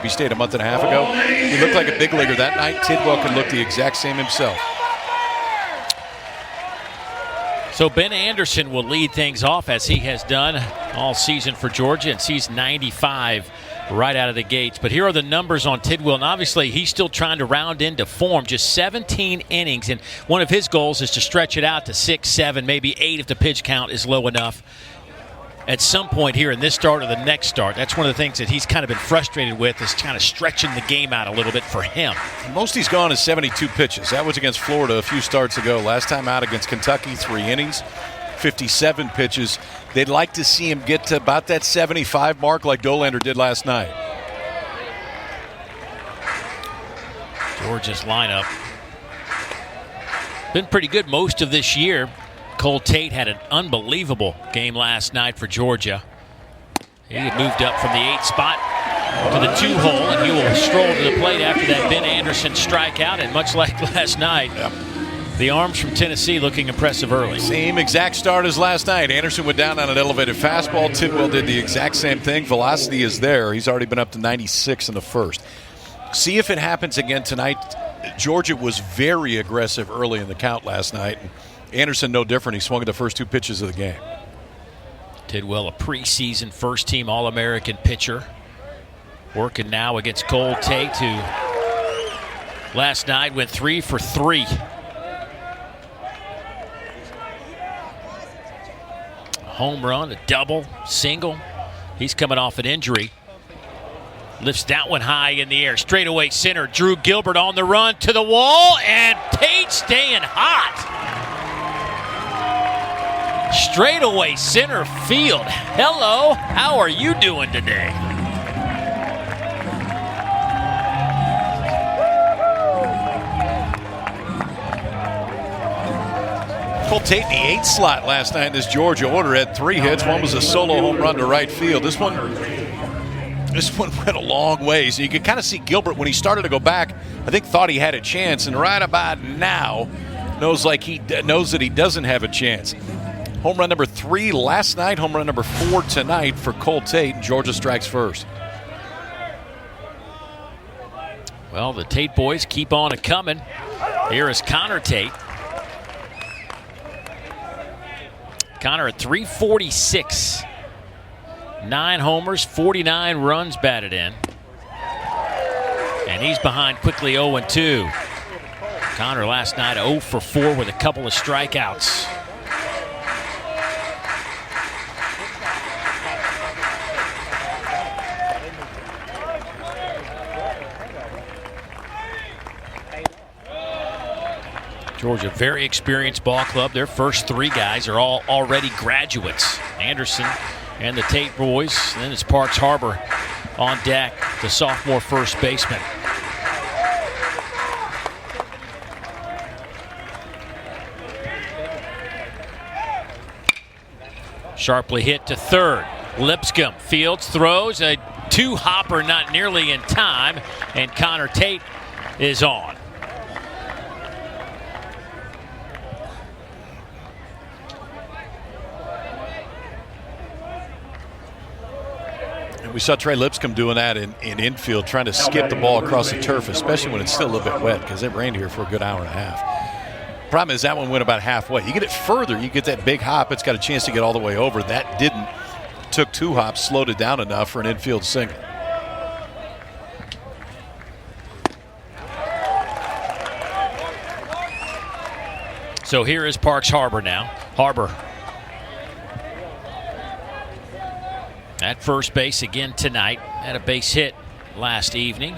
Mississippi State a month and a half ago. He looked like a big leaguer that night. Tidwell can look the exact same himself. So Ben Anderson will lead things off as he has done all season for Georgia and sees 95 right out of the gates. But here are the numbers on Tidwell, and obviously he's still trying to round into form. Just 17 innings, and one of his goals is to stretch it out to 6, 7, maybe 8 if the pitch count is low enough. At some point here in this start or the next start, that's one of the things that he's kind of been frustrated with, is kind of stretching the game out a little bit for him. Most he's gone is 72 pitches. That was against Florida a few starts ago. Last time out against Kentucky, 3 innings, 57 pitches. They'd like to see him get to about that 75 mark like Dolander did last night. Georgia's lineup been pretty good most of this year. Cole Tate had an unbelievable game last night for Georgia. He had moved up from the 8th spot to the 2 hole, and he will stroll to the plate after that Ben Anderson strikeout. And much like last night, the arms from Tennessee looking impressive early. Same exact start as last night. Anderson went down on an elevated fastball. Tidwell did the exact same thing. Velocity is there. He's already been up to 96 in the first. See if it happens again tonight. Georgia was very aggressive early in the count last night. Anderson no different. He swung at the first 2 pitches of the game. Tidwell, a preseason first-team All-American pitcher, working now against Cole Tate, who last night went 3 for 3. A home run, a double, single. He's coming off an injury. Lifts that one high in the air. Straightaway center. Drew Gilbert on the run to the wall, and Tate staying hot. Straightaway center field. Hello, how are you doing today? Cole Tate in the 8th slot last night in this Georgia order had 3 hits. One was a solo home run to right field. This one went a long ways. You could kind of see Gilbert when he started to go back, I think thought he had a chance, and right about now knows that he doesn't have a chance. Home run number 3 last night, home run number 4 tonight for Cole Tate. Georgia strikes first. Well, the Tate boys keep on a-coming. Here is Connor Tate. Connor at 346. 9 homers, 49 runs batted in. And he's behind quickly 0-2. Connor last night 0 for 4 with a couple of strikeouts. Georgia, very experienced ball club. Their first 3 guys are all already graduates. Anderson and the Tate boys. And then it's Parks Harbor on deck, the sophomore first baseman. Sharply hit to third. Lipscomb fields, throws a 2-hopper, not nearly in time, and Connor Tate is on. We saw Trey Lipscomb doing that in infield, trying to skip the ball across the turf, especially when it's still a little bit wet, because it rained here for a good hour and a half. Problem is that one went about halfway. You get it further, you get that big hop, it's got a chance to get all the way over. That didn't. Took 2 hops, slowed it down enough for an infield single. So here is Parks Harbor now. Harbor at first base again tonight. Had a base hit last evening.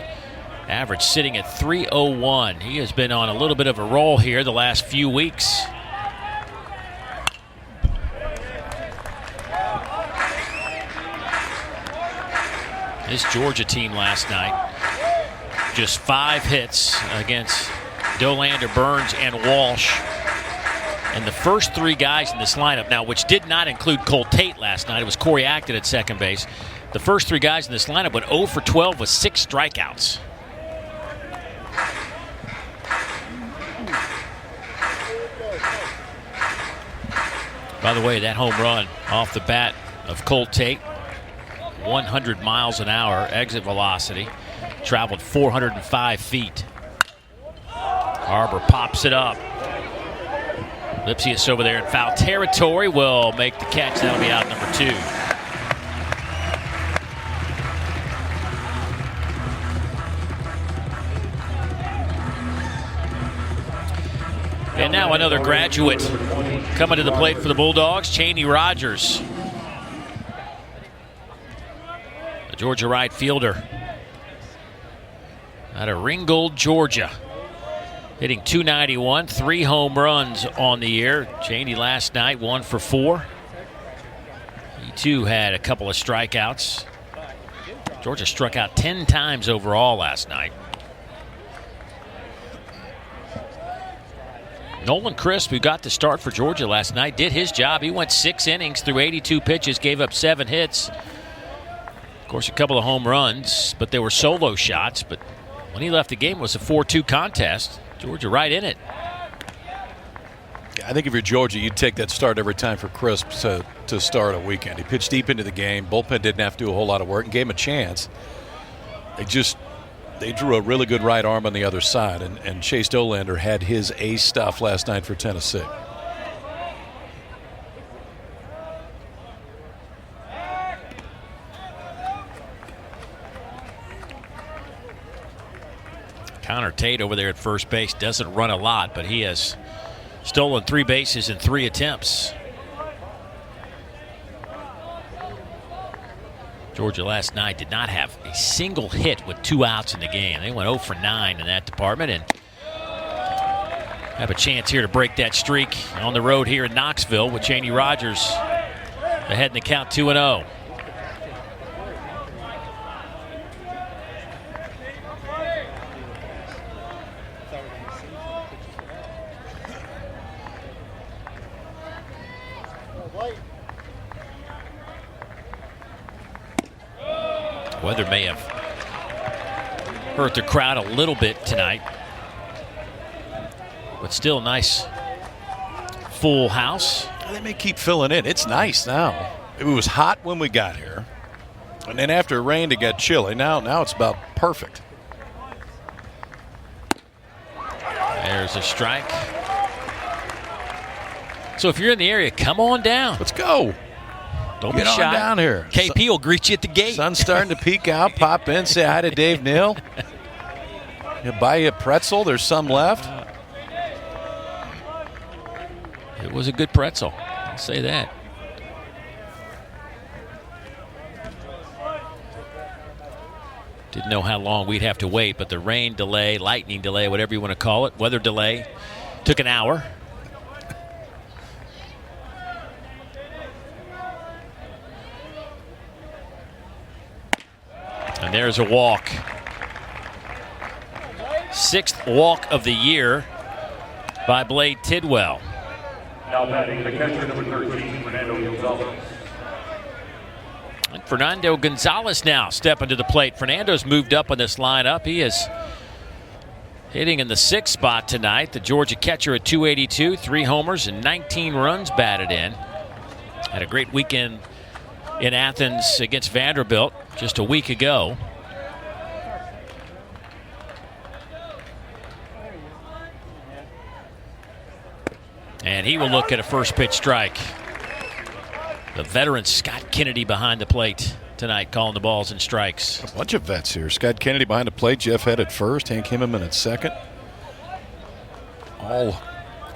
Average sitting at 301. He has been on a little bit of a roll here the last few weeks. This Georgia team last night, just 5 hits against Dolander, Burns, and Walsh. And the first 3 guys in this lineup now, which did not include Cole Tate last night, it was Corey Acton at second base. The first 3 guys in this lineup went 0 for 12 with 6 strikeouts. By the way, that home run off the bat of Cole Tate, 100 miles an hour exit velocity. traveled 405 feet. Harbor pops it up. Lipsius over there in foul territory will make the catch. That'll be out number 2. And now another graduate coming to the plate for the Bulldogs, Cheney Rogers. The Georgia right fielder out of Ringgold, Georgia. Hitting .291, 3 home runs on the year. Cheney last night, 1 for 4. He too had a couple of strikeouts. Georgia struck out 10 times overall last night. Nolan Crisp, who got the start for Georgia last night, did his job. He went 6 innings through 82 pitches, gave up 7 hits. Of course, a couple of home runs, but they were solo shots. But when he left the game, it was a 4-2 contest. Georgia right in it. I think if you're Georgia, you'd take that start every time for Crisp to start a weekend. He pitched deep into the game. Bullpen didn't have to do a whole lot of work and gave him a chance. They drew a really good right arm on the other side, and Chase Dolander had his ace stuff last night for Tennessee. Connor Tate over there at first base doesn't run a lot, but he has stolen 3 bases in 3 attempts. Georgia last night did not have a single hit with 2 outs in the game. They went 0 for 9 in that department and have a chance here to break that streak on the road here in Knoxville with Cheney Rogers ahead in the count 2-0. Weather may have hurt the crowd a little bit tonight, but still nice full house. They may keep filling in. It's nice now. It was hot when we got here, and then after it rained it got chilly. Now it's about perfect. There's a strike. So if you're in the area, come on down. Let's go. Don't Get be on shy. down here. KP will greet you at the gate. Sun's starting to peek out. Pop in, say hi to Dave Neal. He'll buy you a pretzel. There's some left. It was a good pretzel. I'll say that. Didn't know how long we'd have to wait, but the rain delay, lightning delay, whatever you want to call it, weather delay, took an hour. And there's a walk. 6th walk of the year by Blade Tidwell. Now batting the catcher, number 13, Fernando Gonzalez. And Fernando Gonzalez now stepping to the plate. Fernando's moved up on this lineup. He is hitting in the 6th spot tonight. The Georgia catcher at .282, 3 homers and 19 runs batted in. Had a great weekend in Athens against Vanderbilt just a week ago. And he will look at a first pitch strike. The veteran Scott Kennedy behind the plate tonight, calling the balls and strikes. A bunch of vets here. Scott Kennedy behind the plate. Jeff Head at first. Hank Himmelman at second. All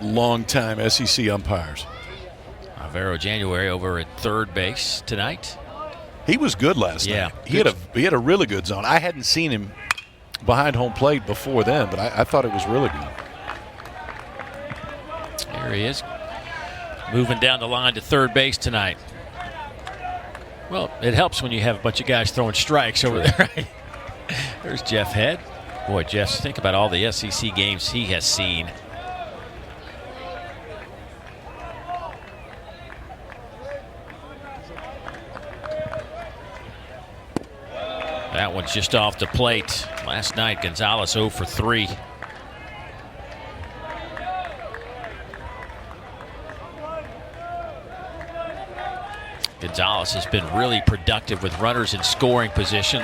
long-time SEC umpires. Alvaro January over at third base tonight. He was good last night. He had a really good zone. I hadn't seen him behind home plate before then, but I thought it was really good. There he is, moving down the line to third base tonight. Well, it helps when you have a bunch of guys throwing strikes over there. Right? There's Jeff Head. Boy, Jeff, think about all the SEC games he has seen. That one's just off the plate. Last night, Gonzalez 0 for 3. Gonzalez has been really productive with runners in scoring position.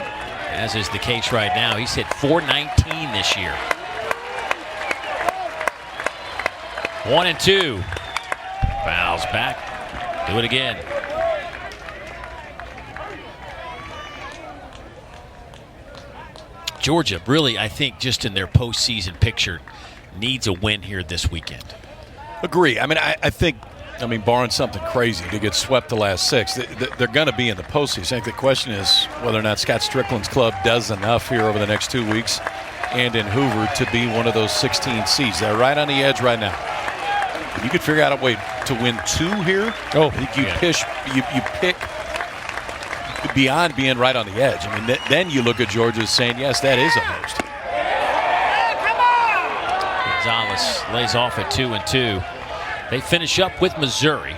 as is the case right now. He's hit .419 this year. 1-2. Fouls back. Do it again. Georgia really, I think, just in their postseason picture, needs a win here this weekend. Agree. I mean, I think, barring something crazy to get swept the last 6, they're going to be in the postseason. I think the question is whether or not Scott Strickland's club does enough here over the next 2 weeks and in Hoover to be one of those 16 seeds. They're right on the edge right now. If you could figure out a way to win 2 here, I think you pick beyond being right on the edge. Then you look at Georgia as saying, yes, that is a host. Gonzalez lays off at 2-2. They finish up with Missouri.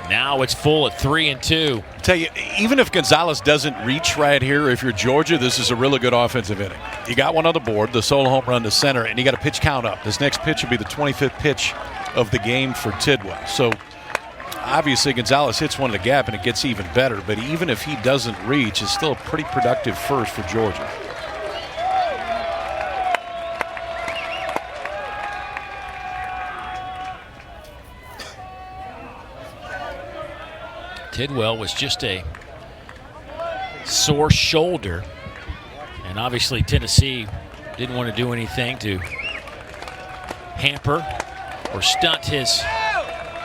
Now it's full at 3-2. Tell you, even if Gonzalez doesn't reach right here, if you're Georgia, this is a really good offensive inning. You got one on the board, the solo home run to center, and you got a pitch count up. This next pitch will be the 25th pitch of the game for Tidwell. So obviously Gonzalez hits one in the gap and it gets even better, but even if he doesn't reach, it's still a pretty productive first for Georgia. Tidwell was just a sore shoulder, and obviously Tennessee didn't want to do anything to hamper or stunt his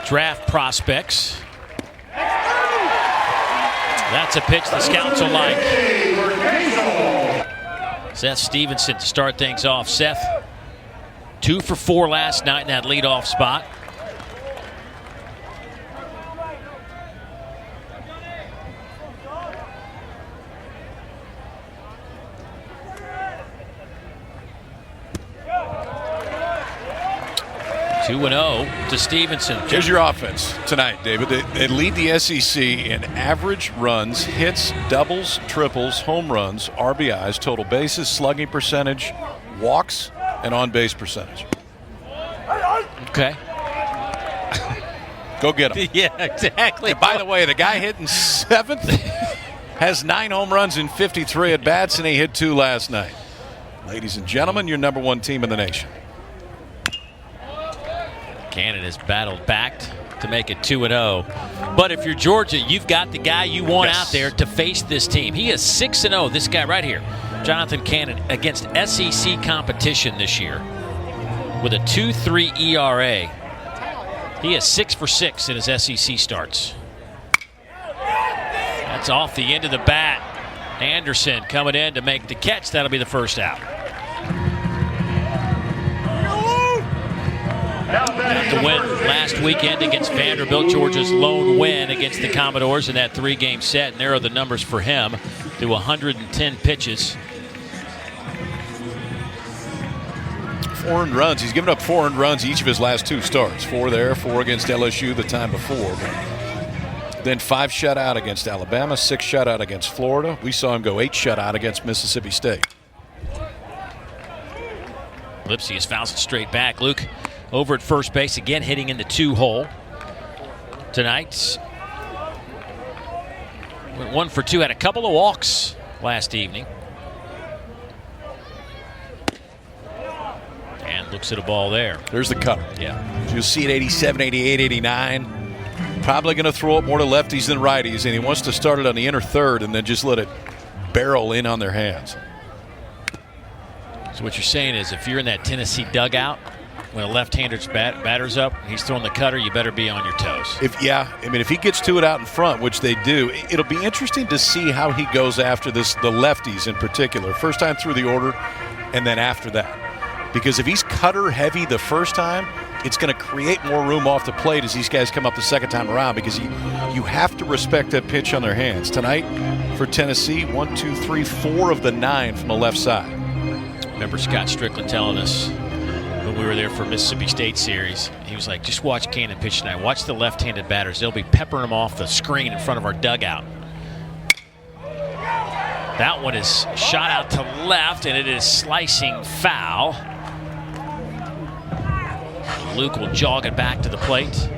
draft prospects. That's a pitch the scouts will like. Seth Stevenson to start things off. Seth, 2 for 4 last night in that leadoff spot. To Stevenson. Here's your offense tonight, David. They lead the SEC in average runs, hits, doubles, triples, home runs, RBIs, total bases, slugging percentage, walks, and on-base percentage. Okay. Go get him. Yeah, exactly. And by the way, the guy hitting 7th has 9 home runs in 53 at-bats, and he hit 2 last night. Ladies and gentlemen, your number 1 team in the nation. Cannon has battled back to make it 2-0. But if you're Georgia, you've got the guy you want out there to face this team. He is 6-0, this guy right here, Jonathan Cannon, against SEC competition this year with a 2.3 ERA. He is 6 for 6 in his SEC starts. That's off the end of the bat. Anderson coming in to make the catch. That'll be the first out. Got the win last weekend against Vanderbilt, Georgia's lone win against the Commodores in that 3-game set. Narrow the numbers for him to 110 pitches. 4 earned runs. He's given up 4 earned runs each of his last 2 starts. 4 there, 4 against LSU the time before. Then 5 shutout against Alabama, 6 shutout against Florida. We saw him go 8 shutout against Mississippi State. Lipsy fouls it straight back. Luke over at first base again, hitting in the 2-hole tonight. Went 1 for 2, had a couple of walks last evening. And looks at a ball there. There's the cutter. Yeah. You'll see it 87, 88, 89. Probably going to throw it more to lefties than righties, and he wants to start it on the inner third and then just let it barrel in on their hands. So what you're saying is if you're in that Tennessee dugout, when a left-hander's batter's up, he's throwing the cutter, you better be on your toes. If he gets to it out in front, which they do, it'll be interesting to see how he goes after this, the lefties in particular. First time through the order, and then after that. Because if he's cutter heavy the first time, it's going to create more room off the plate as these guys come up the second time around, because you have to respect that pitch on their hands. Tonight for Tennessee, 1, 2, 3, 4 of the 9 from the left side. Remember Scott Strickland telling us when we were there for Mississippi State series. He was like, just watch Cannon pitch tonight. Watch the left-handed batters. They'll be peppering them off the screen in front of our dugout. That one is shot out to left, and it is slicing foul. Luke will jog it back to the plate.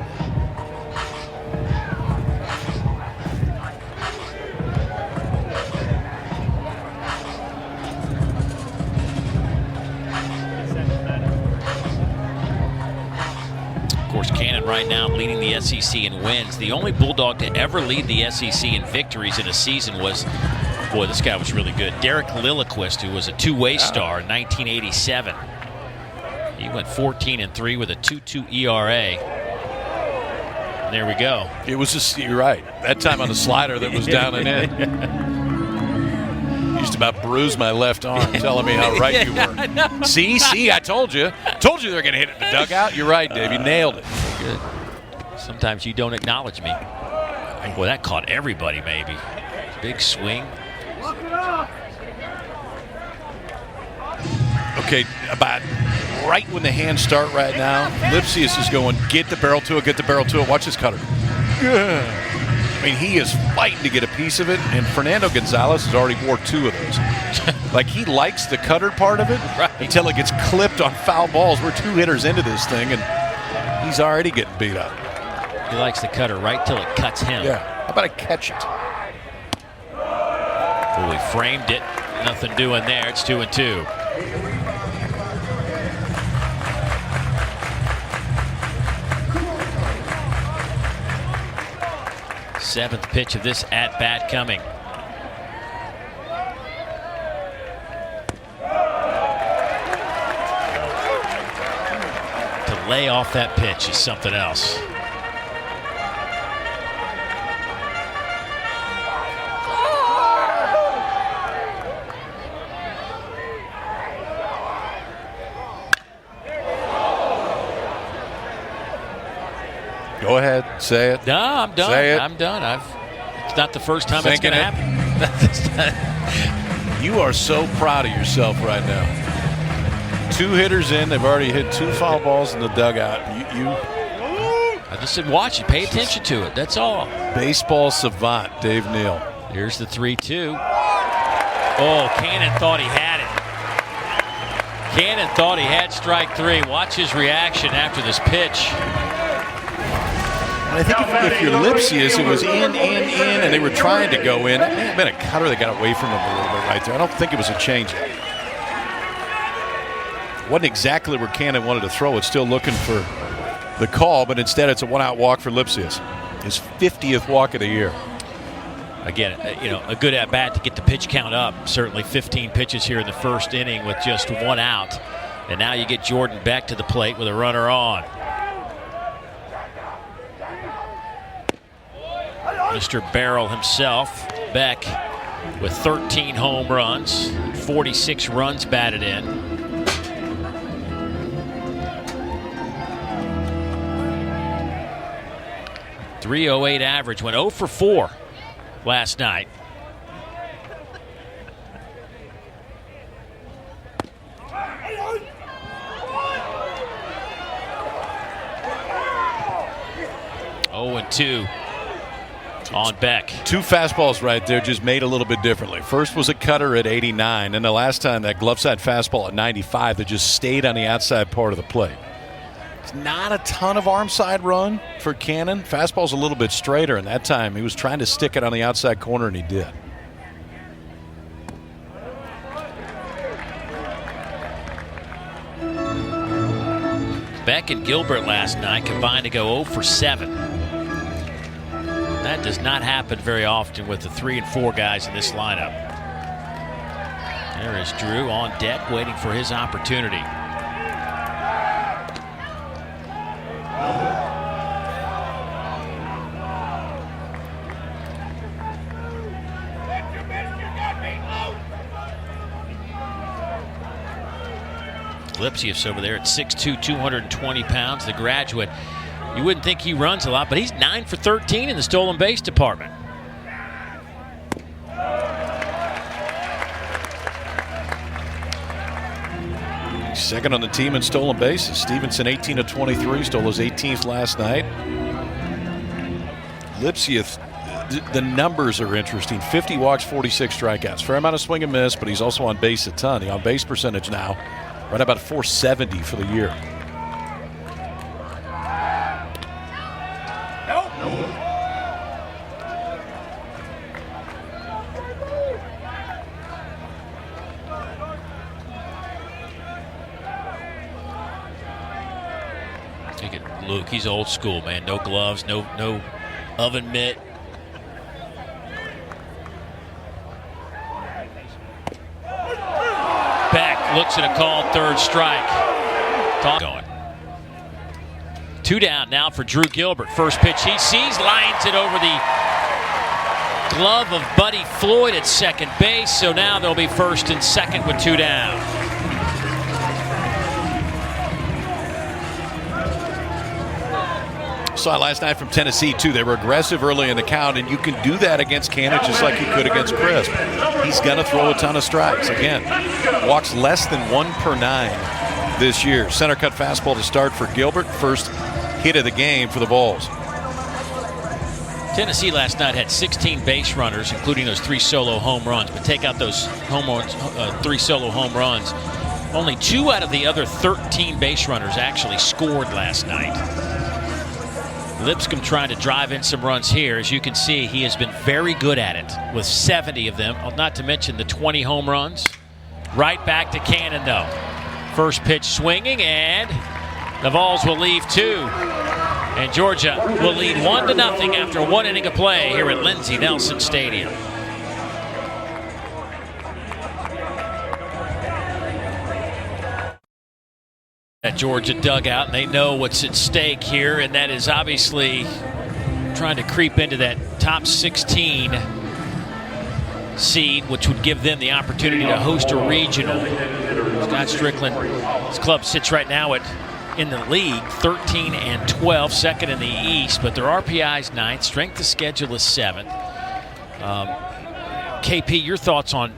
Of course, Cannon right now leading the SEC in wins. The only Bulldog to ever lead the SEC in victories in a season was, boy, this guy was really good, Derek Lilliquist, who was a two-way star in 1987. He went 14-3 with a 2.2 ERA. And there we go. It was just, you're right. That time on the slider that was down and in. Used to about bruise my left arm, telling me how right you were. See, I told you. Told you they were going to hit it in the dugout. You're right, Dave. You nailed it. Good. Sometimes you don't acknowledge me. Boy, that caught everybody, maybe. Big swing. Okay, about right when the hands start right now, Lipsius is going, get the barrel to it. Watch his cutter. I mean, he is fighting to get a piece of it, and Fernando Gonzalez has already wore 2 of those. Like, he likes the cutter part of it until it gets clipped on foul balls. We're 2 hitters into this thing, and he's already getting beat up. He likes the cutter right till it cuts him. Yeah. How about I catch it? Well, we framed it. Nothing doing there. It's 2-2. Seventh pitch of this at-bat coming. To lay off that pitch is something else. Go ahead, say it. No, I'm done. Say it. I'm done. It's not the first time it's going to happen. You are so proud of yourself right now. 2 hitters in. They've already hit 2 foul balls in the dugout. I just said watch it. Pay attention to it. That's all. Baseball savant, Dave Neal. Here's the 3-2. Oh, Cannon thought he had it. Cannon thought he had strike 3. Watch his reaction after this pitch. I think if you're Lipsius, it was in, and they were trying to go in. It may have been a cutter that got away from him a little bit right there. I don't think it was a changeup. Wasn't exactly where Cannon wanted to throw it. Still looking for the call, but instead it's a 1-out walk for Lipsius. His 50th walk of the year. Again, a good at-bat to get the pitch count up. Certainly 15 pitches here in the first inning with just 1 out. And now you get Jordan Beck to the plate with a runner on. Mr. Barrel himself, Beck, with 13 home runs, 46 runs batted in. .308 average, went 0 for 4 last night. Oh, and 2. On Beck. 2 fastballs right there, just made a little bit differently. First was a cutter at 89, and the last time that glove side fastball at 95 that just stayed on the outside part of the plate. It's not a ton of arm side run for Cannon. Fastball's a little bit straighter, and that time he was trying to stick it on the outside corner, and he did. Beck and Gilbert last night combined to go 0 for 7. That does not happen very often with the 3 and 4 guys in this lineup. There is Drew on deck waiting for his opportunity. Lipsius over there at 6'2", 220 pounds, the graduate. You wouldn't think he runs a lot, but he's 9 for 13 in the stolen base department. He's second on the team in stolen bases. Stevenson 18 of 23, stole his 18th last night. Lipsius, the numbers are interesting. 50 walks, 46 strikeouts. Fair amount of swing and miss, but he's also on base a ton. The on-base percentage now, right about 470 for the year. Look at Luke. He's old school, man. No gloves, no oven mitt. Beck looks at a called third strike. Going. 2 down now for Drew Gilbert. First pitch he sees, lines it over the glove of Buddy Floyd at second base. So now they'll be first and second with 2 down. Saw last night from Tennessee, too. They were aggressive early in the count, and you can do that against Cannon just like you could against Crisp. He's going to throw a ton of strikes. Again, walks less than 1 per 9 this year. Center cut fastball to start for Gilbert. First hit of the game for the Vols. Tennessee last night had 16 base runners, including those 3 solo home runs. But take out those 3 solo home runs. Only 2 out of the other 13 base runners actually scored last night. Lipscomb trying to drive in some runs here. As you can see, he has been very good at it with 70 of them, not to mention the 20 home runs. Right back to Cannon, though. First pitch swinging, and the Vols will leave 2. And Georgia will lead 1-0 after 1 inning of play here at Lindsey Nelson Stadium. At Georgia dugout, and they know what's at stake here, and that is obviously trying to creep into that top 16 seed, which would give them the opportunity to host a regional. Scott Strickland, his club sits right now in the league 13 and 12, second in the East, but their RPI is 9th, strength of schedule is 7th. KP, your thoughts on,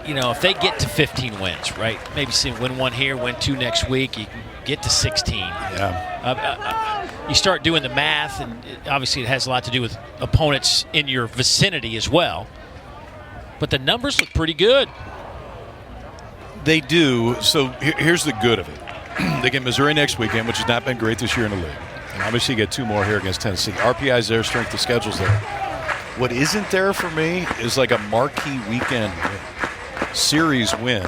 if they get to 15 wins, right? Maybe win 1 here, win 2 next week, you can get to 16. Yeah. You start doing the math, and obviously it has a lot to do with opponents in your vicinity as well. But the numbers look pretty good. They do. So here's the good of it. They get Missouri next weekend, which has not been great this year in the league. And obviously you get 2 more here against Tennessee. RPI's there, strength of schedule's there. What isn't there for me is like a marquee weekend series win.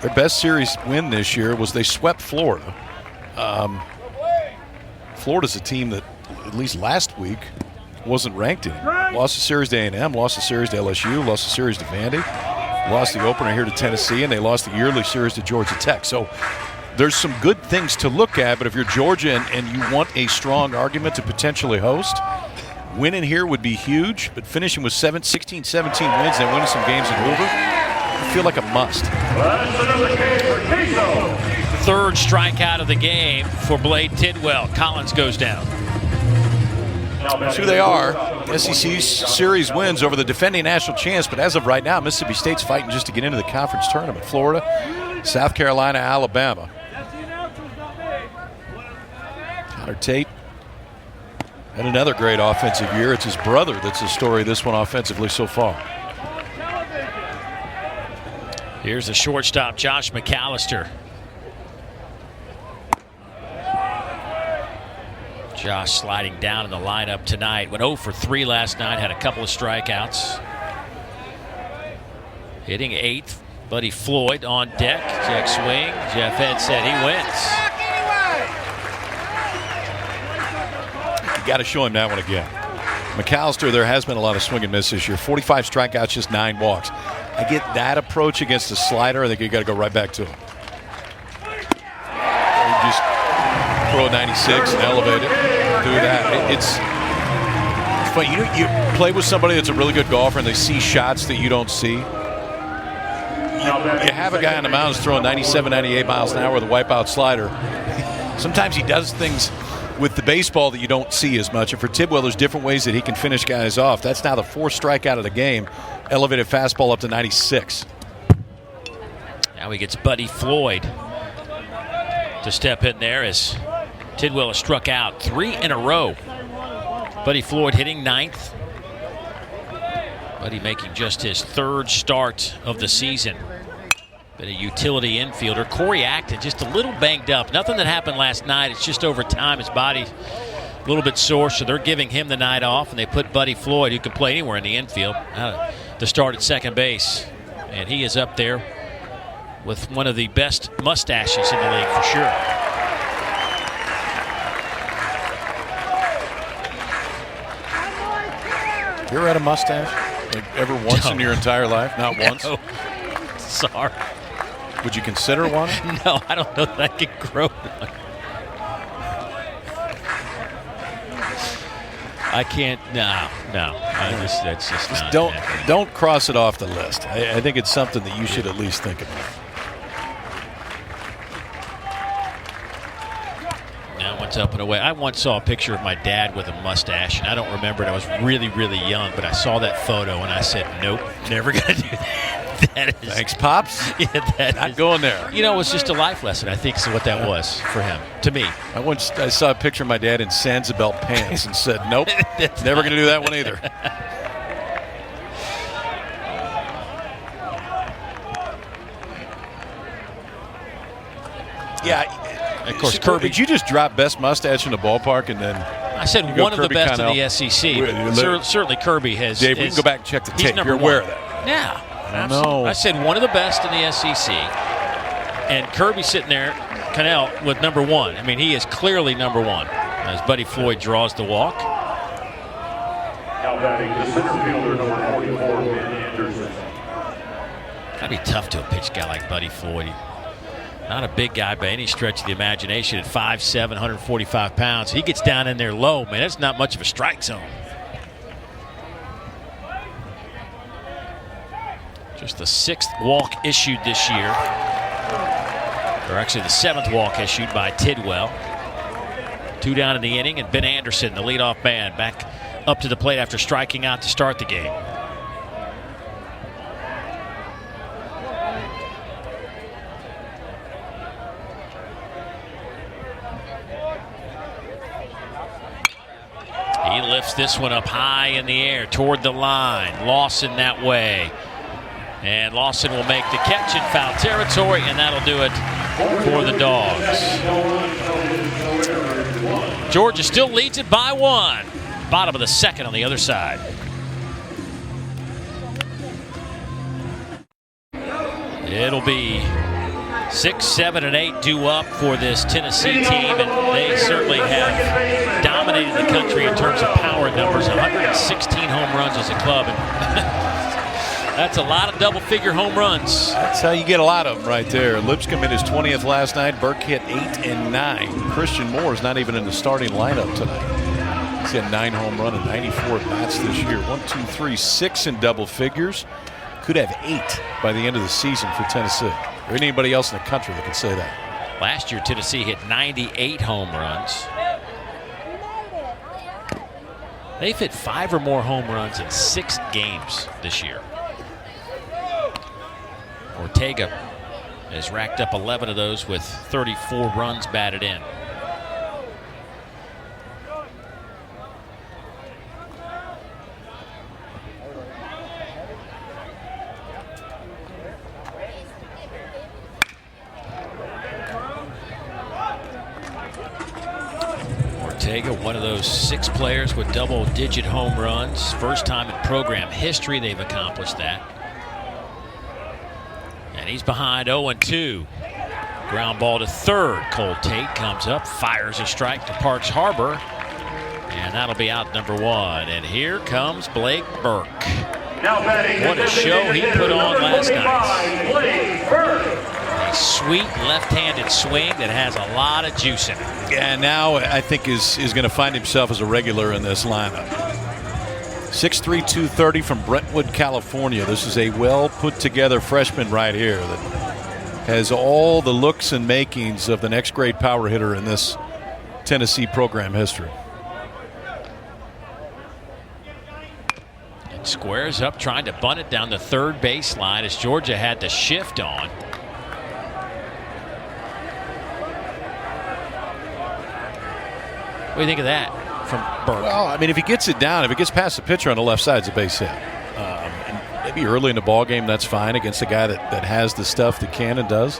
Their best series win this year was they swept Florida. Florida's a team that, at least last week, wasn't ranked in. Lost the series to A&M, lost the series to LSU, lost the series to Vandy, lost the opener here to Tennessee, and they lost the yearly series to Georgia Tech. So there's some good things to look at, but if you're Georgia and you want a strong argument to potentially host, winning here would be huge, but finishing with 16, 17 wins and winning some games in Hoover, I feel like a must. Third strikeout of the game for Blade Tidwell. Collins goes down. That's who they are. SEC series wins over the defending national champs, but as of right now, Mississippi State's fighting just to get into the conference tournament. Florida, South Carolina, Alabama. Connor Tate had another great offensive year. It's his brother that's the story of this one offensively so far. Here's the shortstop, Josh McAllister. Josh sliding down in the lineup tonight. Went 0 for 3 last night, had a couple of strikeouts. Hitting 8th, Buddy Floyd on deck. Check swing. Jeff Head said he wins. You got to show him that one again. McAllister, there has been a lot of swing and miss this year. 45 strikeouts, just 9 walks. I get that approach against the slider. I think you got to go right back to him. You just throw a 96 and elevate it. Do that. It's funny. You play with somebody that's a really good golfer and they see shots that you don't see. You have a guy on the mound who's throwing 97, 98 miles an hour with a wipeout slider. Sometimes he does things with the baseball that you don't see as much. And for Tidwell, there's different ways that he can finish guys off. That's now the 4th strikeout of the game. Elevated fastball up to 96. Now he gets Buddy Floyd to step in there as Tidwell has struck out 3 in a row. Buddy Floyd hitting 9th. Buddy making just his 3rd start of the season. Been a utility infielder. Corey Acton just a little banged up. Nothing that happened last night. It's just over time his body a little bit sore, so they're giving him the night off, and they put Buddy Floyd, who can play anywhere in the infield, to start at second base. And he is up there with one of the best mustaches in the league for sure. You ever had a mustache? Like ever once in your entire life? Not once? Sorry. Would you consider one? No, I don't know that I could grow one. I can't. No. That's just not. Don't cross it off the list. I think it's something that you should at least think about. Now one's up and away. I once saw a picture of my dad with a mustache, and I don't remember it. I was really, really young, but I saw that photo and I said, "Nope, never gonna do that." Thanks, Pops. Yeah, not going there. You know, it was just a life lesson, I think, is what that was for him, to me. I saw a picture of my dad in Sanzabelt pants and said, nope, never going to do that one either. Yeah, of course, Kirby. Did you just drop best mustache in the ballpark and then? I said one of the best in the SEC. Certainly Kirby has. Dave, we can go back and check the tape. You're aware of that. Yeah. No. I said one of the best in the SEC. And Kirby sitting there, Cannell, with number 1. I mean, he is clearly number 1 as Buddy Floyd draws the walk. Now batting the center fielder, number 44, Ben Anderson. That'd be tough to a pitch guy like Buddy Floyd. Not a big guy by any stretch of the imagination at 5'7", 145 pounds. He gets down in there low, man. That's not much of a strike zone. Just the 6th walk issued this year. Or actually the 7th walk issued by Tidwell. 2 down in the inning, and Ben Anderson, the leadoff man, back up to the plate after striking out to start the game. He lifts this one up high in the air toward the line. Lawson that way. And Lawson will make the catch in foul territory, and that'll do it for the Dogs. Georgia still leads it by 1. Bottom of the 2nd on the other side. It'll be 6, 7, and 8 due up for this Tennessee team, and they certainly have dominated the country in terms of power numbers. 116 home runs as a club. And that's a lot of double-figure home runs. That's how you get a lot of them right there. Lipscomb in his 20th last night. Burke hit 8 and 9. Christian Moore is not even in the starting lineup tonight. He's had 9 home run and 94 bats this year. 1, 2, 3, 6 in double figures. Could have 8 by the end of the season for Tennessee. Or anybody else in the country that can say that. Last year, Tennessee hit 98 home runs. They've hit 5 or more home runs in 6 games this year. Ortega has racked up 11 of those with 34 runs batted in. Ortega, one of those 6 players with double-digit home runs. First time in program history they've accomplished that. And he's behind 0-2. Ground ball to third. Cole Tate comes up, fires a strike to Parks Harbor. And that'll be out number 1. And here comes Blake Burke. What a show he put on last night. A sweet left-handed swing that has a lot of juice in it. Yeah, now I think is going to find himself as a regular in this lineup. 6'3", 230 from Brentwood, California. This is a well-put-together freshman right here that has all the looks and makings of the next great power hitter in this Tennessee program history. And squares up, trying to bunt it down the third baseline as Georgia had the shift on. do you think of that from Burke? Well, I mean, if he gets it down, if it gets past the pitcher on the left side, it's a base hit. And maybe early in the ball game, that's fine against a guy that has the stuff that Cannon does.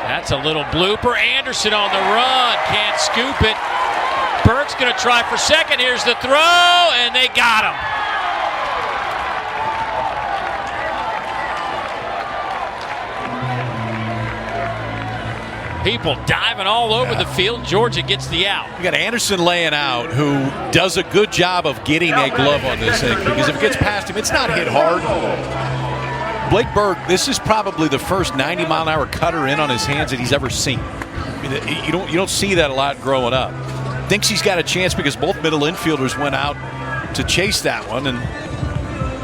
That's a little blooper. Anderson on the run. Can't scoop it. Burke's going to try for second. Here's the throw, and they got him. People diving all over the field. Georgia gets the out. You got Anderson laying out, who does a good job of getting a glove on this thing, because if it gets past him, it's not hit hard. Blake Burke, this is probably the first 90-mile-an-hour cutter in on his hands that he's ever seen. I mean, you don't see that a lot growing up. Thinks he's got a chance because both middle infielders went out to chase that one, and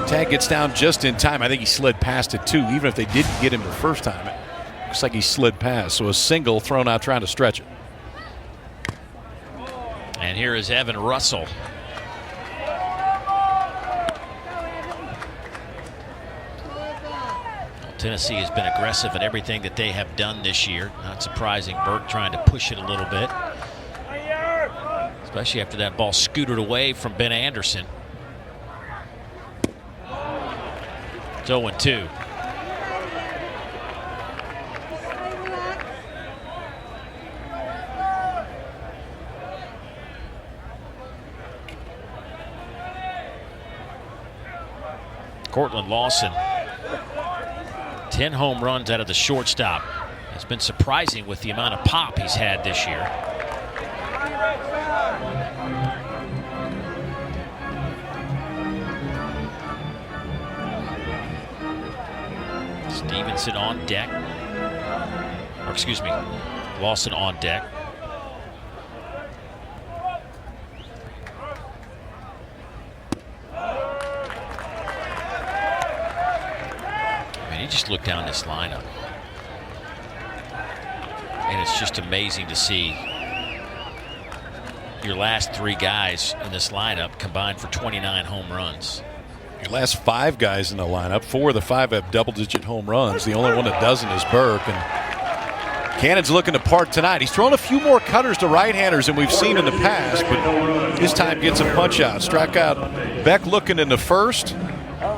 tag gets down just in time. I think he slid past it too, even if they didn't get him the first time. It looks like he slid past, so a single thrown out trying to stretch it. And here is Evan Russell. Tennessee has been aggressive at everything that they have done this year. Not surprising, Burke trying to push it a little bit, especially after that ball scooted away from Ben Anderson. It's 0-2. Cortland Lawson, 10 home runs out of the shortstop. It's been surprising with the amount of pop he's had this year. Stevenson on deck. Or excuse me, Lawson on deck. Just look down this lineup, and it's just amazing to see your last three guys in this lineup combined for 29 home runs. Your last five guys in the lineup, 4 of the 5 have double-digit home runs. The only one that doesn't is Burke, and Cannon's looking to part tonight. He's thrown a few more cutters to right-handers than we've seen in the past, but this time gets a punch-out. Struck out Beck looking in the first.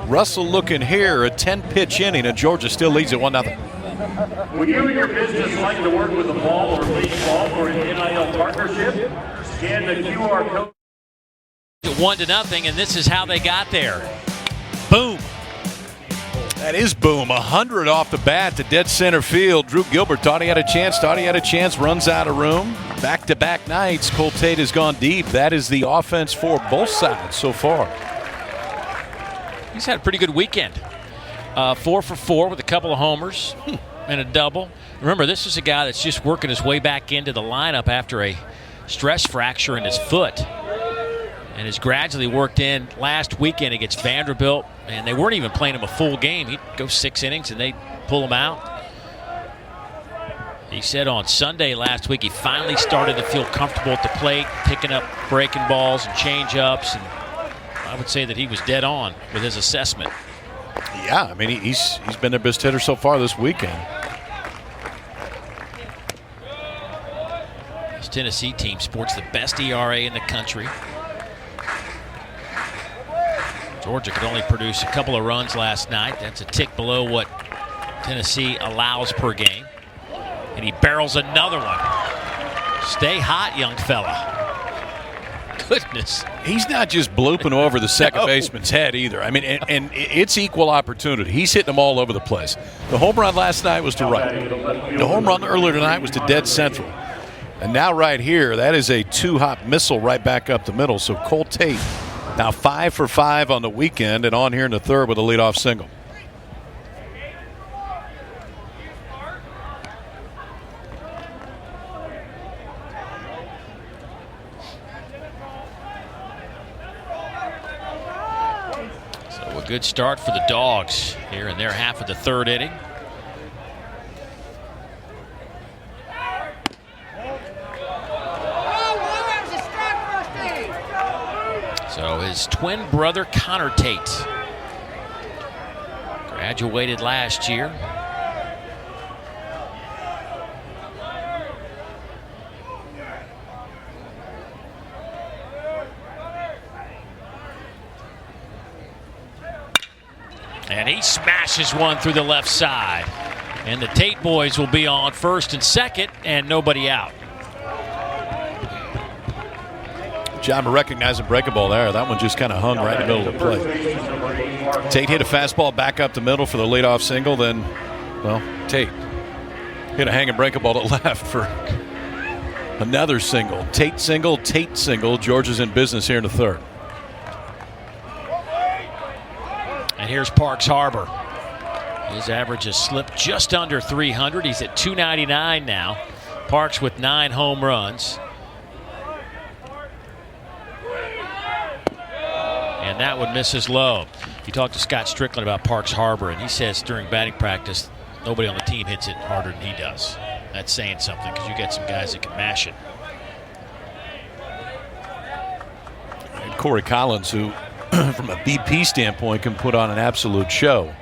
Russell looking here, a 10-pitch inning, and Georgia still leads at 1-0. Would you and your business like to work with the ball or league ball for an NIL partnership? Scan the QR code. 1-0, and this is how they got there. Boom. That is boom. 100 off the bat to dead center field. Drew Gilbert thought he had a chance, runs out of room. Back-to-back nights, Cole Tate has gone deep. That is the offense for both sides so far. He's had a pretty good weekend. 4 for 4 with a couple of homers and a double. Remember, this is a guy that's just working his way back into the lineup after a stress fracture in his foot, and has gradually worked in last weekend against Vanderbilt, and they weren't even playing him a full game. He'd go 6 innings, and they'd pull him out. He said on Sunday last week he finally started to feel comfortable at the plate, picking up breaking balls and change-ups, and I would say that he was dead on with his assessment. Yeah, I mean, he's been their best hitter so far this weekend. This Tennessee team sports the best ERA in the country. Georgia could only produce a couple of runs last night. That's a tick below what Tennessee allows per game. And he barrels another one. Stay hot, young fella. Goodness. He's not just blooping over the second baseman's head either. I mean, and it's equal opportunity. He's hitting them all over the place. The home run last night was to right. The home run earlier tonight was to dead central. And now right here, that is a 2-hop missile right back up the middle. So Cole Tate now 5 for 5 on the weekend and on here in the third with a leadoff single. Good start for the Dogs here in their half of the third inning. So his twin brother Connor Tate graduated last year. And he smashes one through the left side. And the Tate boys will be on first and second, and nobody out. Job of recognizing breaking ball there. That one just kind of hung right in the middle of the play. Tate hit a fastball back up the middle for the leadoff single. Then, well, Tate hit a hanging breaking ball to left for another single. Tate single, Tate single. Georgia's in business here in the third. And here's Parks Harbor. His average has slipped just under 300. He's at 299 now. Parks with 9 home runs. And that one misses low. You talked to Scott Strickland about Parks Harbor, and he says during batting practice, nobody on the team hits it harder than he does. That's saying something because you got some guys that can mash it. And Corey Collins, who from a BP standpoint can put on an absolute show.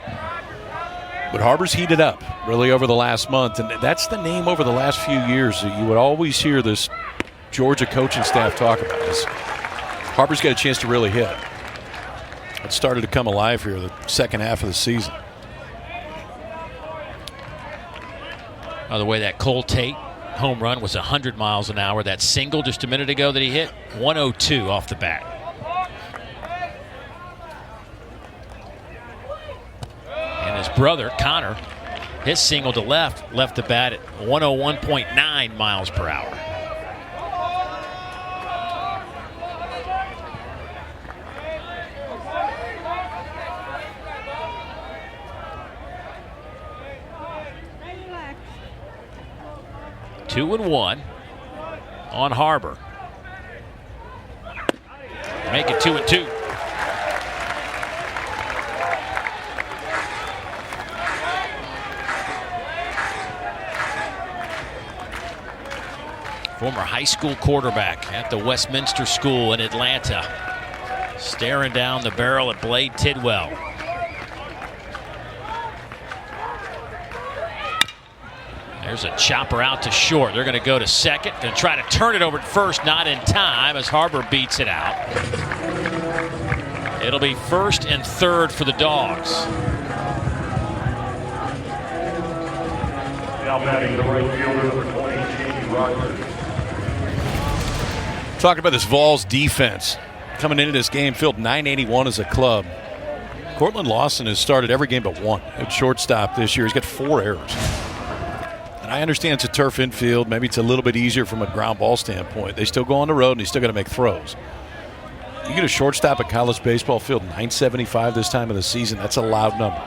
But Harbor's heated up really over the last month, and that's the name over the last few years that you would always hear this Georgia coaching staff talk about. This Harbor's got a chance to really hit. It started to come alive here the second half of the season. By the way, that Cole Tate home run was 100 miles an hour. That single just a minute ago that he hit, 102 off the bat. And his brother, Connor, his single to left the bat at 101.9 miles per hour. Two and one on Harbor. Make it 2-2. Former high school quarterback at the Westminster School in Atlanta. Staring down the barrel at Blade Tidwell. There's a chopper out to short. They're going to go to second and try to turn it over to first. Not in time as Harbor beats it out. It'll be first and third for the Dogs. Now batting the right fielder, number 20, Jamie Rogers. Talking about this Vols defense. Coming into this game, filled .981 as a club. Cortland Lawson has started every game but one at shortstop this year. He's got 4 errors. And I understand it's a turf infield. Maybe it's a little bit easier from a ground ball standpoint. They still go on the road, and he's still got to make throws. You get a shortstop at college baseball field, .975 this time of the season. That's a loud number.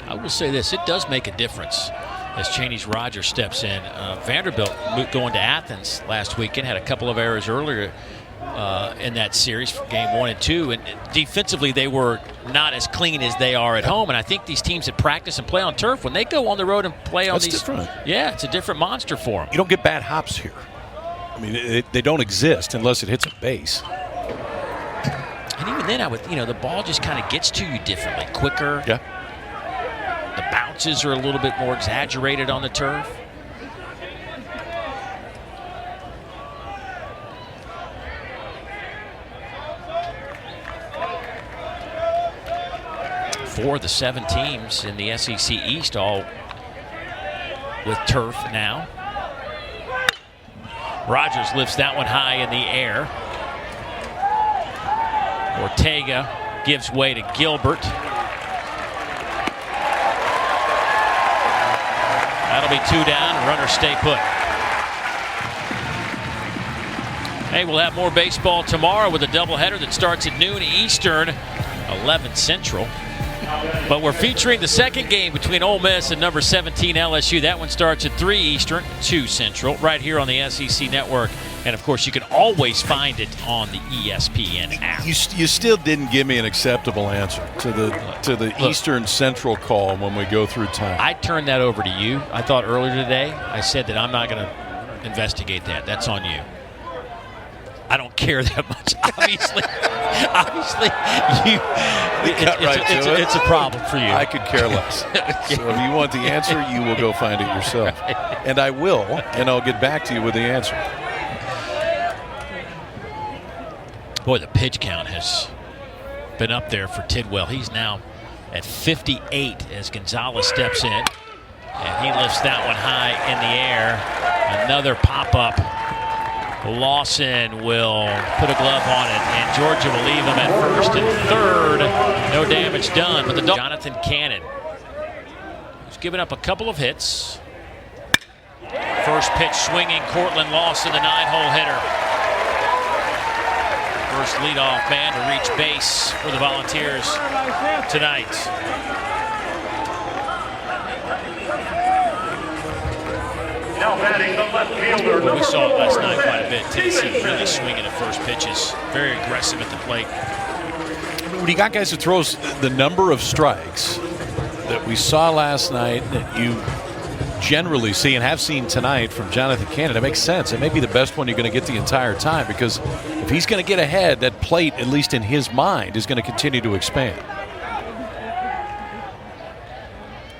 I will say this. It does make a difference as Chaney's Rogers steps in. Vanderbilt going to Athens last weekend had a couple of errors earlier in that series, game 1 and 2, and defensively they were not as clean as they are at home. And I think these teams that practice and play on turf, when they go on the road and play on That's these, different. Yeah, it's a different monster for them. You don't get bad hops here. I mean, they don't exist unless it hits a base. And even then, the ball just kind of gets to you differently, quicker. Yeah. The bounces are a little bit more exaggerated on the turf. Four of the 7 teams in the SEC East all with turf now. Rogers lifts that one high in the air. Ortega gives way to Gilbert. That'll be 2 down. Runners stay put. Hey, we'll have more baseball tomorrow with a doubleheader that starts at noon Eastern, 11 Central. But we're featuring the second game between Ole Miss and number 17 LSU. That one starts at 3 Eastern, 2 Central, right here on the SEC Network. And, of course, you can always find it on the ESPN app. You still didn't give me an acceptable answer to the Eastern Central call when we go through time. I turned that over to you. I thought earlier today, I said that I'm not going to investigate that. That's on you. I don't care that much. Obviously, it's a problem for you. I could care less. So if you want the answer, you will go find it yourself. And I will, and I'll get back to you with the answer. Boy, the pitch count has been up there for Tidwell. He's now at 58 as Gonzalez steps in. And he lifts that one high in the air. Another pop-up. Lawson will put a glove on it, and Georgia will leave him at first and third. No damage done, but the Jonathan Cannon, who's given up a couple of hits. First pitch swinging, Cortland Lawson, the 9-hole hitter. First leadoff man to reach base for the Volunteers tonight. Now batting the left fielder. Well, we saw it last night quite a bit. Tennessee really swinging at first pitches. Very aggressive at the plate. When you got guys that throws the number of strikes that we saw last night, that you generally see and have seen tonight from Jonathan Cannon, it makes sense. It may be the best one you're going to get the entire time, because if he's going to get ahead, that plate, at least in his mind, is going to continue to expand.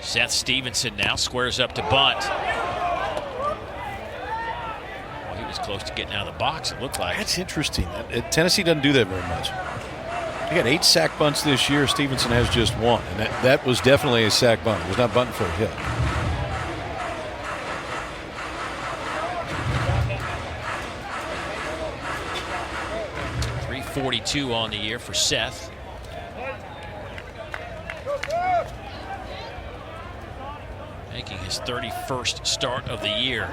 Seth Stevenson now squares up to bunt. Close to getting out of the box, it looked like. That's interesting. Tennessee doesn't do that very much. They got 8 sack bunts this year. Stevenson has just 1, and that was definitely a sack bunt. It was not bunting for a hit. .342 on the year for Seth. Making his 31st start of the year.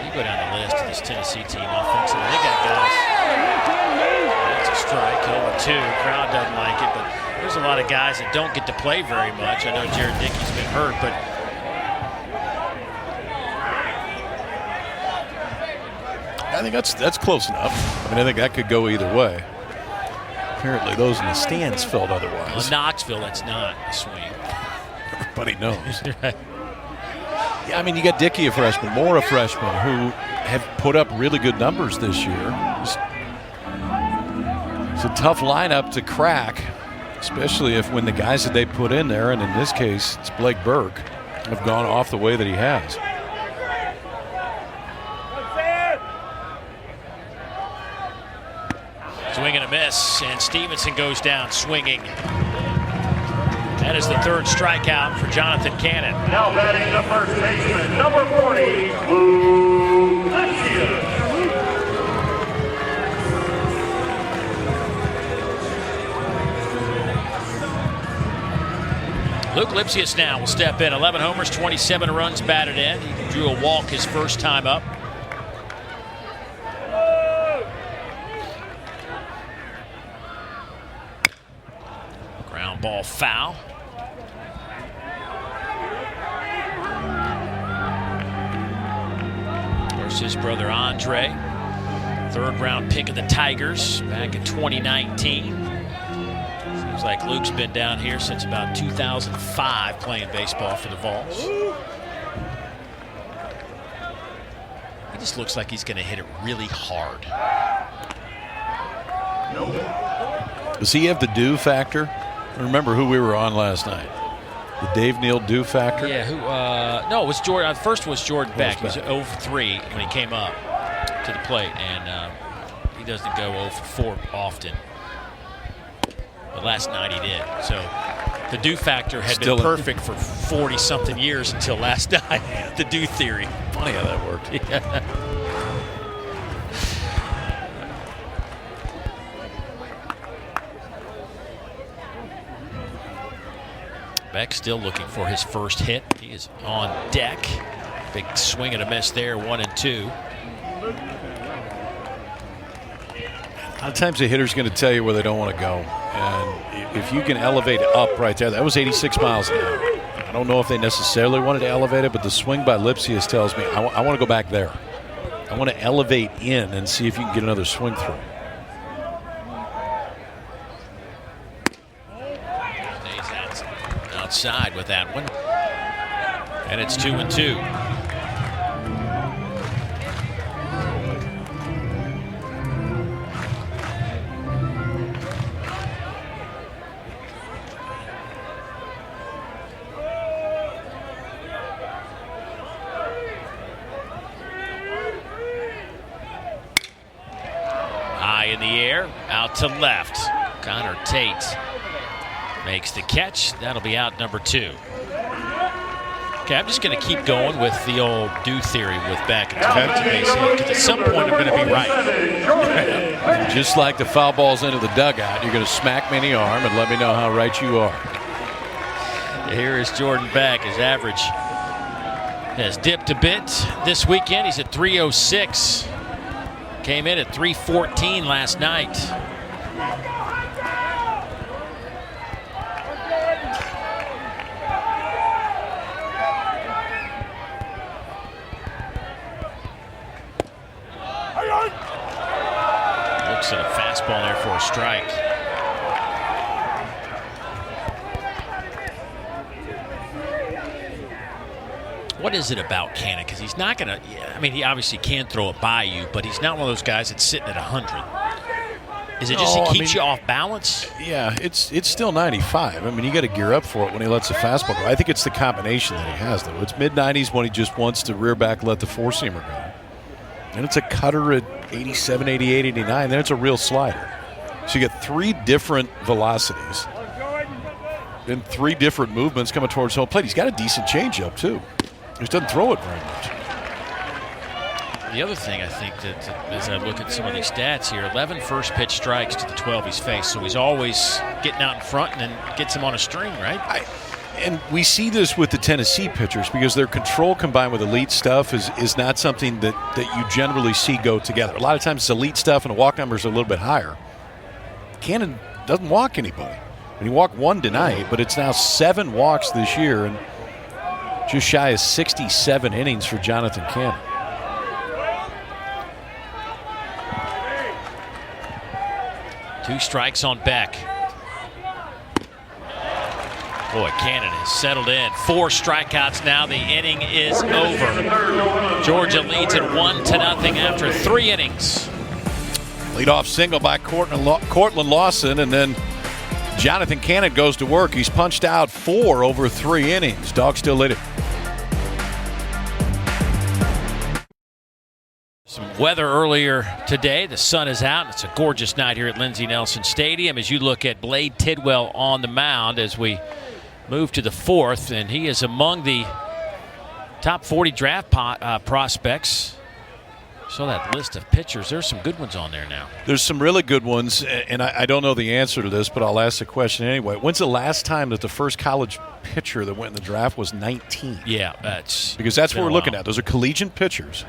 You go down the list of this Tennessee team offensively. They got guys. That's a strike, 0-2. Crowd doesn't like it, but there's a lot of guys that don't get to play very much. I know Jared Dickey's been hurt, but I think that's close enough. I mean, I think that could go either way. Apparently, those in the stands felt otherwise. In Knoxville, that's not a swing. Everybody knows. Yeah, I mean, you got Dickey, a freshman, Moore, a freshman, who have put up really good numbers this year. It's a tough lineup to crack, especially if when the guys that they put in there, and in this case, it's Blake Burke, have gone off the way that he has. Swing and a miss, and Stevenson goes down swinging. That is the 3rd strikeout for Jonathan Cannon. Now batting the first baseman, number 40, Luke Lipsius. Luke Lipsius now will step in. 11 homers, 27 runs batted in. He drew a walk his first time up. Ground ball foul. His brother Andre, 3rd round pick of the Tigers back in 2019. Seems like Luke's been down here since about 2005 playing baseball for the Vols. He just looks like he's going to hit it really hard. Does he have the do factor? Remember who we were on last night? The Dave Neal do factor? Yeah, no, it was Jordan. First was Jordan Beck. He was 0 for 3 when he came up to the plate, and he doesn't go 0 for 4 often. But last night he did. So the do factor had been perfect for 40-something years until last night. The do theory. Funny how that worked. Yeah. Beck still looking for his first hit. He is on deck. Big swing and a miss there, 1-2. A lot of times the hitter's going to tell you where they don't want to go. And if you can elevate up right there, that was 86 miles an hour. I don't know if they necessarily wanted to elevate it, but the swing by Lipsius tells me I want to go back there. I want to elevate in and see if you can get another swing through. Outside with that one, and it's 2-2. High in the air, out to left. Connor Tate makes the catch. That'll be out number 2. Okay, I'm just going to keep going with the old do theory with back and to base hit, because at some point I'm going to be right. Just like the foul balls into the dugout, you're going to smack me in the arm and let me know how right you are. Here is Jordan Beck. His average has dipped a bit this weekend. He's at 306. Came in at 314 last night. Looks at a fastball there for a strike. What is it about Cannon? Because he's not going to, I mean, he obviously can throw it by you, but he's not one of those guys that's sitting at 100. Is it just he keeps you off balance? Yeah, it's still 95. I mean, you got to gear up for it when he lets the fastball go. I think it's the combination that he has, though. It's mid-90s when he just wants to rear back, let the four-seamer go. And it's a cutter at 87, 88, 89. Then it's a real slider. So you get 3 different velocities and 3 different movements coming towards home plate. He's got a decent changeup, too. He just doesn't throw it very much. The other thing I think that as I look at some of these stats here, 11 first pitch strikes to the 12 he's faced. So he's always getting out in front and then gets him on a string, right? And we see this with the Tennessee pitchers because their control combined with elite stuff is not something that you generally see go together. A lot of times it's elite stuff and the walk numbers are a little bit higher. Cannon doesn't walk anybody. And he walked 1 tonight, but it's now 7 walks this year and just shy of 67 innings for Jonathan Cannon. Two strikes on Beck. Boy, Cannon has settled in. 4 strikeouts now. The inning is over. Georgia leads it 1-0 after 3 innings. Leadoff single by Cortland Lawson, and then Jonathan Cannon goes to work. He's punched out 4 over 3 innings. Dogs still lead it. Some weather earlier today. The sun is out. It's a gorgeous night here at Lindsey Nelson Stadium as you look at Blade Tidwell on the mound as we move to the 4th, and he is among the top 40 draft prospects. So that list of pitchers, there's some good ones on there now. There's some really good ones, and I don't know the answer to this, but I'll ask the question anyway. When's the last time that the first college pitcher that went in the draft was 19? Yeah, that's because that's what we're looking at. Those are collegiate pitchers.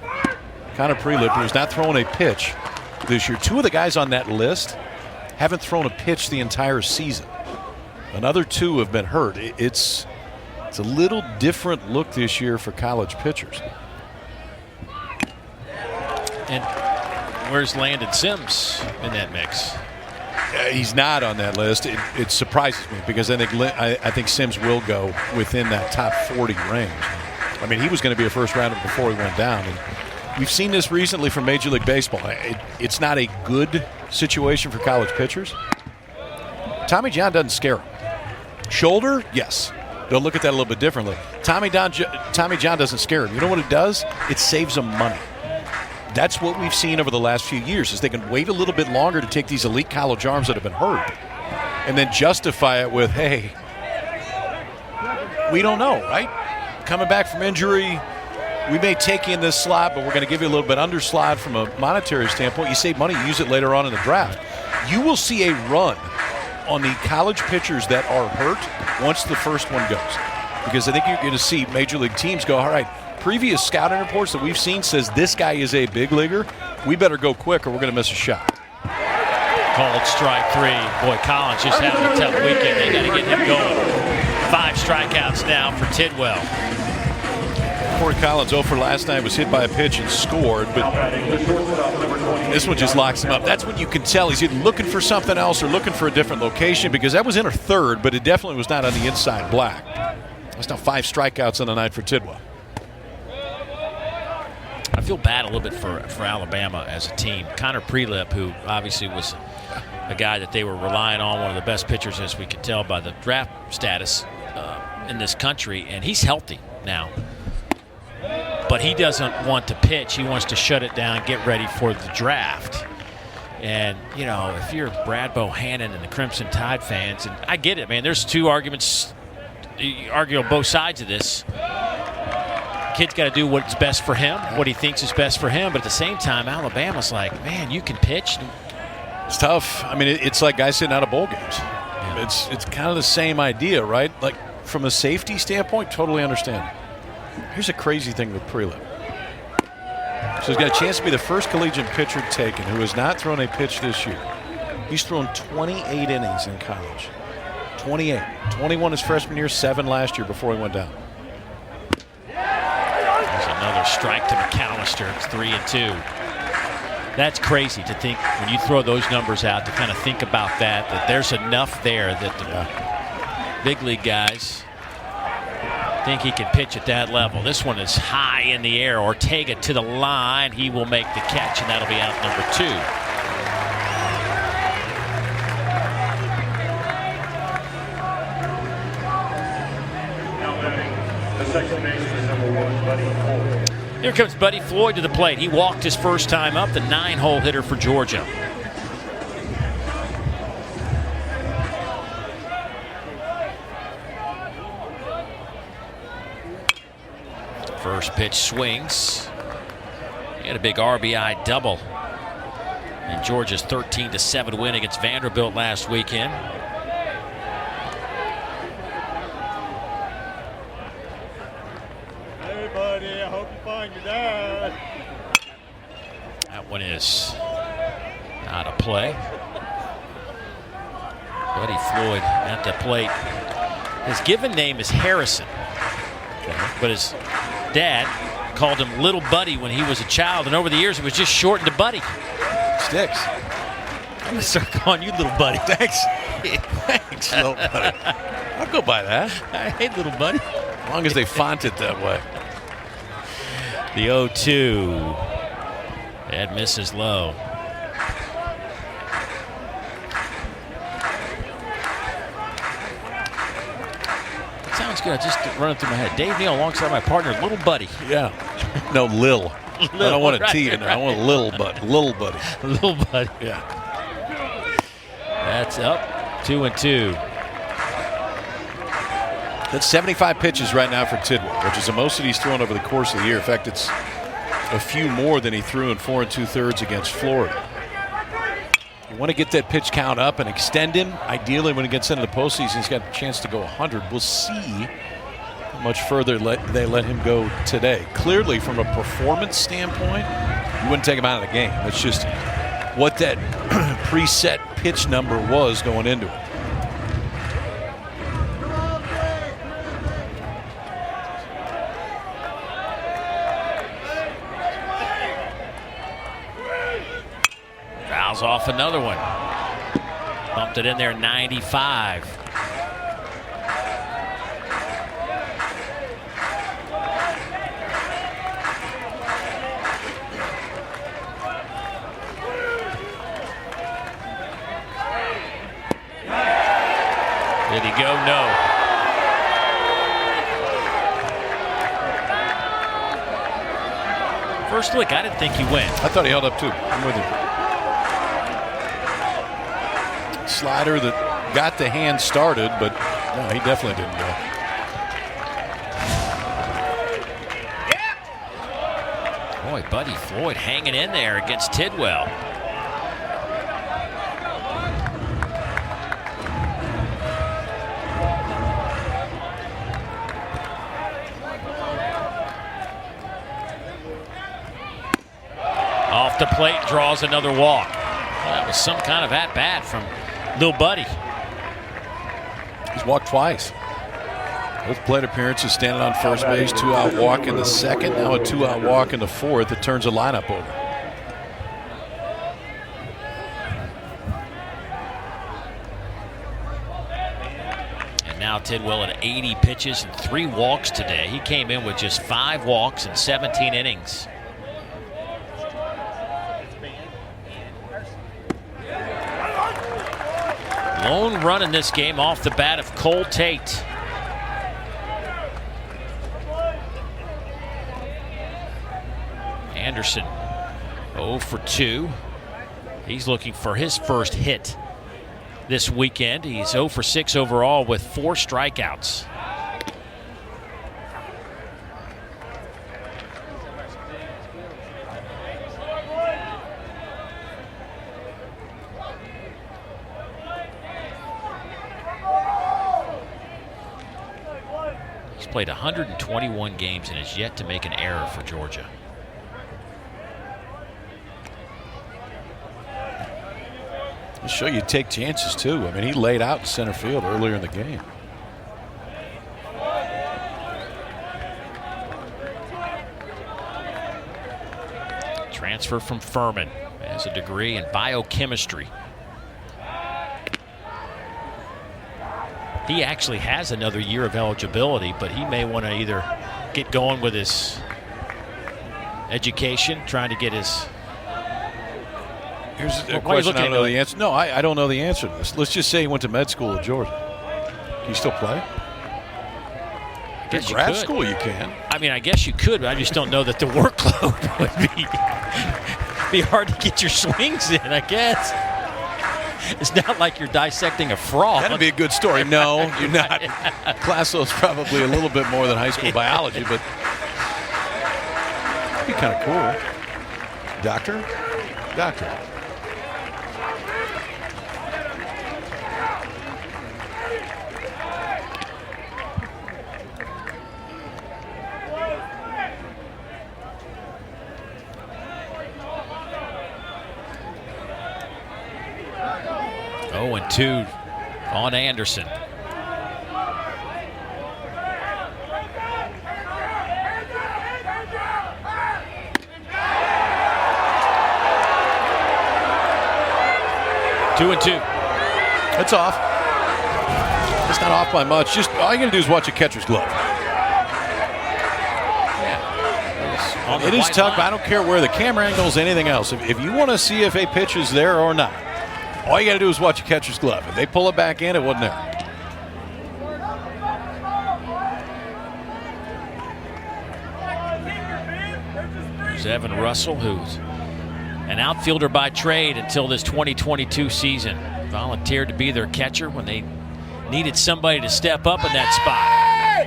Connor Prelip, who's not throwing a pitch this year. 2 of the guys on that list haven't thrown a pitch the entire season. Another 2 have been hurt. It's a little different look this year for college pitchers. And where's Landon Sims in that mix? He's not on that list. It surprises me because I think Sims will go within that top 40 range. I mean, he was going to be a first rounder before he went down. And we've seen this recently from Major League Baseball. It's not a good situation for college pitchers. Tommy John doesn't scare him. Shoulder, yes. They'll look at that a little bit differently. Tommy John doesn't scare him. You know what it does? It saves them money. That's what we've seen over the last few years is they can wait a little bit longer to take these elite college arms that have been hurt and then justify it with, hey, we don't know, right? Coming back from injury, we may take you in this slot, but we're going to give you a little bit under slot from a monetary standpoint. You save money, you use it later on in the draft. You will see a run on the college pitchers that are hurt once the first one goes. Because I think you're going to see major league teams go, all right, previous scouting reports that we've seen says this guy is a big leaguer. We better go quick or we're going to miss a shot. Called strike 3. Boy, Collins just having a tough weekend. They got to get him going. 5 strikeouts now for Tidwell. Corey Collins 0 for last night, was hit by a pitch and scored, but this one just locks him up. That's when you can tell he's either looking for something else or looking for a different location because that was in her 3rd, but it definitely was not on the inside black. That's now 5 strikeouts on the night for Tidwell. I feel bad a little bit for Alabama as a team. Connor Prelip, who obviously was a guy that they were relying on, one of the best pitchers as we could tell by the draft status in this country, and he's healthy now. But he doesn't want to pitch. He wants to shut it down, get ready for the draft. And, you know, if you're Brad Bohannon and the Crimson Tide fans, and I get it, man, there's two arguments, you argue on both sides of this. Kid's got to do what's best for him, what he thinks is best for him. But at the same time, Alabama's like, man, you can pitch. It's tough. I mean, it's like guys sitting out of bowl games. Yeah. It's kind of the same idea, right? Like, from a safety standpoint, totally understand. Here's a crazy thing with prelim. So he's got a chance to be the first collegiate pitcher taken who has not thrown a pitch this year. He's thrown 28 innings in college. 28. 21 his freshman year, 7 last year before he went down. Another strike to McAllister. It's 3-2. That's crazy to think when you throw those numbers out, to kind of think about that there's enough there that the big league guys think he can pitch at that level. This one is high in the air. Ortega to the line. He will make the catch, and that'll be out number 2. The second baseman, number 1, Buddy Floyd. Here comes Buddy Floyd to the plate. He walked his first time up, the 9-hole hitter for Georgia. First pitch swings. He had a big RBI double in Georgia's 13-7 win against Vanderbilt last weekend. That one is out of play. Buddy Floyd at the plate. His given name is Harrison, but his dad called him Little Buddy when he was a child, and over the years it was just shortened to Buddy. Sticks. I'm going to start calling you Little Buddy. Thanks. Thanks, Little Buddy. I'll go by that. Hey, Little Buddy. As long as they font it that way. The 0-2. That misses low. It sounds good. I just running through my head. Dave Neal alongside my partner, Little Buddy. Yeah. No, Lil. I don't want a T in there. I want a Little Buddy. Little Buddy. Little Buddy. Yeah. That's up. 2-2. That's 75 pitches right now for Tidwell, which is the most that he's thrown over the course of the year. In fact, it's a few more than he threw in 4 2/3 against Florida. You want to get that pitch count up and extend him. Ideally, when he gets into the postseason, he's got a chance to go 100. We'll see how much further they let him go today. Clearly, from a performance standpoint, you wouldn't take him out of the game. It's just what that preset pitch number was going into it. Fouls off another one. Bumped it in there, 95. Did he go? No. First look, I didn't think he went. I thought he held up too. I'm with you. Slider that got the hand started, but no, he definitely didn't go. Boy, Buddy Floyd hanging in there against Tidwell. Off the plate, draws another walk. Well, that was some kind of at-bat from Lil Buddy. He's walked twice. Both plate appearances standing on first base, 2-out walk in the second, now a 2-out walk in the fourth. It turns the lineup over. And now Tidwell at 80 pitches and 3 walks today. He came in with just 5 walks and 17 innings. Lone run in this game off the bat of Cole Tate. Anderson 0 for 2. He's looking for his first hit this weekend. He's 0 for 6 overall with 4 strikeouts. He's played 121 games and has yet to make an error for Georgia. I'll show you take chances, too. I mean, he laid out in center field earlier in the game. Transfer from Furman. Has a degree in biochemistry. He actually has another year of eligibility, but he may want to either get going with his education, trying to get his... Here's a question I don't know the answer. No, I don't know the answer to this. Let's just say he went to med school at Georgia. Can you still play? Guess you grad could. school you can. I mean, I guess you could, but I just don't know that the workload would be hard to get your swings in, I guess. It's not like you're dissecting a frog. That'd be a good story. No, you're not. Class load's probably a little bit more than high school biology, but it'd be kind of cool. Doctor? Doctor. Oh, and 2 on Anderson. Two and 2. It's off. It's not off by much. Just all you got to do is watch a catcher's glove. Yeah. It is tough. I don't care where the camera angle is, anything else. If you want to see if a pitch is there or not, all you got to do is watch a catcher's glove. If they pull it back in, it wasn't there. There's Evan Russell, who's an outfielder by trade until this 2022 season. Volunteered to be their catcher when they needed somebody to step up in that spot.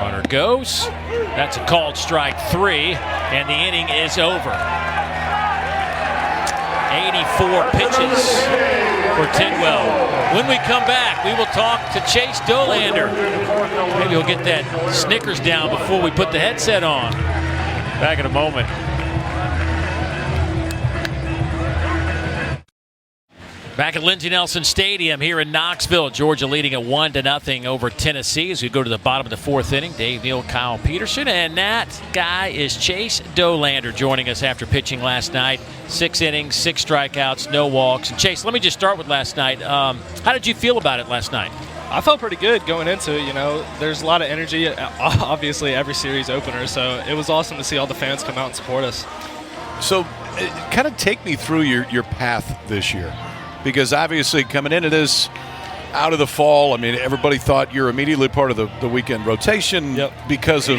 Runner goes. That's a called strike 3, and the inning is over. 84 pitches for Tidwell. When we come back, we will talk to Chase Dolander. Maybe we'll get that Snickers down before we put the headset on. Back in a moment. Back at Lindsey Nelson Stadium here in Knoxville, Georgia leading at 1-0 over Tennessee as we go to the bottom of the 4th inning. Dave Neal, Kyle Peterson, and that guy is Chase Dolander joining us after pitching last night. 6 innings, 6 strikeouts, no walks. And Chase, let me just start with last night. How did you feel about it last night? I felt pretty good going into it. You know, there's a lot of energy, obviously every series opener, so it was awesome to see all the fans come out and support us. So kind of take me through your path this year. Because obviously coming into this out of the fall, I mean, everybody thought you're immediately part of the weekend rotation because of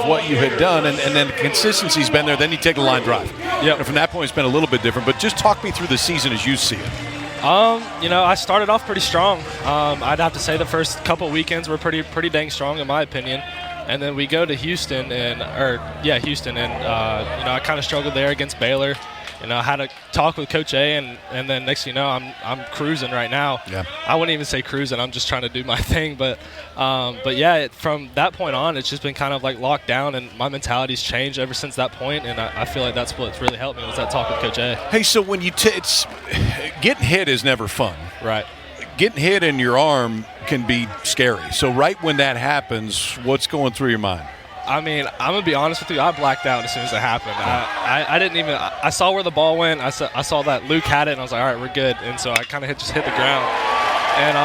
what you had done. And then the consistency's been there. Then you take a line drive. And from that point, it's been a little bit different. But just talk me through the season as you see it. You know, I started off pretty strong. I'd have to say the first couple weekends were pretty dang strong in my opinion. And then we go to Houston, and you know, I kind of struggled there against Baylor. You know, I had a talk with Coach A, and then next thing you know, I'm cruising right now. Yeah. I wouldn't even say cruising. I'm just trying to do my thing. But yeah, from that point on, it's just been kind of like locked down, and my mentality's changed ever since that point. And I feel like that's what's really helped me was that talk with Coach A. Hey, so when you it's getting hit is never fun. Right. Getting hit in your arm can be scary. So right when that happens, what's going through your mind? I mean, I'm going to be honest with you. I blacked out as soon as it happened. I didn't even – I saw where the ball went. I saw that Luke had it, and I was like, all right, we're good. And so I kind of just hit the ground. And,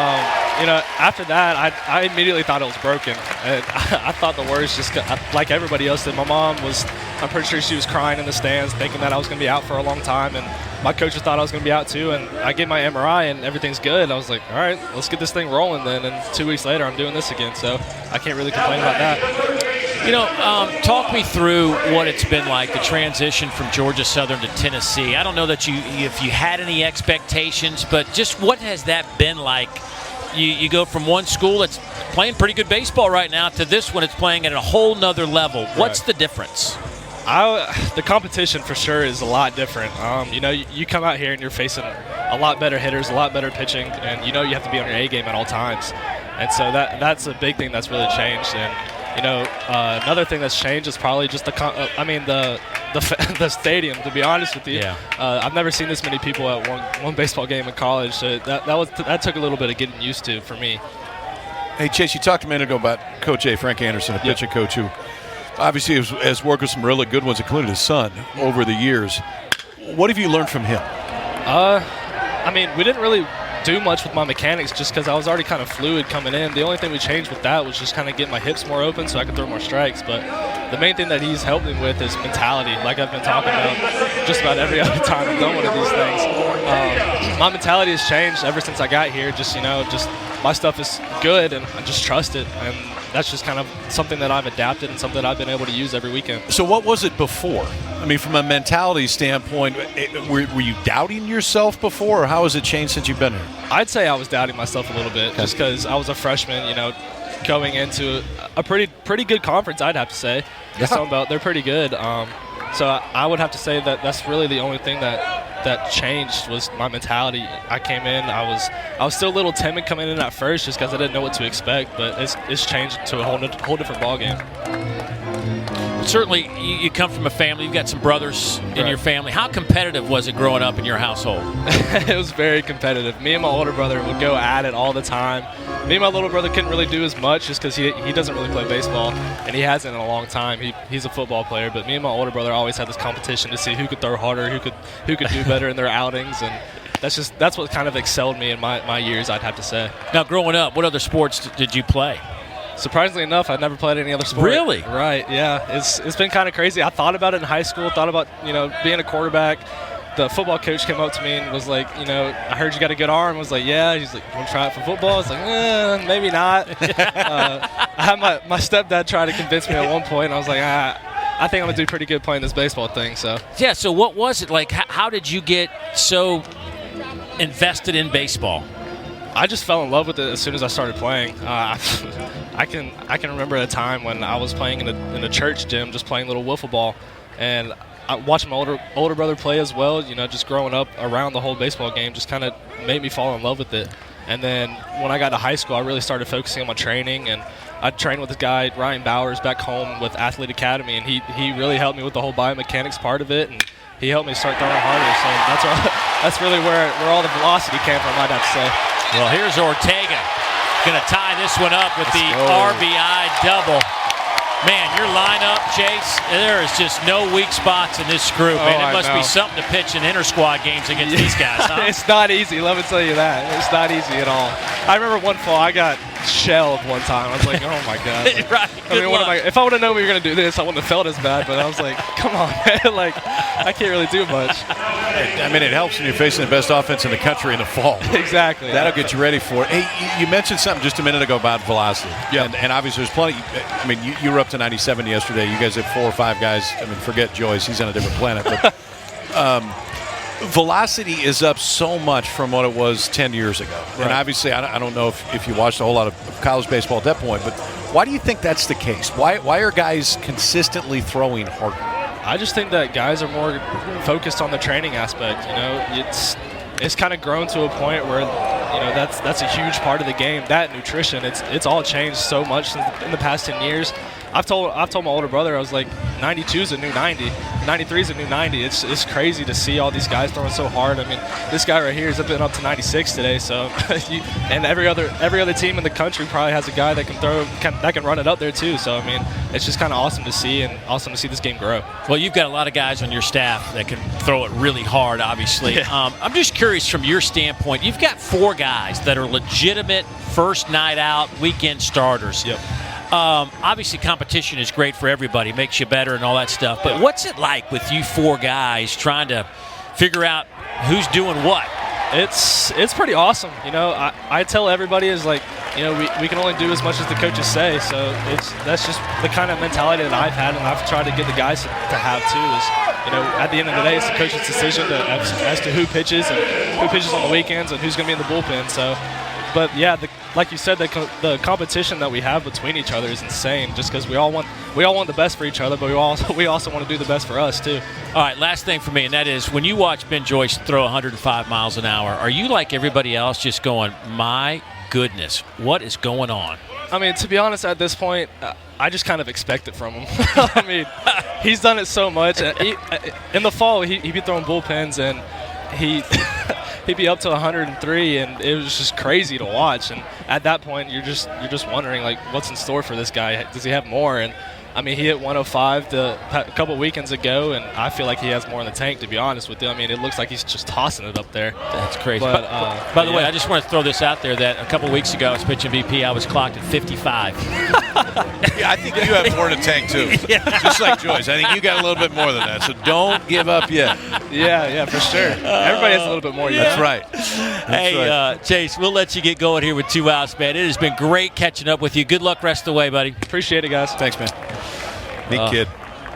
you know, after that, I immediately thought it was broken. And I thought the worst just like everybody else did. My mom was – I'm pretty sure she was crying in the stands thinking that I was going to be out for a long time. And my coach thought I was going to be out too. And I get my MRI, and everything's good. I was like, all right, let's get this thing rolling then. And 2 weeks later, I'm doing this again. So I can't really complain about that. Talk me through what it's been like, the transition from Georgia Southern to Tennessee. I don't know that if you had any expectations, but just what has that been like? You go from one school that's playing pretty good baseball right now to this one, it's playing at a whole nother level. Right. What's the difference? The competition for sure is a lot different. You come out here and you're facing a lot better hitters, a lot better pitching, and you have to be on your A game at all times. And so that's a big thing that's really changed. And another thing that's changed is probably just the stadium. To be honest with you, I've never seen this many people at one baseball game in college. So that took a little bit of getting used to for me. Hey Chase, you talked a minute ago about Coach A, Frank Anderson, a pitching coach who obviously has worked with some really good ones, including his son, over the years. What have you learned from him? We didn't really do much with my mechanics just because I was already kind of fluid coming in. The only thing we changed with that was just kind of get my hips more open so I could throw more strikes. But the main thing that he's helped me with is mentality, like I've been talking about just about every other time I've done one of these things. My mentality has changed ever since I got here. Just my stuff is good and I just trust it. And that's just kind of something that I've adapted and something that I've been able to use every weekend. So what was it before? From a mentality standpoint, were you doubting yourself before, or how has it changed since you've been here? I'd say I was doubting myself a little bit just because I was a freshman, going into a pretty good conference, I'd have to say. The Sun Belt, they're pretty good. So I would have to say that that's really the only thing that changed was my mentality. I came in, I was still a little timid coming in at first just because I didn't know what to expect, but it's changed to a whole different ballgame. Certainly, you come from a family. You've got some brothers in your family. How competitive was it growing up in your household? It was very competitive. Me and my older brother would go at it all the time. Me and my little brother couldn't really do as much just because he doesn't really play baseball, and he hasn't in a long time. He's a football player, but me and my older brother always had this competition to see who could throw harder, who could do better in their outings, and that's what kind of excelled me in my years, I'd have to say. Now, growing up, what other sports did you play? Surprisingly enough, I never played any other sport. Really? Right, yeah. It's been kind of crazy. I thought about it in high school, thought about, being a quarterback. The football coach came up to me and was like, I heard you got a good arm. I was like, yeah. He's like, you want to try it for football? I was like, maybe not. I had my stepdad try to convince me at one point, and I was like, I think I'm going to do pretty good playing this baseball thing. So what was it like? How did you get so invested in baseball? I just fell in love with it as soon as I started playing. I can remember a time when I was playing in a church gym, just playing little wiffle ball, and I watched my older brother play as well. Just growing up around the whole baseball game just kind of made me fall in love with it. And then when I got to high school, I really started focusing on my training, and I trained with this guy Ryan Bowers back home with Athlete Academy, and he really helped me with the whole biomechanics part of it, and he helped me start throwing harder. So that's really where all the velocity came from, I'd have to say. Well, here's Ortega. Going to tie this one up with the RBI double. Man, your lineup, Chase, there is just no weak spots in this group. Man, it must be something to pitch in inter-squad games against these guys, huh? It's not easy, let me tell you that. It's not easy at all. I remember one fall I got shelled one time. I was like, oh, my God. If I would have known we were going to do this, I wouldn't have felt as bad. But I was like, come on, man. I can't really do much. It helps when you're facing the best offense in the country in the fall. Exactly. That'll get you ready for it. Hey, you mentioned something just a minute ago about velocity. Yeah. And obviously there's plenty. You were up to 97 yesterday. You guys had 4 or 5 guys. Forget Joyce. He's on a different planet. But velocity is up so much from what it was 10 years ago. Right. And obviously, I don't know if you watched a whole lot of college baseball at that point, but why do you think that's the case? Why are guys consistently throwing harder? I just think that guys are more focused on the training aspect. It's kind of grown to a point where that's a huge part of the game. That nutrition, it's all changed so much in the past 10 years. I've told my older brother, I was like, 92 is a new 90, 93 is a new 90. It's crazy to see all these guys throwing so hard. This guy right here has been up to 96 today. So, and every other team in the country probably has a guy that can run it up there too. So it's just kind of awesome to see, and awesome to see this game grow. Well, you've got a lot of guys on your staff that can throw it really hard, obviously. Yeah. I'm just curious from your standpoint. You've got 4 guys that are legitimate first night out weekend starters. Yep. Obviously, competition is great for everybody, makes you better and all that stuff. But what's it like with you 4 guys trying to figure out who's doing what? It's pretty awesome. I tell everybody is like, we can only do as much as the coaches say. So that's just the kind of mentality that I've had, and I've tried to get the guys to have too. Is at the end of the day, it's the coach's decision as to who pitches and who pitches on the weekends and who's going to be in the bullpen. So, but yeah, like you said, the competition that we have between each other is insane. Just because we all want the best for each other, but we also want to do the best for us too. All right, last thing for me, and that is when you watch Ben Joyce throw 105 miles an hour, are you like everybody else just going, my goodness, what is going on? I mean, to be honest, at this point, I just kind of expect it from him. I mean, he's done it so much. In the fall, he'd be throwing bullpens, and he'd be up to 103, and it was just crazy to watch. And at that point, you're just wondering, like, what's in store for this guy? Does he have more? And I mean, he hit 105 a couple weekends ago, and I feel like he has more in the tank, to be honest with you. I mean, it looks like he's just tossing it up there. That's crazy. But, by the way, I just want to throw this out there that a couple weeks ago, I was pitching VP. I was clocked at 55. Yeah, I think you have more in the tank, too. Yeah. Just like Joyce. I think you got a little bit more than that, so don't give up yet. Yeah, for sure. Everybody has a little bit more. That's right. Hey, Chase, we'll let you get going here with 2 outs, man. It has been great catching up with you. Good luck rest of the way, buddy. Appreciate it, guys. Thanks, man. Neat kid.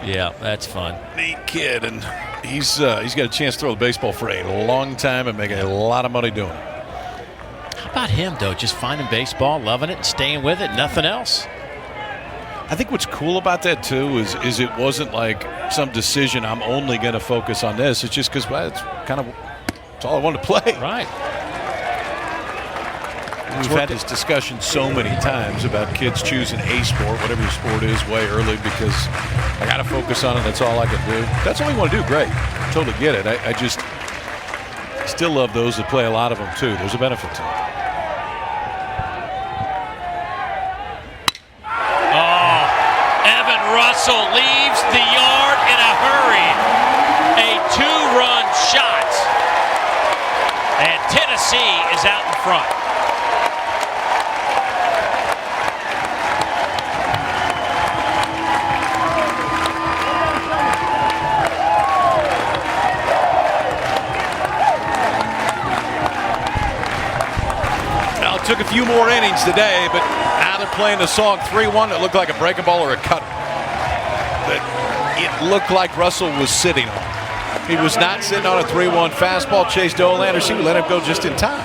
Yeah, that's fun. Neat kid, and he's got a chance to throw the baseball for a long time and make a lot of money doing it. How about him, though? Just finding baseball, loving it, and staying with it, nothing else. I think what's cool about that, too, is it wasn't like some decision, I'm only going to focus on this. It's just because, it's all I wanted to play. Right. We've had this discussion so many times about kids choosing a sport, whatever your sport is, way early because I got to focus on it. That's all I can do. That's all you want to do. Great. Totally get it. I just still love those that play a lot of them, too. There's a benefit to it. Oh, Evan Russell leaves the yard in a hurry. A 2-run shot. And Tennessee is out in front. Took a few more innings today, but now they're playing the song 3-1 that looked like a breaking ball or a cutter. It looked like Russell was sitting on. He was not sitting on a 3-1 fastball. Chase Dollander, she let him go just in time.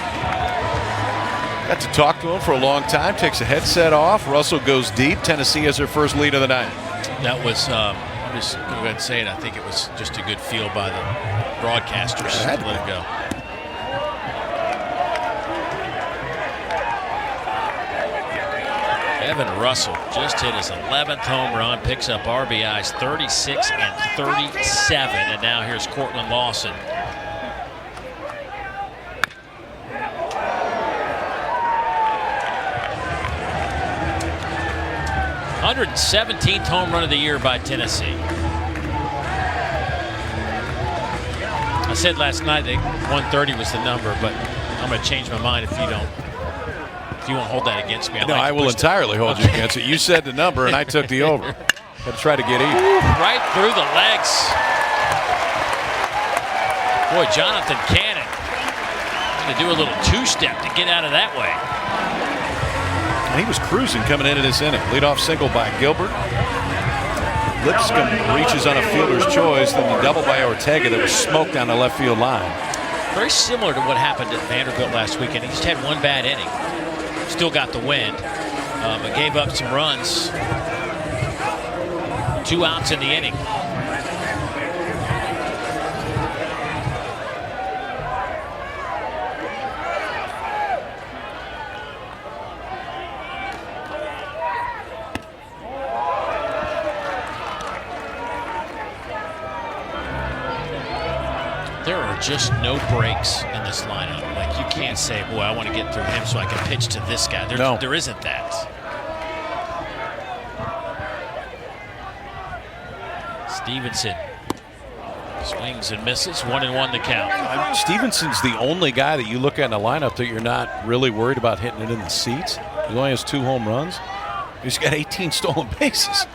Got to talk to him for a long time. Takes a headset off. Russell goes deep. Tennessee has their first lead of the night. That was, I'm just going to go ahead and say it, I think it was just a good feel by the broadcasters to let it go. Evan Russell just hit his 11th home run, picks up RBIs 36 and 37, and now here's Cortland Lawson. "117th home run of the year by Tennessee." I said last night that 130 was the number, but I'm going to change my mind if you don't. If you won't hold that against me, I will entirely hold you against it. You said the number, and I took the over. Got to try to get even. Right through the legs. Boy, Jonathan Cannon going to do a little two-step to get out of that way. And he was cruising coming into this inning. Leadoff single by Gilbert. Lipscomb reaches on a fielder's choice, then the double by Ortega that was smoked down the left field line. Very similar to what happened at Vanderbilt last weekend. He just had one bad inning. Still got the win, but gave up some runs. 2 outs in the inning. There are just no breaks in this lineup. Like, you can't say, boy, I want to get through him so I can pitch to this guy. There isn't that. Stevenson swings and misses. 1-1 the count. Stevenson's the only guy that you look at in the lineup that you're not really worried about hitting it in the seats. He only has 2 home runs. He's got 18 stolen bases.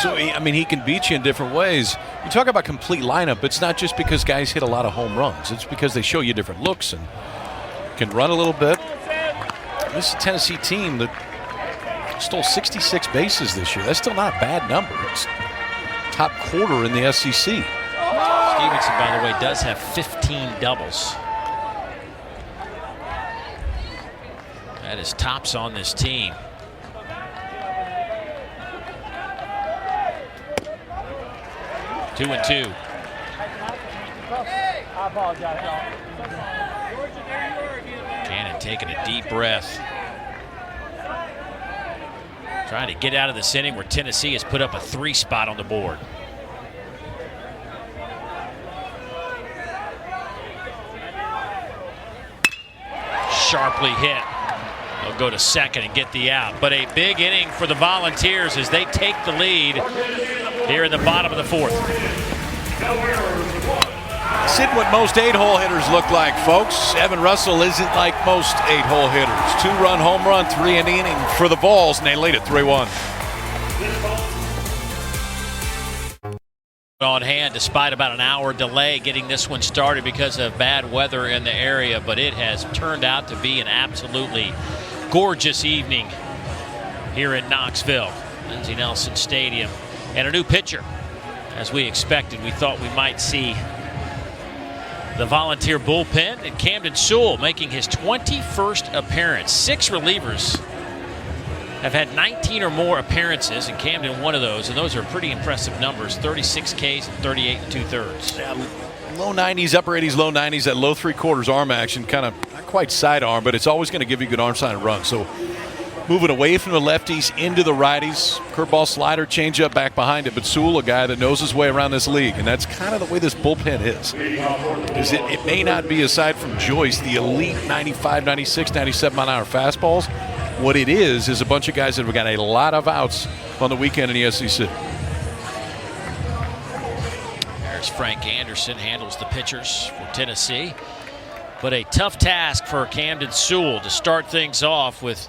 So, I mean, he can beat you in different ways. You talk about complete lineup, it's not just because guys hit a lot of home runs. It's because they show you different looks and can run a little bit. This is a Tennessee team that stole 66 bases this year. That's still not a bad number. It's top quarter in the SEC. Stevenson, by the way, does have 15 doubles. That is tops on this team. Two and two. Cannon taking a deep breath. Trying to get out of this inning where Tennessee has put up a 3 spot on the board. Sharply hit. They'll go to second and get the out. But a big inning for the Volunteers as they take the lead here in the bottom of the 4th. Sitting what most 8-hole hitters look like, folks. Evan Russell isn't like most 8-hole hitters. 2-run home run, 3 in the inning for the Vols, and they lead it 3-1. On hand despite about an hour delay getting this one started because of bad weather in the area, but it has turned out to be an absolutely gorgeous evening here in Knoxville, Lindsey Nelson Stadium, and a new pitcher. As we expected, we thought we might see the Volunteer bullpen, and Camden Sewell making his 21st appearance. 6 relievers have had 19 or more appearances, and Camden one of those, and those are pretty impressive numbers. 36 Ks and 38 2/3. Yeah, low 90s, upper 80s, low 90s, that low 3/4 arm action, kind of not quite sidearm, but it's always going to give you good arm side and run. So moving away from the lefties into the righties, curveball, slider, changeup back behind it. But Sewell, a guy that knows his way around this league, and that's kind of the way this bullpen is. Because it may not be, aside from Joyce, the elite 95, 96, 97 mile-an-hour fastballs. What it is a bunch of guys that have got a lot of outs on the weekend in the SEC. There's Frank Anderson, handles the pitchers for Tennessee. But a tough task for Camden Sewell to start things off with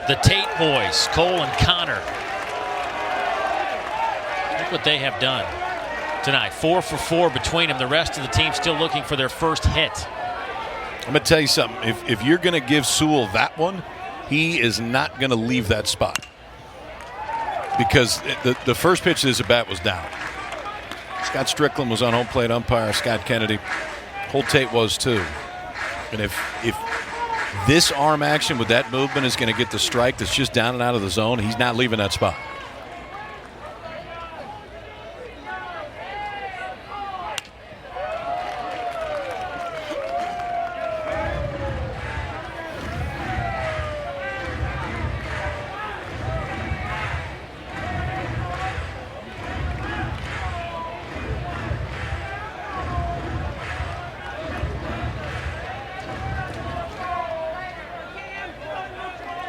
the Tate boys, Cole and Connor. Look what they have done tonight. 4 for 4 between them. The rest of the team still looking for their first hit. I'm going to tell you something. If you're going to give Sewell that one, he is not going to leave that spot. Because the first pitch of his at-bat was down. Scott Strickland was on home plate umpire, Scott Kennedy. Cole Tate was too. And if this arm action with that movement is going to get the strike that's just down and out of the zone, he's not leaving that spot.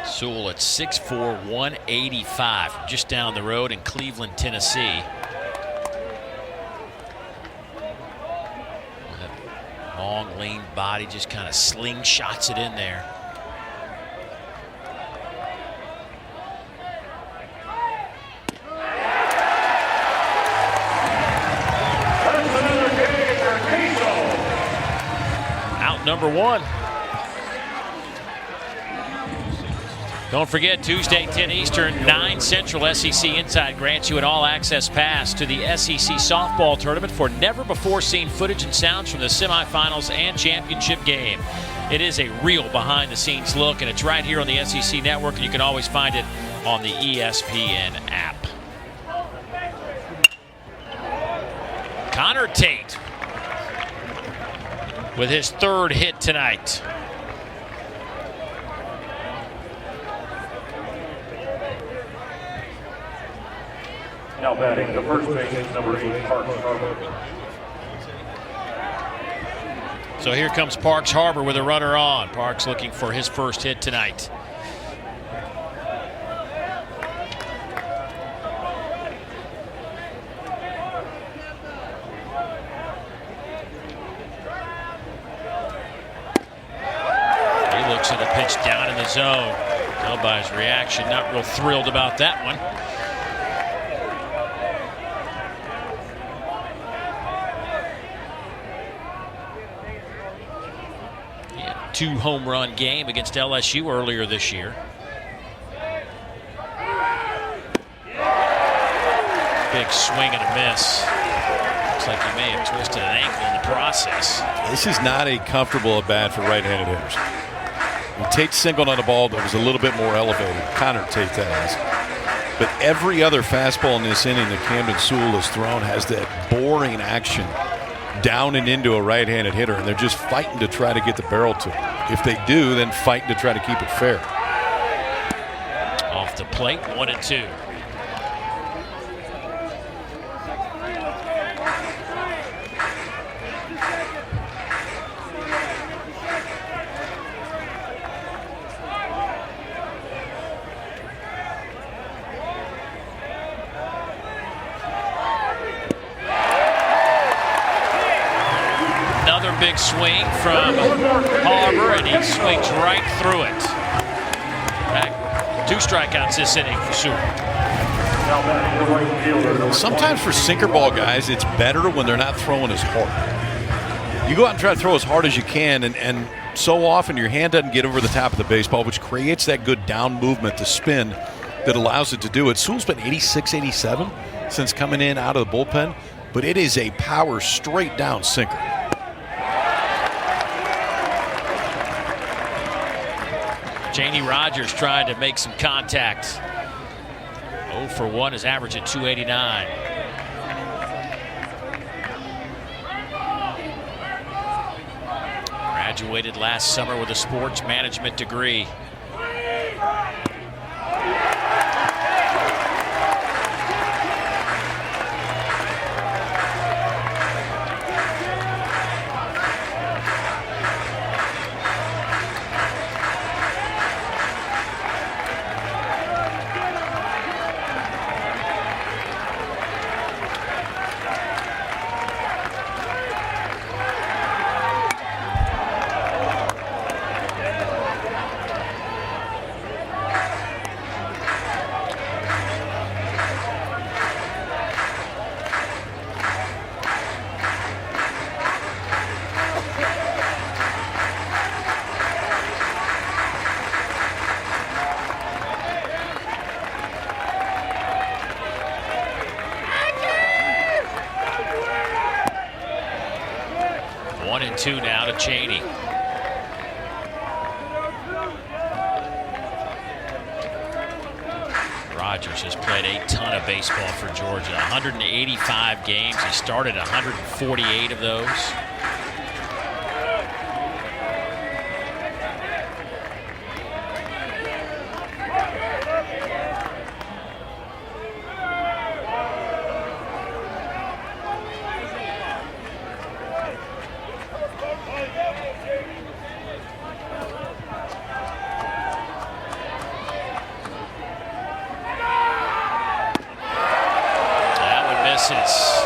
Sewell at 6'4", 185, just down the road in Cleveland, Tennessee. That long, lean body just kind of slingshots it in there. Out number 1. Don't forget, Tuesday, 10 Eastern, 9 Central, SEC Inside grants you an all-access pass to the SEC softball tournament for never-before-seen footage and sounds from the semifinals and championship game. It is a real behind-the-scenes look, and it's right here on the SEC Network, and you can always find it on the ESPN app. Connor Tate with his 3rd hit tonight. Now batting the first base, number 8, Parks Harbor. So here comes Parks Harbor with a runner on. Parks looking for his first hit tonight. He looks at a pitch down in the zone. Tell by his reaction, not real thrilled about that one. 2-home run game against LSU earlier this year. Big swing and a miss. Looks like he may have twisted an ankle in the process. This is not a comfortable at bat for right-handed hitters. Tate singled on a ball that was a little bit more elevated. Connor Tate, that is. But every other fastball in this inning that Camden Sewell has thrown has that boring action down and into a right-handed hitter, and they're just fighting to try to get the barrel to it. If they do, then fighting to try to keep it fair. Off the plate, 1-2. Big swing from Harbor, and he swings right through it. Back, 2 strikeouts this inning for Sewell. Sometimes for sinker ball guys, it's better when they're not throwing as hard. You go out and try to throw as hard as you can, and so often your hand doesn't get over the top of the baseball, which creates that good down movement, the spin that allows it to do it. Sewell's been 86, 87 since coming in out of the bullpen, but it is a power straight down sinker. Janie Rogers trying to make some contact. 0 for 1 is average at 289. Graduated last summer with a sports management degree. Two now to Cheney. Rogers has played a ton of baseball for Georgia. 185 games. He started 148 of those.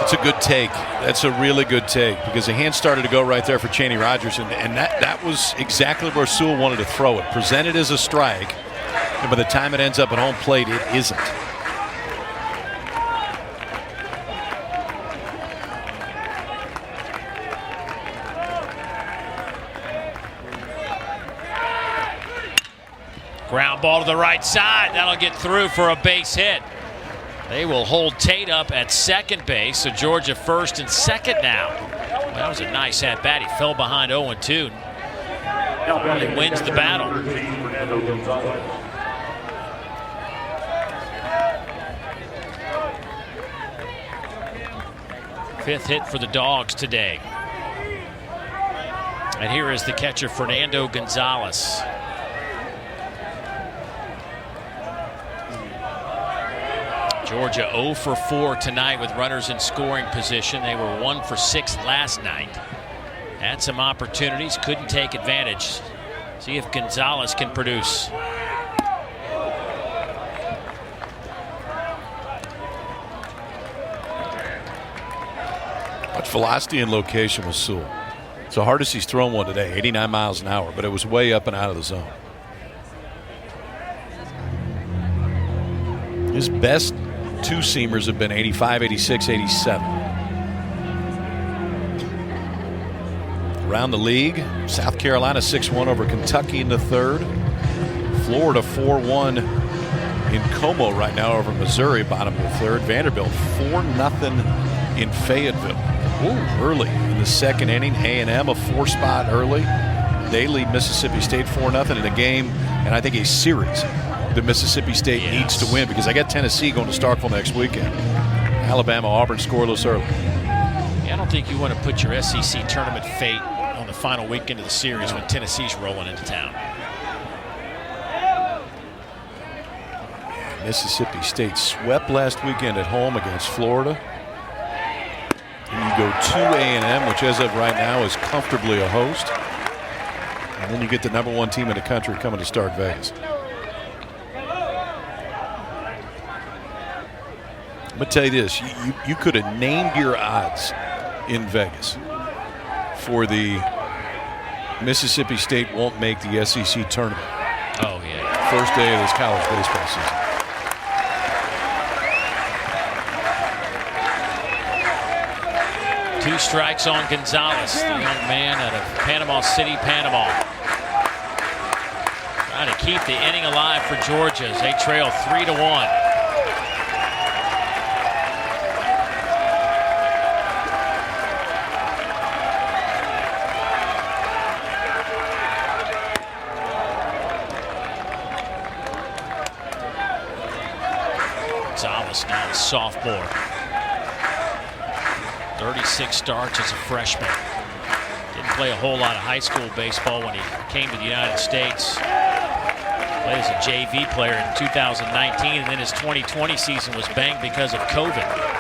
It's a good take. That's a really good take because the hand started to go right there for Cheney Rogers, and that was exactly where Sewell wanted to throw it. Presented as a strike, and by the time it ends up at home plate, it isn't. Ground ball to the right side. That'll get through for a base hit. They will hold Tate up at second base, so Georgia first and second now. Well, that was a nice at-bat. He fell behind 0-2. He wins the battle. Fifth hit for the Dogs today. And here is the catcher, Fernando Gonzalez. Georgia 0 for 4 tonight with runners in scoring position. They were 1 for 6 last night. Had some opportunities, couldn't take advantage. See if Gonzalez can produce. Much velocity and location with Sewell. It's the hardest he's thrown one today, 89 miles an hour, but it was way up and out of the zone. His best two-seamers have been 85, 86, 87. Around the league, South Carolina 6-1 over Kentucky in the third. Florida 4-1 in Como right now over Missouri, bottom of the third. Vanderbilt 4-0 in Fayetteville. Ooh, early in the second inning. A&M a 4-spot early. They lead Mississippi State 4-0 in a game, and I think a series that Mississippi State needs to win, because I got Tennessee going to Starkville next weekend. Alabama, Auburn scoreless early. Yeah, I don't think you want to put your SEC tournament fate on the final weekend of the series when Tennessee's rolling into town. Mississippi State swept last weekend at home against Florida. And you go to A&M, which as of right now is comfortably a host. And then you get the #1 team in the country coming to Stark Vegas. I'm going to tell you this. You could have named your odds in Vegas for the Mississippi State won't make the SEC tournament. Oh, yeah. First day of this college baseball season. Two strikes on Gonzalez, the young man out of Panama City, Panama. Trying to keep the inning alive for Georgia as they trail 3-1. Gonzalez now a sophomore. 36 starts as a freshman. Didn't play a whole lot of high school baseball when he came to the United States. Played as a JV player in 2019, and then his 2020 season was banged because of COVID.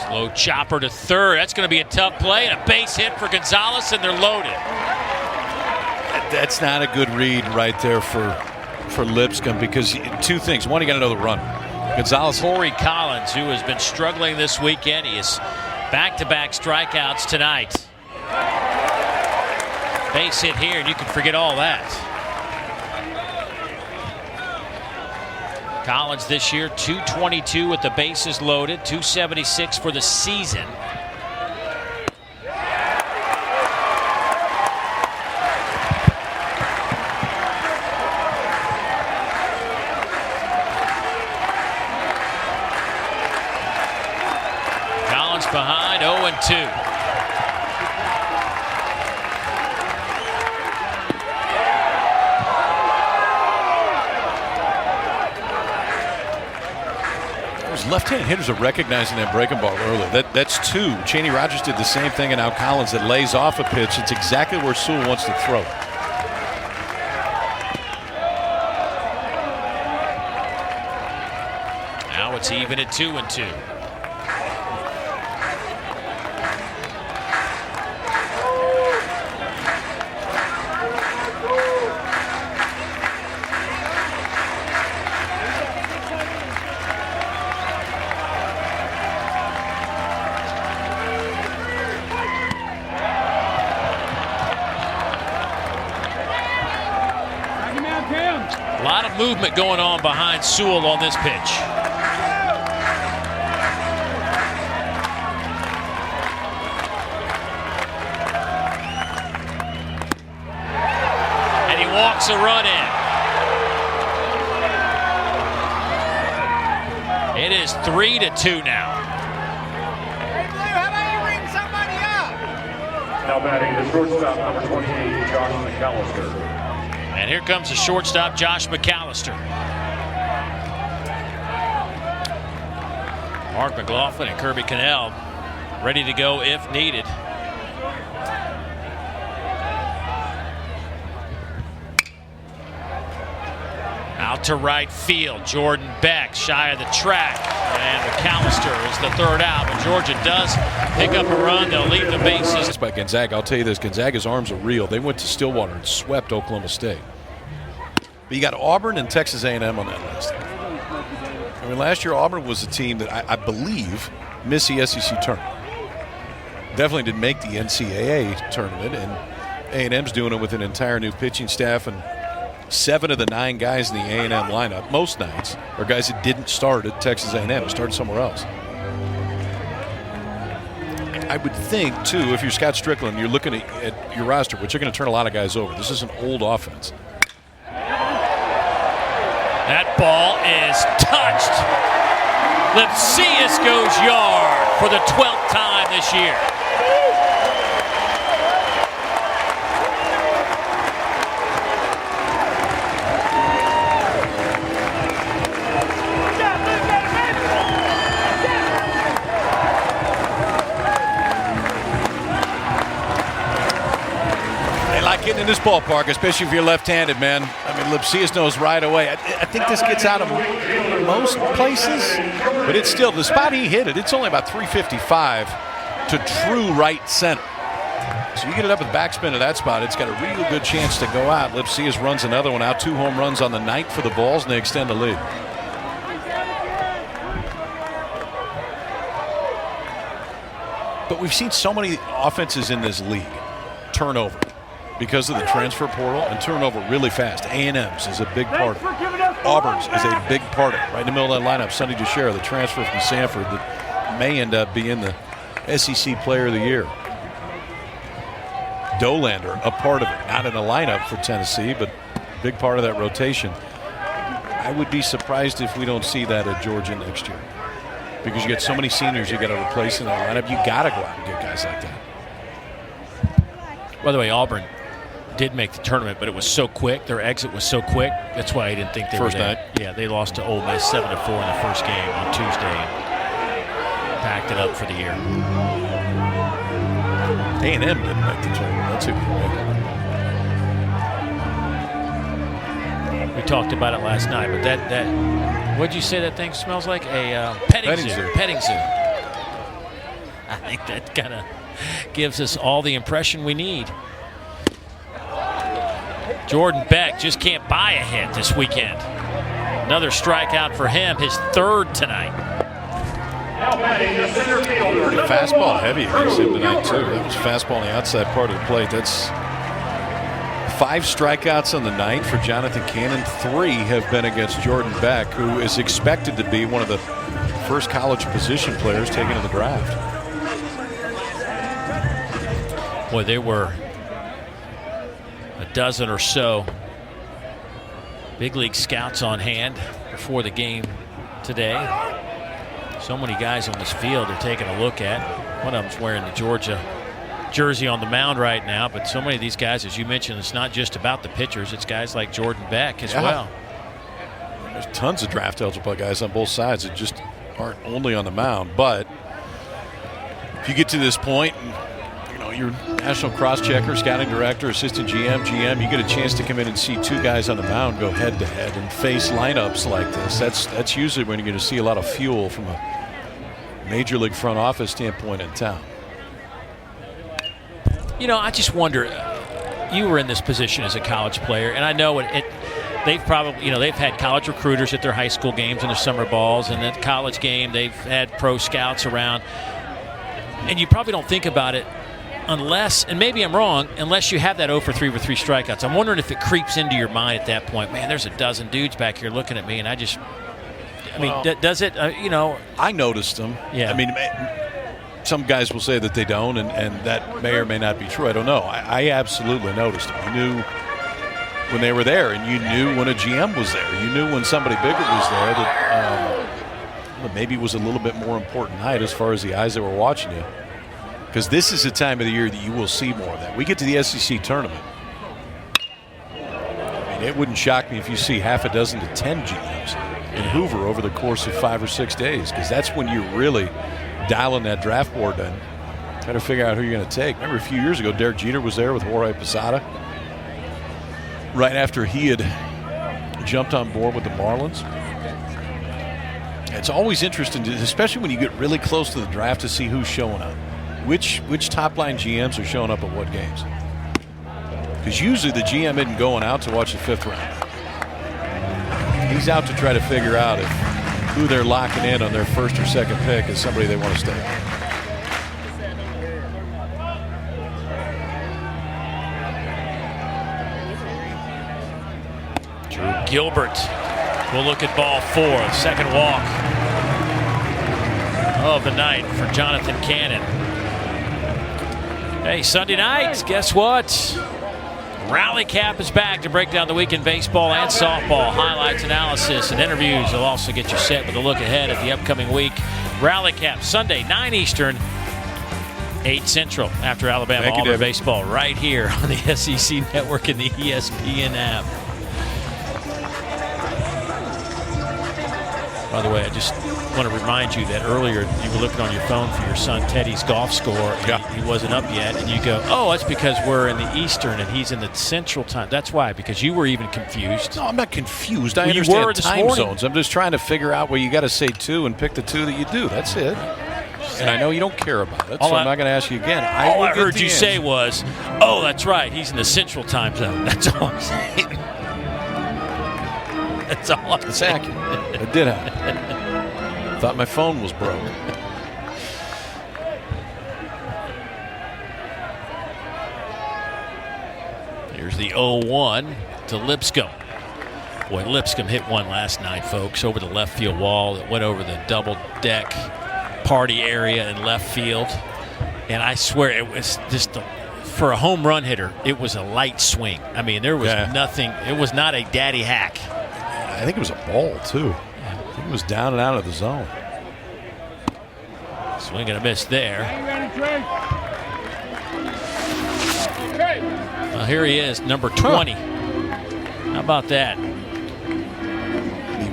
Slow chopper to third. That's going to be a tough play, and a base hit for Gonzalez, and they're loaded. That's not a good read right there for Lipscomb, because two things. One, you got to know the run. Gonzalez. Corey Collins, who has been struggling this weekend. He is back-to-back strikeouts tonight. Base hit here, and you can forget all that. Collins this year, 222 with the bases loaded, 276 for the season. Collins behind, 0-2. Left-handed hitters are recognizing that breaking ball early. That's two. Cheney Rogers did the same thing, and now Collins that lays off a pitch. It's exactly where Sewell wants to throw. Now it's even at 2-2. A lot of movement going on behind Sewell on this pitch. And he walks a run in. It is 3-2 now. Hey, Blue, how about you ring somebody up? Now batting the shortstop, number 28, Josh McAllister. And here comes the shortstop, Josh McAllister. Mark McLaughlin and Kirby Cannell ready to go if needed. Out to right field, Jordan Beck shy of the track, and McAllister is the third out, but Georgia does pick up a run. They'll leave the bases. By Gonzaga, I'll tell you this, Gonzaga's arms are real. They went to Stillwater and swept Oklahoma State. But you got Auburn and Texas A&M on that list. I mean, last year Auburn was a team that I believe missed the SEC tournament. Definitely didn't make the NCAA tournament, and A&M's doing it with an entire new pitching staff, and 7 of the 9 guys in the A&M lineup, most nights, are guys that didn't start at Texas A&M, started somewhere else. I would think, too, if you're Scott Strickland, you're looking at your roster, which you're going to turn a lot of guys over. This is an old offense. That ball is touched. Lipsius goes yard for the 12th time this year. Getting in this ballpark, especially if you're left-handed, man. I mean, Lipsius knows right away. I think this gets out of most places, but it's still, the spot he hit it, it's only about 355 to true right center. So you get it up with backspin to that spot, it's got a real good chance to go out. Lipsius runs another one out, 2 home runs on the night for the Vols, and they extend the lead. But we've seen so many offenses in this league turnover because of the transfer portal and turnover really fast. A&M's is a big part of it. Auburn's is a big part of it. Right in the middle of that lineup, Sonny DeShera, the transfer from Sanford that may end up being the SEC Player of the Year. Dolander, a part of it. Not in the lineup for Tennessee, but a big part of that rotation. I would be surprised if we don't see that at Georgia next year, because you get so many seniors you got to replace in that lineup. You got to go out and get guys like that. By the way, Auburn did make the tournament, but it was so quick. Their exit was so quick. That's why I didn't think they were there. First night. Yeah, they lost to Ole Miss 7-4 in the first game on Tuesday and packed it up for the year. A&M didn't make the tournament. That's who did make it. We talked about it last night, but that what'd you say that thing smells like? A petting zoo. Petting zoo. I think that kind of gives us all the impression we need. Jordan Beck just can't buy a hit this weekend. Another strikeout for him, his 3rd tonight. Pretty fastball heavy against him tonight, too. That was fastball on the outside part of the plate. That's 5 strikeouts on the night for Jonathan Cannon. 3 have been against Jordan Beck, who is expected to be one of the first college position players taken in the draft. Boy, there were a dozen or so big league scouts on hand before the game today. So many guys on this field are taking a look at. One of them's wearing the Georgia jersey on the mound right now, but so many of these guys, as you mentioned, it's not just about the pitchers, it's guys like Jordan Beck as well. There's tons of draft eligible guys on both sides that just aren't only on the mound, but if you get to this point, your national cross-checker, scouting director, assistant GM, you get a chance to come in and see 2 guys on the mound go head-to-head and face lineups like this. That's usually when you're going to see a lot of fuel from a major league front office standpoint in town. I just wonder, you were in this position as a college player, and I know they've probably, they've had college recruiters at their high school games and their summer balls, and at the college game they've had pro scouts around, and you probably don't think about it unless, and maybe I'm wrong, unless you have that 0 for 3 with 3 strikeouts. I'm wondering if it creeps into your mind at that point. Man, there's a dozen dudes back here looking at me, and does it, I noticed them. Yeah. I mean, some guys will say that they don't, and that may or may not be true. I don't know. I absolutely noticed them. You knew when they were there, and you knew when a GM was there. You knew when somebody bigger was there that maybe it was a little bit more important night as far as the eyes that were watching you. Because this is the time of the year that you will see more of that. We get to the SEC tournament. I mean, It wouldn't shock me if you see half a dozen to 10 GMs in Hoover over the course of 5 or 6 days, because that's when you're really dialing that draft board in. Try to figure out who you're going to take. Remember a few years ago, Derek Jeter was there with Jorge Posada right after he had jumped on board with the Marlins. It's always interesting, especially when you get really close to the draft, to see who's showing up. Which top-line GMs are showing up at what games? Because usually the GM isn't going out to watch the 5th round. He's out to try to figure out if who they're locking in on their 1st or 2nd pick is somebody they want to stay. Drew Gilbert will look at ball 4, second walk of the night for Jonathan Cannon. Hey, Sunday nights, guess what? Rally Cap is back to break down the week in baseball and softball. Highlights, analysis, and interviews. They'll also get you set with a look ahead at the upcoming week. Rally Cap, Sunday, 9 Eastern, 8 Central, after Alabama Auburn baseball, right here on the SEC Network and the ESPN app. By the way, I just want to remind you that earlier you were looking on your phone for your son Teddy's golf score. Yeah. He wasn't up yet, and you go, oh, that's because we're in the Eastern and he's in the Central time. That's why, because you were even confused. No, I'm not confused. I Well, you understand were this time morning. zones. I'm just trying to figure out where you got to say 2 and pick the 2 that you do. That's it. And I know you don't care about it, so I'm not going to ask you again. All I heard you say was, oh, that's right, he's in the Central time zone. That's all I'm saying. That's all I'm It's saying. accurate. It did happen. Thought my phone was broke. Here's the 0-1 to Lipscomb. Boy, Lipscomb hit one last night, folks, over the left field wall. It went over the double deck party area in left field. And I swear it was just, for a home run hitter, it was a light swing. I mean, there was nothing. It was not a daddy hack. I think it was a ball, too. I think it was down and out of the zone. Swing and a miss there. Well, here he is, number 20. How about that?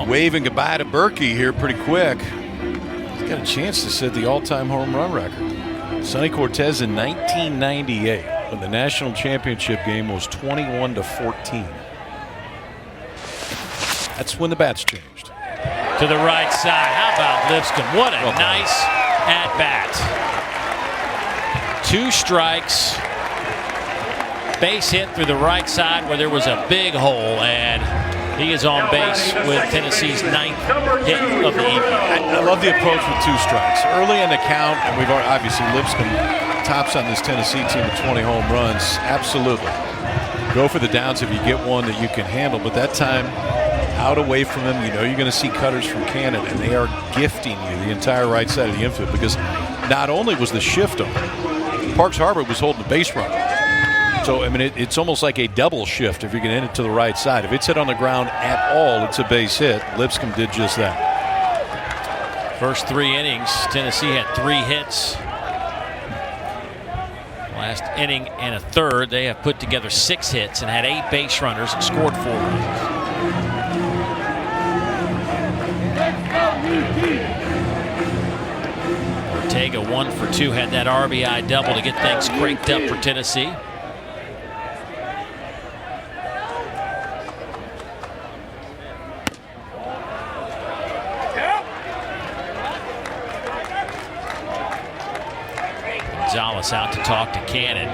Waving goodbye to Berkey here pretty quick. He's got a chance to set the all-time home run record. Sonny Cortez in 1998, when the national championship game was 21-14. That's when the bats changed. To the right side. How about Lipscomb? What a nice at-bat. 2 strikes. Base hit through the right side where there was a big hole, and he is on base with Tennessee's 9th hit of the evening. I love the approach with 2 strikes. Early in the count, and we've already, obviously Lipscomb tops on this Tennessee team with 20 home runs. Absolutely. Go for the downs if you get one that you can handle, but that time out away from him, you know you're going to see cutters from Cannon, and they are gifting you the entire right side of the infield, because not only was the shift on, Parks Harbor was holding the base runner. So, I mean, it's almost like a double shift if you're going to hit it to the right side. If it's hit on the ground at all, it's a base hit. Lipscomb did just that. First 3 innings, Tennessee had 3 hits. Last inning and a third, they have put together 6 hits and had 8 base runners and scored 4 runs. Ortega 1 for 2, had that RBI double to get things cranked up for Tennessee. Gonzalez out to talk to Cannon.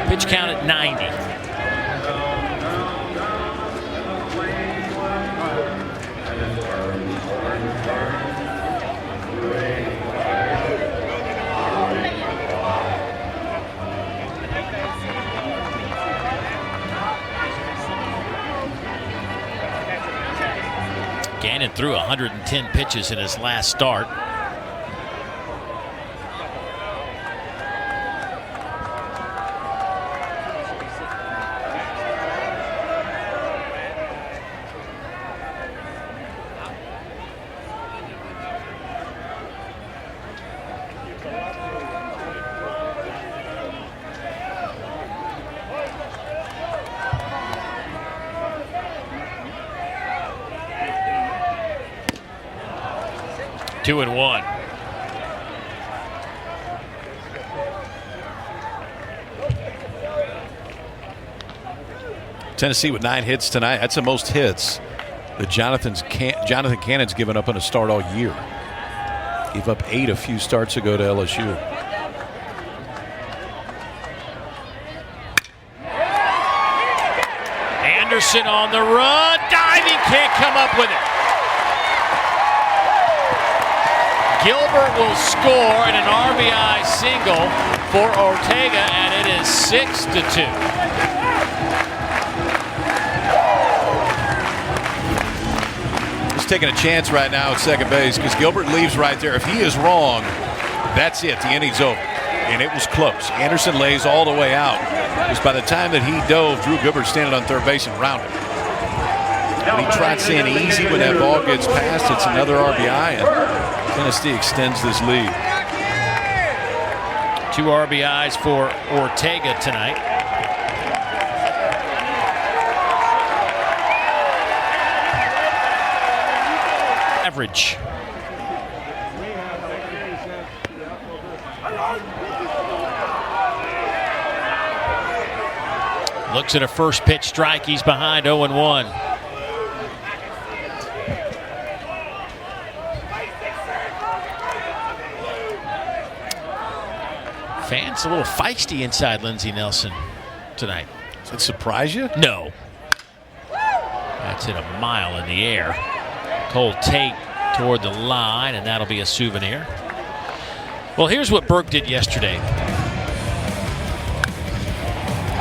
Pitch count at 90. Gannon threw 110 pitches in his last start. 2-1. Tennessee with 9 hits tonight. That's the most hits that Jonathan Cannon's given up in a start all year. Gave up 8 a few starts ago to LSU. Anderson on the run, diving, can't come up with it. Gilbert will score in an RBI single for Ortega, and it is 6-2. He's taking a chance right now at second base because Gilbert leaves right there. If he is wrong, that's it. The inning's over. And it was close. Anderson lays all the way out. Because by the time that he dove, Drew Gilbert standing on third base and rounded. When he trots in easy when that ball gets past, it's another RBI, and Tennessee extends this lead. 2 RBIs for Ortega tonight. Average. Looks at a first pitch strike. He's behind 0-1. Fans a little feisty inside Lindsey Nelson tonight. Does it surprise you? No. That's hit a mile in the air. Cole Tate toward the line, and that'll be a souvenir. Well, here's what Burke did yesterday.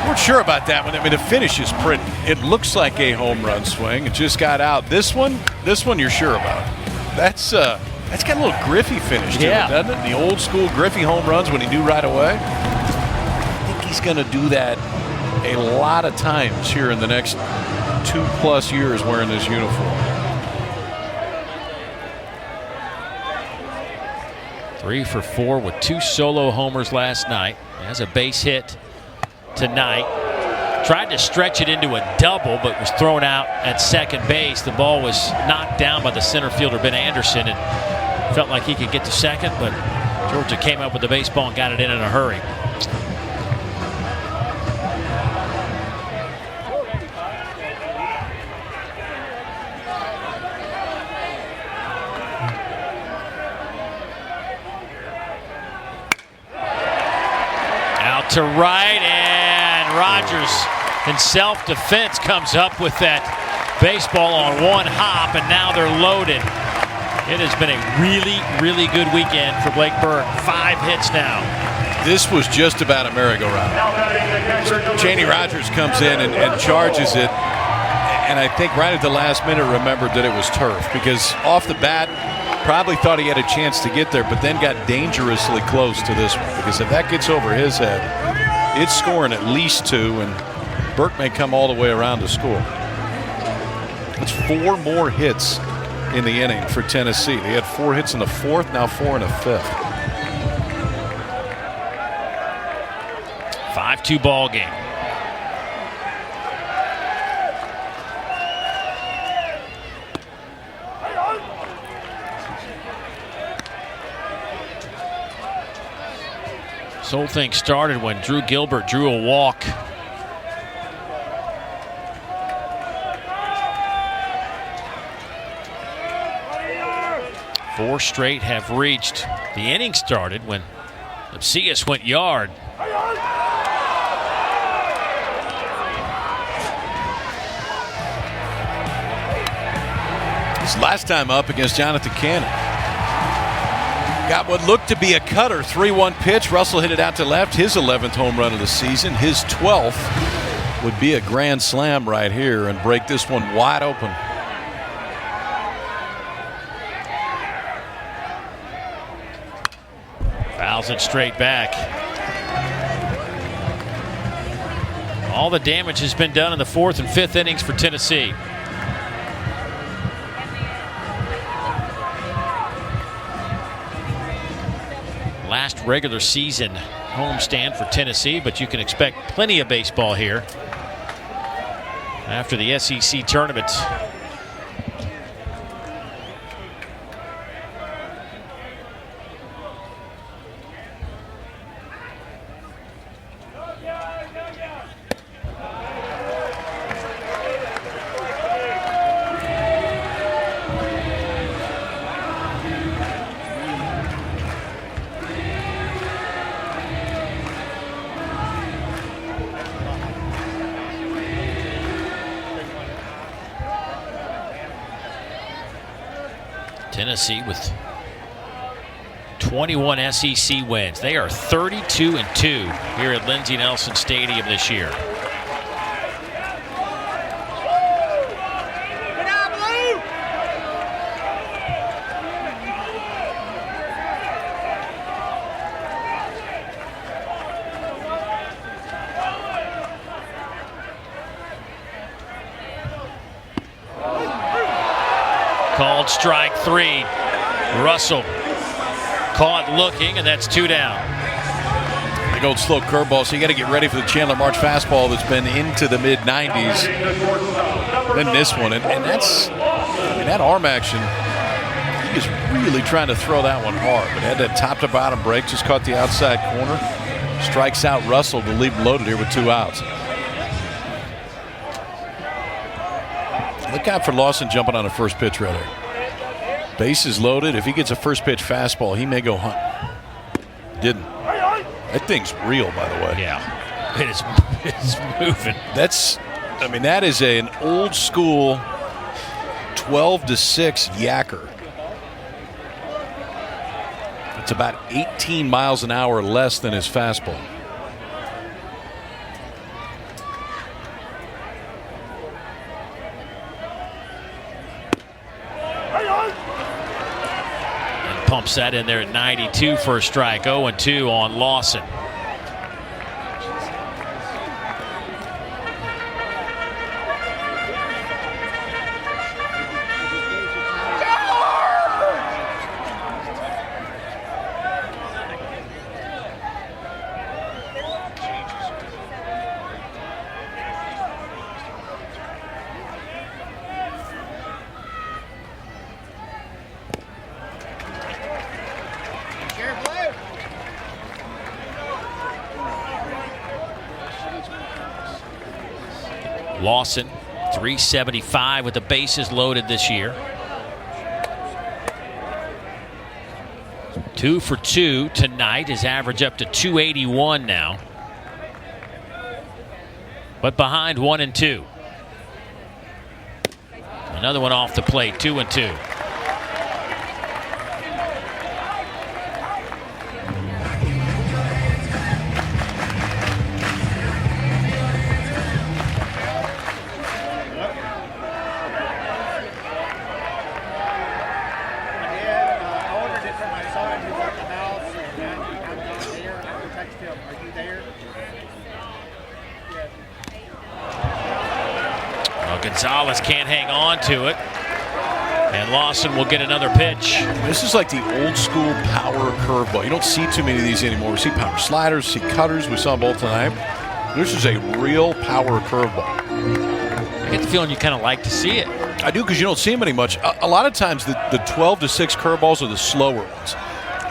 We're sure about that one. I mean, the finish is pretty. It looks like a home run swing. It just got out. This one you're sure about. That's got a little Griffey finish to it, doesn't it? The old school Griffey home runs when he knew right away. I think he's going to do that a lot of times here in the next 2+ years wearing this uniform. 3 for 4 with 2 solo homers last night. Has a base hit tonight. Tried to stretch it into a double, but was thrown out at second base. The ball was knocked down by the center fielder, Ben Anderson, and felt like he could get to second, but Georgia came up with the baseball and got it in a hurry. Out to right, and Rogers in self-defense comes up with that baseball on one hop, and now they're loaded. It has been a really, really good weekend for Blake Burke. 5 hits now. This was just about a merry-go-round. Cheney Rogers comes in and charges it, and I think right at the last minute remembered that it was turf, because off the bat probably thought he had a chance to get there, but then got dangerously close to this one, because if that gets over his head, it's scoring at least 2, and Burke may come all the way around to score. It's 4 more hits in the inning for Tennessee. They had 4 hits in the 4th, now 4 in the 5th. 5-2 ball game. This whole thing started when Drew Gilbert drew a walk. Four straight have reached. The inning started when Lepsius went yard. His last time up against Jonathan Cannon. Got what looked to be a cutter, 3-1 pitch. Russell hit it out to left. His 11th home run of the season. His 12th would be a grand slam right here and break this one wide open. Fouls it straight back. All the damage has been done in the 4th and 5th innings for Tennessee. Last regular season homestand for Tennessee, but you can expect plenty of baseball here after the SEC tournament. Tennessee with 21 SEC wins. They are 32-2 here at Lindsey Nelson Stadium this year. Called strike 3. Russell caught looking, and that's 2 down. Big old slow curveball, so you got to get ready for the Chandler March fastball that's been into the mid-90s. Then this one, and that's, I mean, that arm action, he is really trying to throw that one hard, but had that top to bottom break, just caught the outside corner. Strikes out Russell to leave him loaded here with 2 outs. Look out for Lawson jumping on a first pitch right here. Base is loaded. If he gets a first pitch fastball, he may go hunt. Didn't. That thing's real, by the way. Yeah, it's moving. That's, I mean, that is an old school 12-6 yacker. It's about 18 miles an hour less than his fastball. Pumps that in there at 92 for a strike. 0-2 on Lawson. Lawson, 375 with the bases loaded this year. 2 for 2 tonight. His average up to 281 now. But behind 1-2. Another one off the plate, 2-2. Gonzalez can't hang on to it, and Lawson will get another pitch. This is like the old school power curveball. You don't see too many of these anymore. We see power sliders, see cutters. We saw them both tonight. This is a real power curveball. I get the feeling you kind of like to see it. I do, because you don't see them any much. A lot of times the 12-6 curveballs are the slower ones.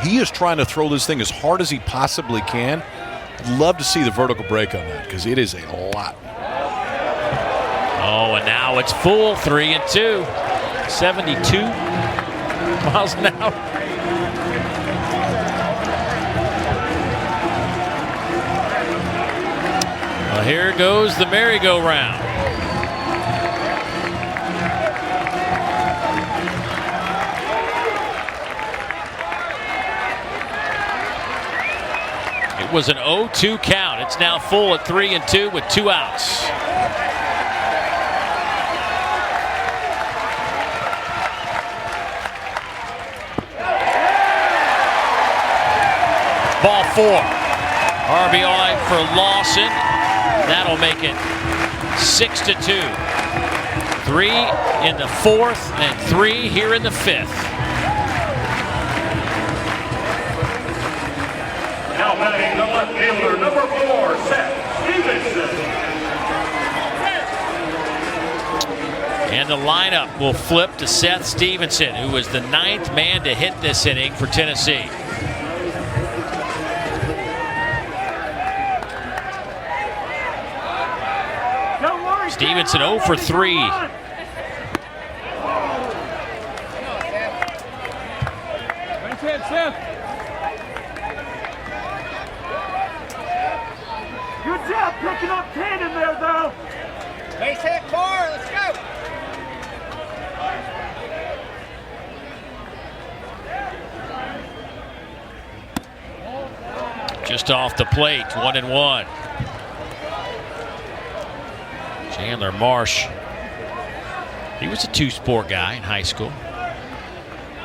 He is trying to throw this thing as hard as he possibly can. I'd love to see the vertical break on that, because it is a lot. Oh, and now it's full, 3-2. 72 miles an hour. Well, here goes the merry-go-round. It was an 0-2 count. It's now full at 3-2 with 2 outs. Ball 4. RBI for Lawson. That'll make it 6-2. 3 in the 4th and 3 here in the 5th. Now batting the left fielder, number 4, Seth Stevenson. And the lineup will flip to Seth Stevenson, who was the 9th man to hit this inning for Tennessee. Stevenson 0 for 3. Good job picking up 10 in there, though. Base hit 4, let's go. Just off the plate, 1-1. Chandler Marsh. He was a two-sport guy in high school.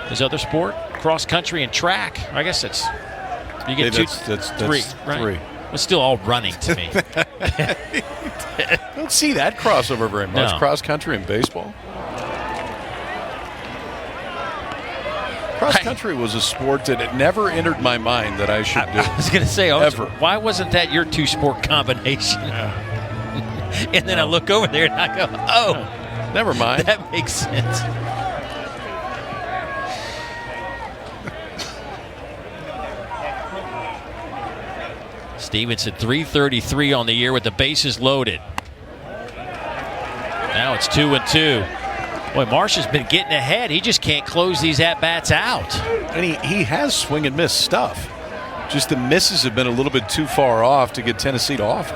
His other sport, cross country and track. I guess that's you get that's three, right? Three. It's still all running to me. Don't see that crossover very much. No. Cross country and baseball. Cross country was a sport that it never entered my mind that I should do. I was going to say, ever. Why wasn't that your two-sport combination? And then I look over there and I go, oh, never mind. That makes sense. Stevenson 333 on the year with the bases loaded. Now it's 2-2. Boy, Marsh has been getting ahead. He just can't close these at-bats out. And he has swing and miss stuff. Just the misses have been a little bit too far off to get Tennessee to offer.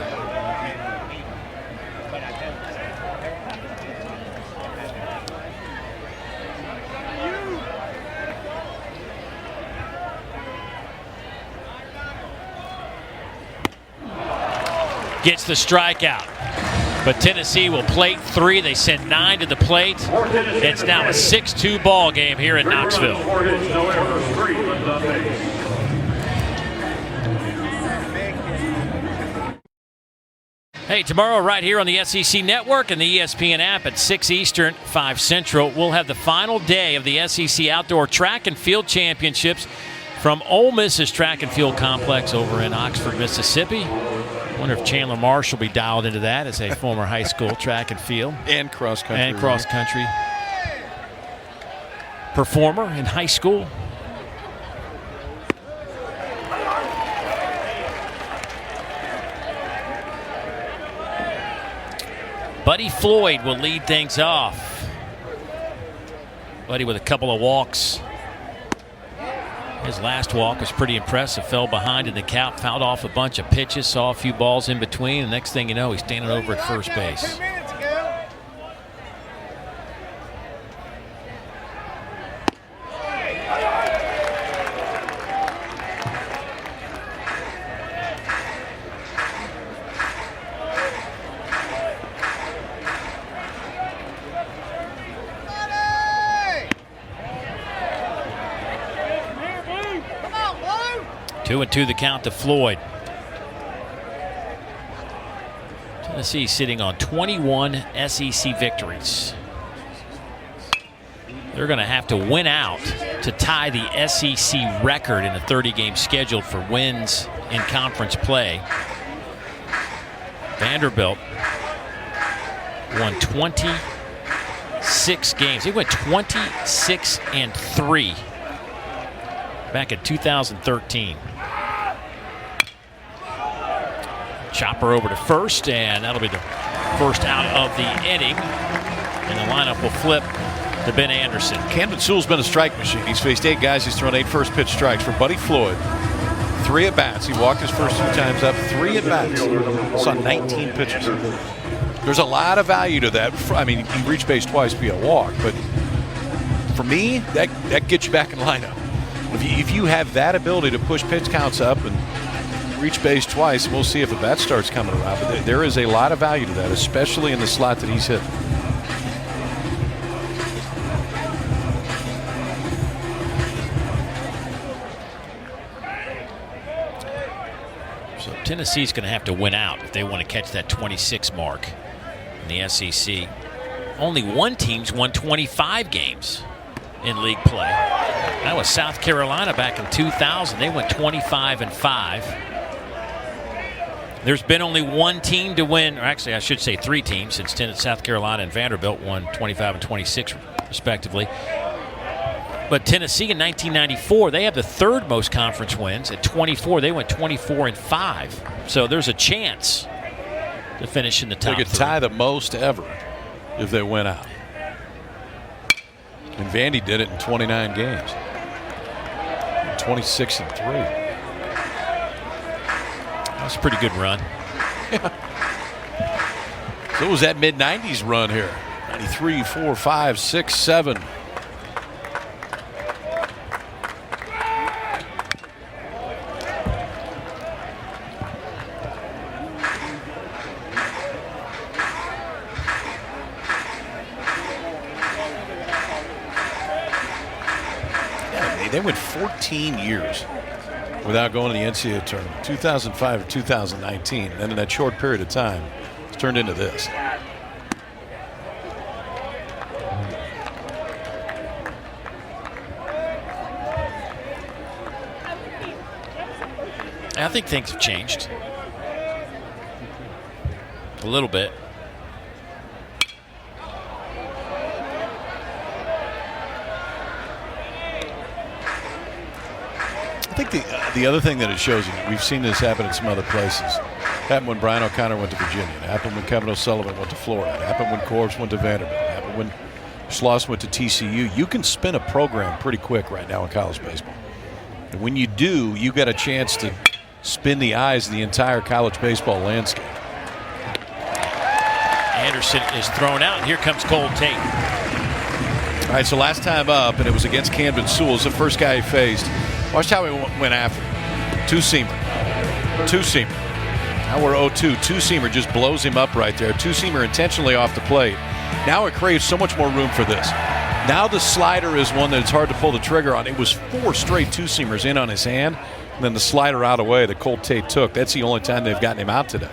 Gets the strikeout. But Tennessee will plate 3. They send 9 to the plate. It's now a 6-2 ball game here in Knoxville. Hey, tomorrow right here on the SEC Network and the ESPN app at 6 Eastern, 5 Central, we'll have the final day of the SEC Outdoor Track and Field Championships from Ole Miss's Track and Field Complex over in Oxford, Mississippi. I wonder if Chandler Marsh will be dialed into that as a former high school track and field. And cross country. And cross country performer in high school. Buddy Floyd will lead things off. Buddy with a couple of walks. His last walk was pretty impressive. Fell behind in the count, fouled off a bunch of pitches, saw a few balls in between. The next thing you know, he's standing over at first base. 2 minutes ago. Come on, Blue. 2-2 the count to Floyd. Tennessee sitting on 21 SEC victories. They're going to have to win out to tie the SEC record in the 30-game schedule for wins in conference play. Vanderbilt won 26 games. They went 26-3 back in 2013. Chopper over to first, and that'll be the first out of the inning. And the lineup will flip to Ben Anderson. Camden Sewell's been a strike machine. He's faced 8 guys. He's thrown 8 first pitch strikes. For Buddy Floyd, 3 at-bats. He walked his first 2 times up, 3 at-bats. Saw 19 pitches. There's a lot of value to that. I mean, he reached base twice via walk, but for me, that gets you back in the lineup. If you have that ability to push pitch counts up and reach base twice, we'll see if the bat starts coming around. But there is a lot of value to that, especially in the slot that he's hit. So Tennessee's going to have to win out if they want to catch that 26 mark in the SEC. Only one team's won 25 games in league play. That was South Carolina back in 2000. They went 25-5. There's been only one team to win, or actually I should say 3 teams, since South Carolina and Vanderbilt won 25 and 26 respectively. But Tennessee in 1994, they have the 3rd most conference wins at 24. They went 24-5. So there's a chance to finish in the top 3. They could tie the most ever if they went out. And Vandy did it in 29 games. 26-3. That's a pretty good run. So it was that mid-90s run here. 93, 4, 5, 6, 7. They went 14 years without going to the NCAA tournament. 2005 or 2019. And in that short period of time, it's turned into this. I think things have changed a little bit. I think the other thing that it shows you, we've seen this happen in some other places. It happened when Brian O'Connor went to Virginia. It happened when Kevin O'Sullivan went to Florida. It happened when Corbs went to Vanderbilt. It happened when Schloss went to TCU. You can spin a program pretty quick right now in college baseball. And when you do, you got a chance to spin the eyes of the entire college baseball landscape. Anderson is thrown out, and here comes Cole Tate. All right, so last time up, and it was against Camden Sewell. It's the first guy he faced. Watch how he went after him. Two-seamer. Two-seamer. Now we're 0-2. Two-seamer just blows him up right there. Two-seamer intentionally off the plate. Now it creates so much more room for this. Now the slider is one that it's hard to pull the trigger on. It was 4 straight two-seamers in on his hand, and then the slider out of the way that Cole Tate took. That's the only time they've gotten him out today.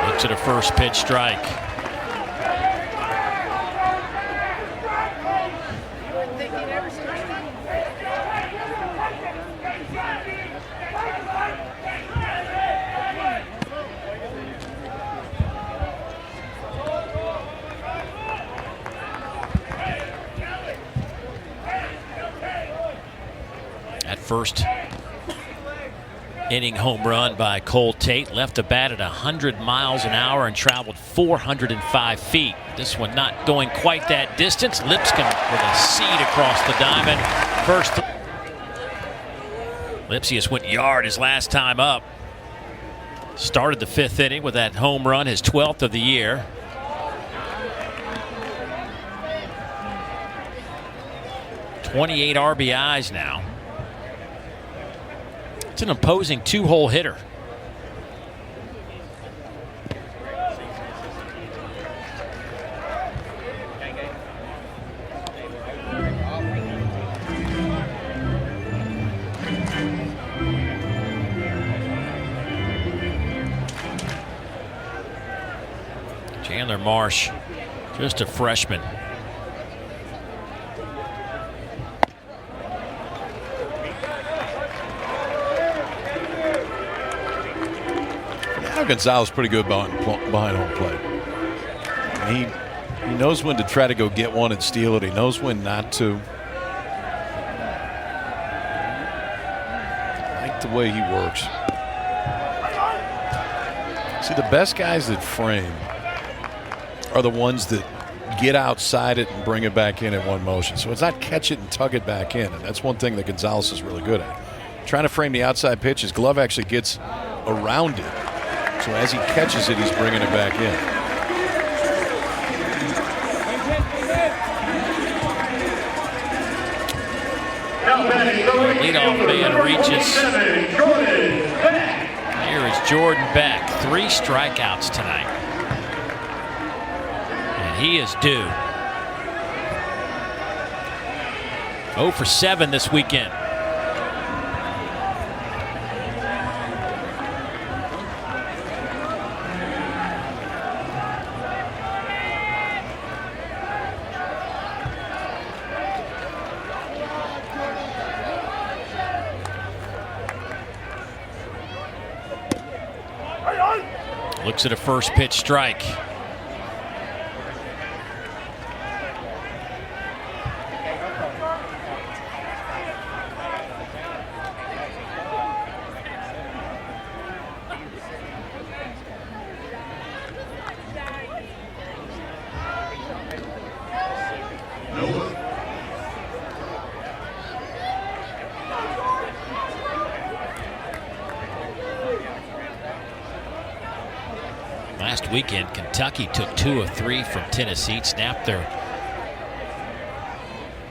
Looks at a first pitch strike. First inning home run by Cole Tate. Left the bat at 100 miles an hour and traveled 405 feet. This one not going quite that distance. Lipscomb with a seed across the diamond. First. Lipsius went yard his last time up. Started the 5th inning with that home run, his 12th of the year. .28 RBIs now. It's an opposing 2-hole hitter. Chandler Marsh, just a freshman. Gonzalez pretty good behind home plate. He knows when to try to go get one and steal it. He knows when not to. I like the way he works. See, the best guys that frame are the ones that get outside it and bring it back in one motion. So it's not catch it and tug it back in. And that's one thing that Gonzalez is really good at. Trying to frame the outside pitch. His glove actually gets around it. So as he catches it, he's bringing it back in. Leadoff man reaches. Here is Jordan Beck. 3 strikeouts tonight. And he is due. 0 for 7 this weekend. Looks at a first pitch strike. Last weekend, Kentucky took 2 of 3 from Tennessee, snapped their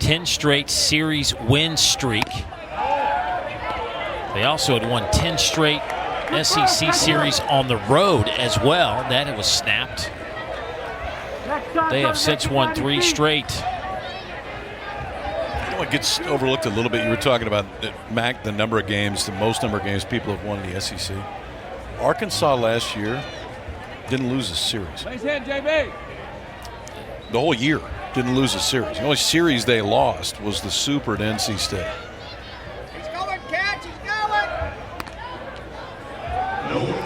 10 straight series win streak. They also had won 10 straight SEC series on the road as well. That it was snapped. They have since won 3 straight. It gets overlooked a little bit. You were talking about, Mac, the number of games, the most number of games people have won in the SEC. Arkansas last year didn't lose a series. The whole year didn't lose a series. The only series they lost was the Super at NC State. He's going, catch, he's going.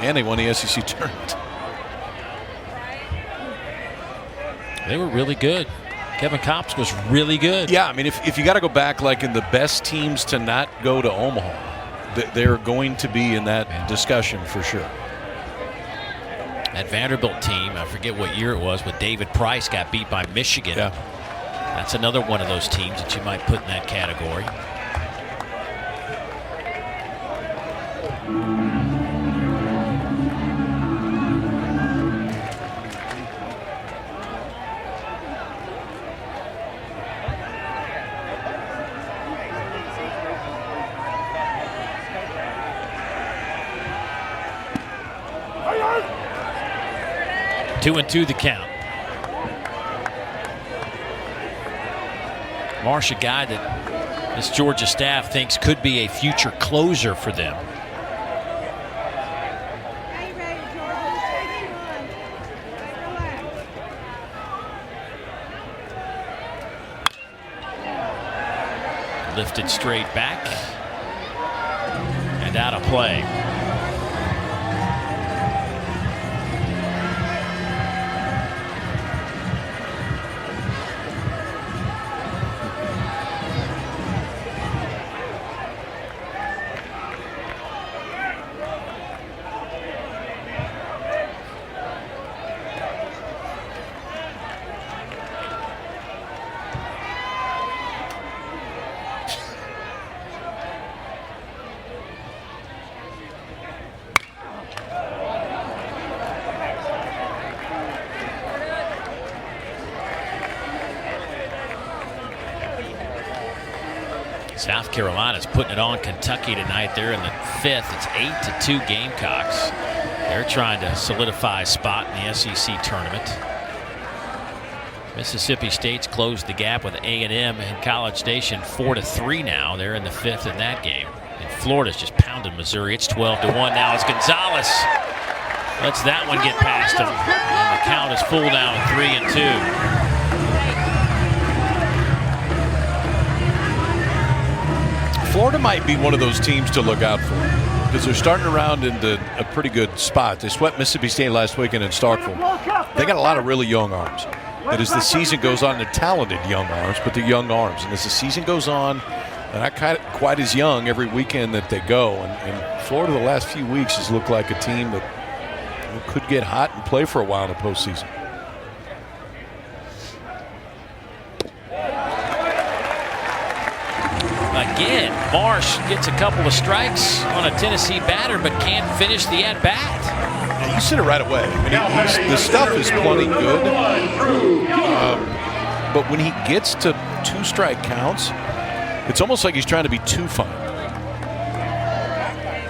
And they won the SEC tournament. They were really good. Kevin Kopps was really good. Yeah, I mean, if you got to go back, like in the best teams to not go to Omaha, they're going to be in that discussion for sure. That Vanderbilt team, I forget what year it was, but David Price got beat by Michigan. Yeah. That's another one of those teams that you might put in that category. Two and two the count. Marsh, a guy that this Georgia staff thinks could be a future closer for them. Lifted straight back and out of play. South Carolina's putting it on Kentucky tonight. They're in the 5th. It's 8-2 Gamecocks. They're trying to solidify a spot in the SEC tournament. Mississippi State's closed the gap with A&M and College Station 4-3 now. They're in the 5th in that game. And Florida's just pounded Missouri. It's 12-1 now as Gonzalez lets that one get past him. And the count is full now at 3-2. Florida might be one of those teams to look out for because they're starting around into a pretty good spot. They swept Mississippi State last weekend in Starkville. They got a lot of really young arms. And as the season goes on, they're talented young arms, but they're young arms. And as the season goes on, they're not quite as young every weekend that they go. And Florida the last few weeks has looked like a team that could get hot and play for a while in the postseason. Again, Marsh gets a couple of strikes on a Tennessee batter, but can't finish the at-bat. Yeah, you said it right away. I mean, the stuff is plenty good, but when he gets to 2-strike counts, it's almost like he's trying to be too fine.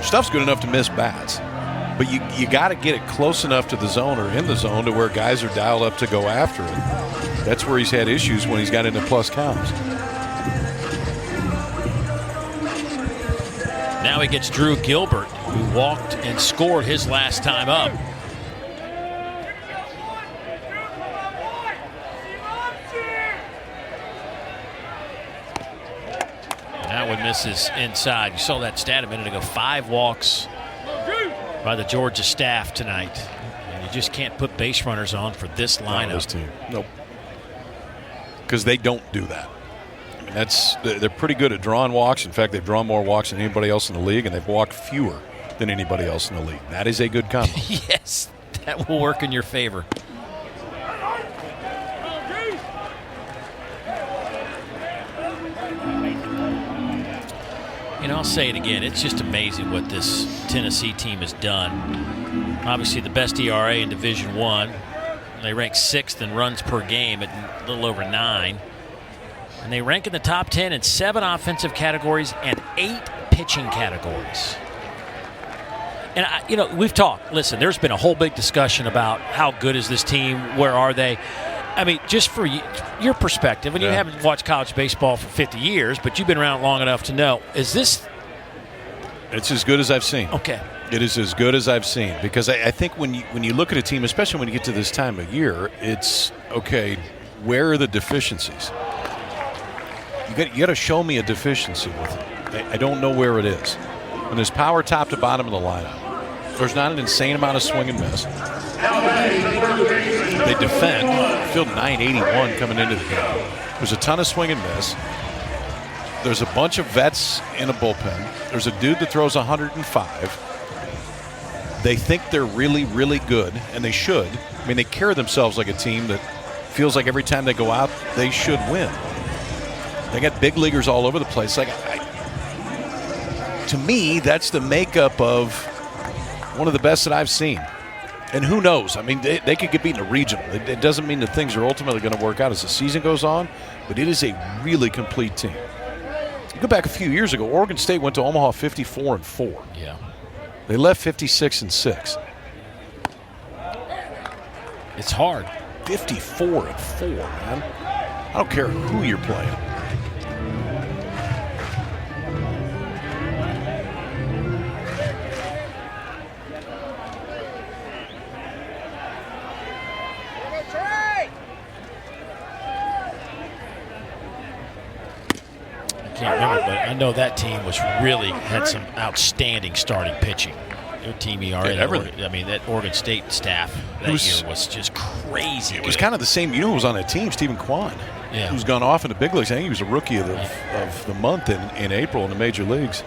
Stuff's good enough to miss bats, but you got to get it close enough to the zone or in the zone to where guys are dialed up to go after it. That's where he's had issues when he's got into plus counts. Now he gets Drew Gilbert, who walked and scored his last time up. That one misses inside. You saw that stat a minute ago. 5 walks by the Georgia staff tonight. And you just can't put base runners on for this lineup. This team. Nope. Because they don't do that. They're pretty good at drawing walks. In fact, they've drawn more walks than anybody else in the league, and they've walked fewer than anybody else in the league. That is a good combo. Yes, that will work in your favor. You know, I'll say it again. It's just amazing what this Tennessee team has done. Obviously, the best ERA in Division I. They rank 6th in runs per game at a little over 9. And they rank in the top 10 in 7 offensive categories and 8 pitching categories. And, we've talked. Listen, there's been a whole big discussion about how good is this team, where are they. I mean, just for your perspective, and you haven't watched college baseball for 50 years, but you've been around long enough to know, is this? It's as good as I've seen. Okay. It is as good as I've seen, because I think when you look at a team, especially when you get to this time of year, it's, okay, where are the deficiencies? You got to show me a deficiency with it. I don't know where it is. When there's power top to bottom of the lineup, there's not an insane amount of swing and miss. They defend, field 981 coming into the game. There's a ton of swing and miss. There's a bunch of vets in a bullpen. There's a dude that throws 105. They think they're really, really good, and they should. I mean, they carry themselves like a team that feels like every time they go out, they should win. They got big leaguers all over the place. To me, that's the makeup of one of the best that I've seen. And who knows? I mean, they could get beaten in a regional. It doesn't mean that things are ultimately going to work out as the season goes on, but it is a really complete team. You go back a few years ago, Oregon State went to Omaha 54-4. Yeah. They left 56-6. It's hard. 54-4, man. I don't care who you're playing. I can't remember, but I know that team had some outstanding starting pitching. Their team ERA, that Oregon State staff that year was just crazy. It was kind of the same. You know who was on that team? Stephen Kwan. Yeah. Who's gone off in the big leagues. I think he was a rookie of the month in April in the major leagues.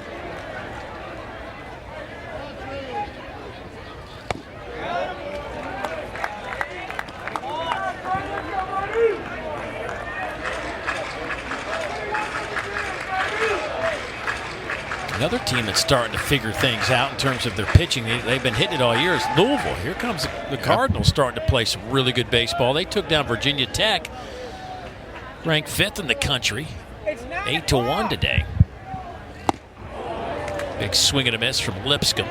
Another team that's starting to figure things out in terms of their pitching. They've been hitting it all year is Louisville. Here comes the Cardinals starting to play some really good baseball. They took down Virginia Tech, ranked 5th in the country, 8-1 today. Big swing and a miss from Lipscomb,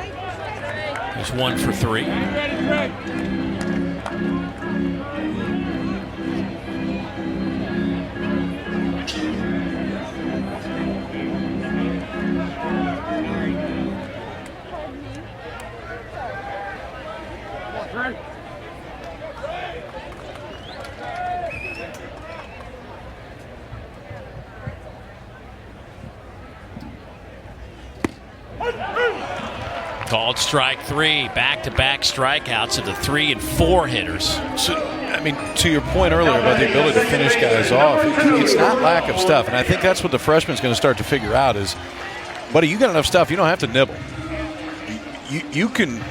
who's 1 for 3. Called strike 3, back-to-back strikeouts of the 3 and 4 hitters. So, I mean, to your point earlier about the ability to finish guys off, it's not lack of stuff, and I think that's what the freshman's going to start to figure out is, buddy, you got enough stuff, you don't have to nibble. You can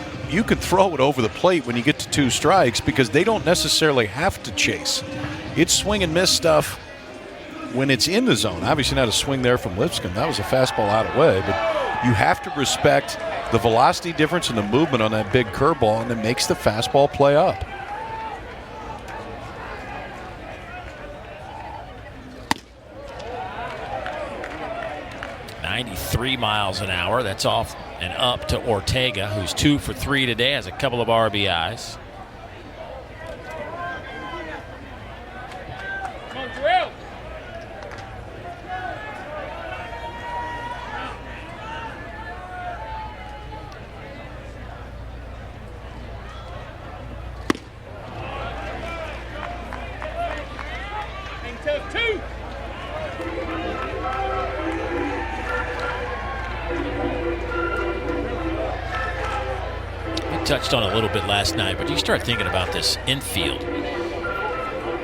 throw it over the plate when you get to 2 strikes because they don't necessarily have to chase. It's swing and miss stuff when it's in the zone. Obviously not a swing there from Lipscomb. That was a fastball out of way, but you have to respect the velocity difference and the movement on that big curveball, and it makes the fastball play up. .93 miles an hour. That's off and up to Ortega, who's 2 for 3 today, has a couple of RBIs. Touched on a little bit last night, but you start thinking about this infield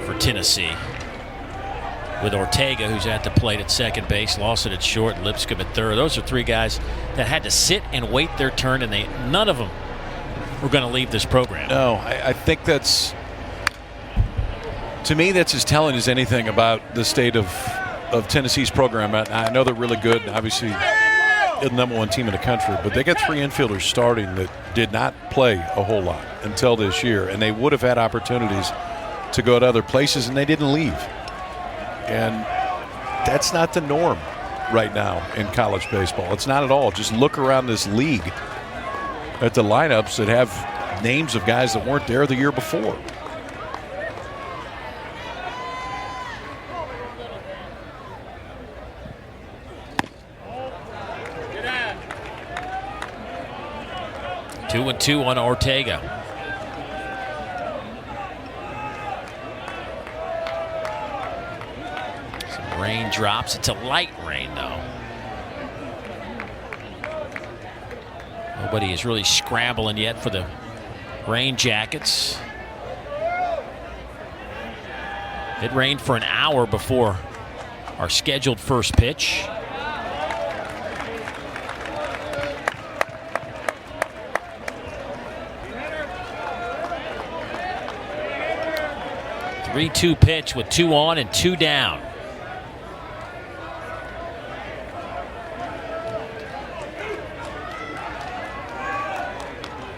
for Tennessee with Ortega, who's at the plate at second base, Lawson at short, and Lipscomb at third. Those are 3 guys that had to sit and wait their turn, and none of them were going to leave this program. No, I think that's, to me, that's as telling as anything about the state of Tennessee's program. I know they're really good, and obviously the number 1 team in the country, but they got 3 infielders starting that did not play a whole lot until this year, and they would have had opportunities to go to other places, and they didn't leave. And that's not the norm right now in college baseball. It's not at all. Just look around this league at the lineups that have names of guys that weren't there the year before. 2-2 on Ortega. Some rain drops. It's a light rain, though. Nobody is really scrambling yet for the rain jackets. It rained for an hour before our scheduled first pitch. The 3-2 pitch with 2 on and 2 down.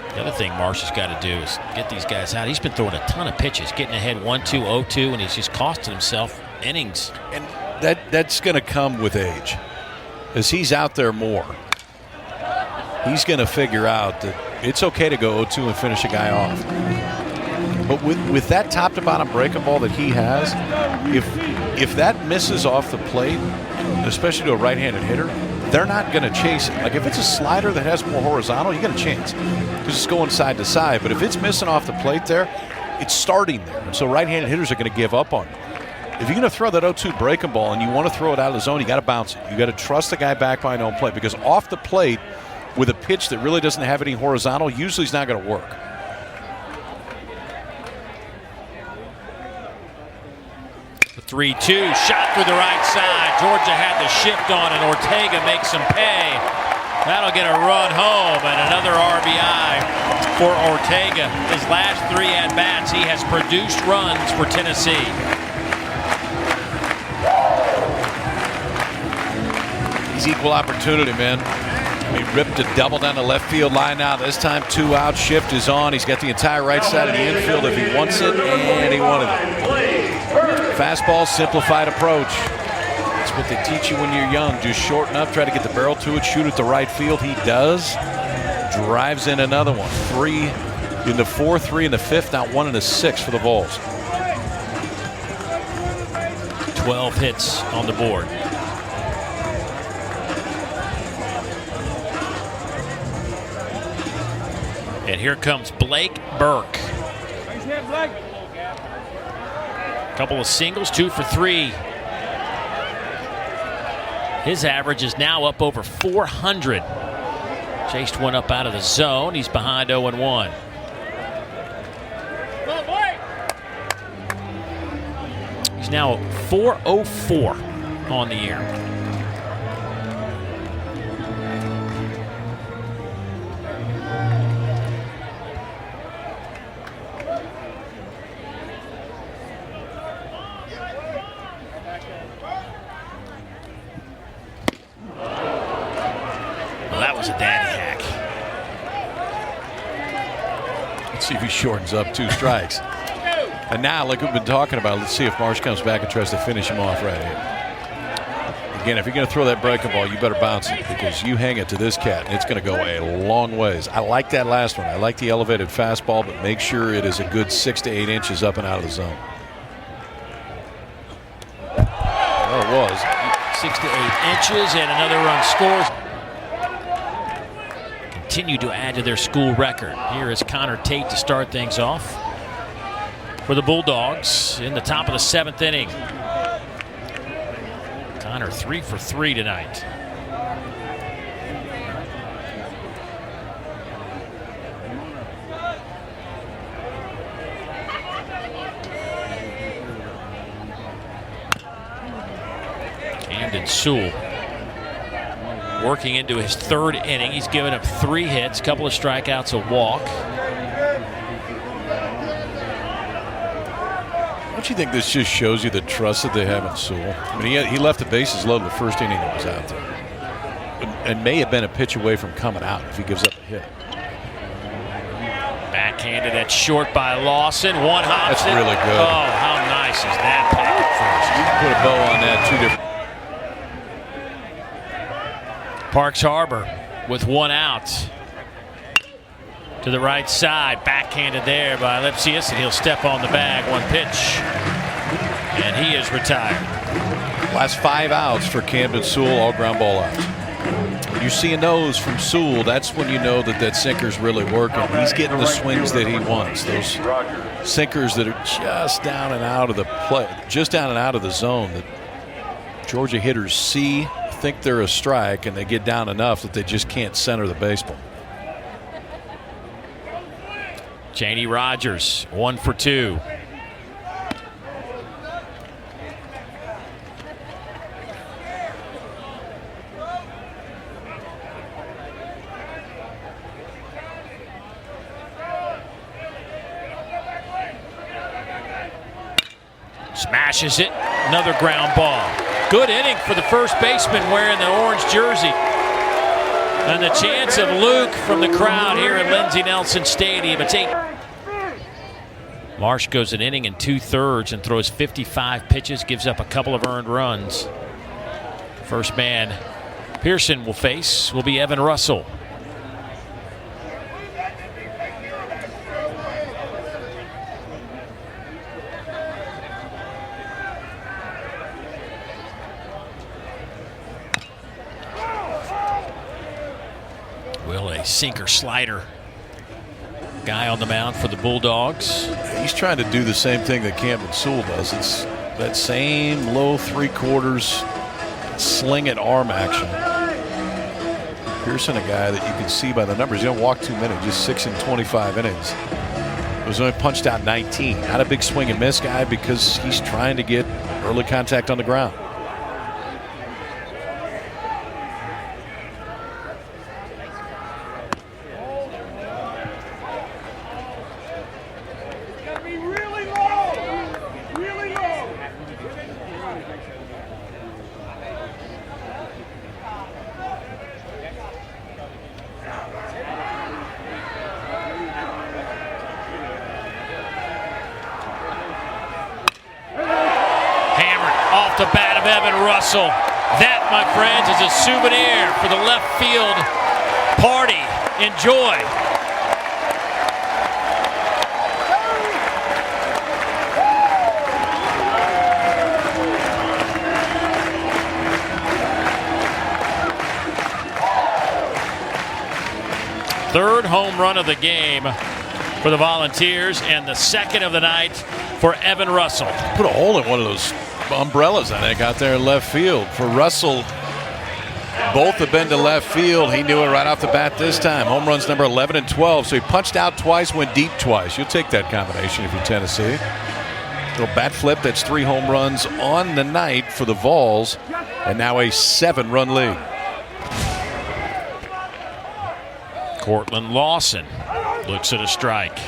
The other thing Marsh has got to do is get these guys out. He's been throwing a ton of pitches, getting ahead 1-2, 0-2, and he's just costing himself innings. And that's going to come with age. As he's out there more, he's going to figure out that it's okay to go 0-2 and finish a guy off. But with that top-to-bottom breaking ball that he has, if that misses off the plate, especially to a right-handed hitter, they're not going to chase it. Like if it's a slider that has more horizontal, you got a chance because it's going side to side. But if it's missing off the plate there, it's starting there. And so right-handed hitters are going to give up on it. If you're going to throw that 0-2 breaking ball and you want to throw it out of the zone, you got to bounce it. You got to trust the guy back behind home plate because off the plate with a pitch that really doesn't have any horizontal, usually it's not going to work. The 3-2 shot through the right side. Georgia had the shift on and Ortega makes some pay. That'll get a run home and another RBI for Ortega. His last 3 at-bats, he has produced runs for Tennessee. He's equal opportunity, man. He ripped a double down the left field line now. This time 2 out. Shift is on. He's got the entire right side of the infield if he wants it, and he wanted it. Fastball, simplified approach. That's what they teach you when you're young. Just shorten up, try to get the barrel to it, shoot at the right field. He does. Drives in another one. 3 in the 4th, 3 in the 5th, now 1 in the 6th for the Vols. 12 hits on the board. And here comes Blake Burke. Couple of singles, 2 for 3. His average is now up over 400. Chased one up out of the zone. He's behind 0-1. He's now 404 on the year. See if he shortens up 2 strikes. And now, like we've been talking about, let's see if Marsh comes back and tries to finish him off right here. Again, if you're going to throw that breaking ball, you better bounce it because you hang it to this cat, and it's going to go a long ways. I like that last one. I like the elevated fastball, but make sure it is a good 6 to 8 inches up and out of the zone. There it was. 6 to 8 inches, and another run scores. Continue to add to their school record. Here is Connor Tate to start things off for the Bulldogs in the top of the 7th inning. Connor 3 for 3 tonight. Camden Sewell working into his 3rd inning. He's given up 3 hits, a couple of strikeouts, a walk. Don't you think this just shows you the trust that they have in Sewell? I mean, he left the bases loaded the 1st inning that was out there. And may have been a pitch away from coming out if he gives up a hit. Backhanded at short by Lawson. One hop. That's really good. Oh, how nice is that pack You can put a bow on that 2 different. Parks Harbor with 1 out. To the right side, backhanded there by Lipsius, and he'll step on the bag. 1 pitch, and he is retired. Last 5 outs for Camden Sewell, all ground ball outs. When you're seeing those from Sewell, that's when you know that sinker's really working. He's getting the swings that he wants. Those sinkers that are just down and out of the play, just down and out of the zone that Georgia hitters see, think they're a strike, and they get down enough that they just can't center the baseball. Janie Rogers, 1 for 2. Smashes it. Another ground ball. Good inning for the first baseman wearing the orange jersey. And the chance of Luke from the crowd here at Lindsey Nelson Stadium. It's 8. Marsh goes an inning and 2/3 and throws 55 pitches, gives up a couple of earned runs. First man Pearson will face will be Evan Russell. Sinker slider guy on the mound for the Bulldogs. He's trying to do the same thing that Camden Sewell does. It's that same low 3/4 sling it arm action. Pearson, a guy that you can see by the numbers, he don't walk too many, just 6 in 25 innings. He was only punched out 19. Not a big swing and miss guy because he's trying to get early contact on the ground. The bat of Evan Russell. That, my friends, is a souvenir for the left field party. Enjoy. Third home run of the game for the Volunteers and the second of the night for Evan Russell. Put a hole in one of those umbrellas, I think, out there in left field. For Russell, both have been to left field. He knew it right off the bat this time. Home runs number 11 and 12. So he punched out twice, went deep twice. You'll take that combination if you're Tennessee. Little bat flip, that's 3 home runs on the night for the Vols, and now a 7-run lead. Cortland Lawson looks at a strike.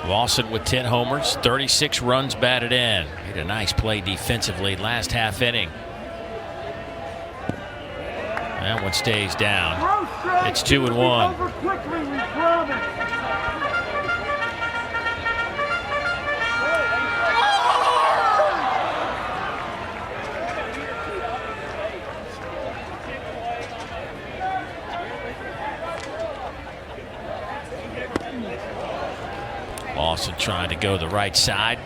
Lawson with 10 homers, 36 runs batted in. Made a nice play defensively last half inning. That one stays down. It's 2-1. Lawson trying to go the right side.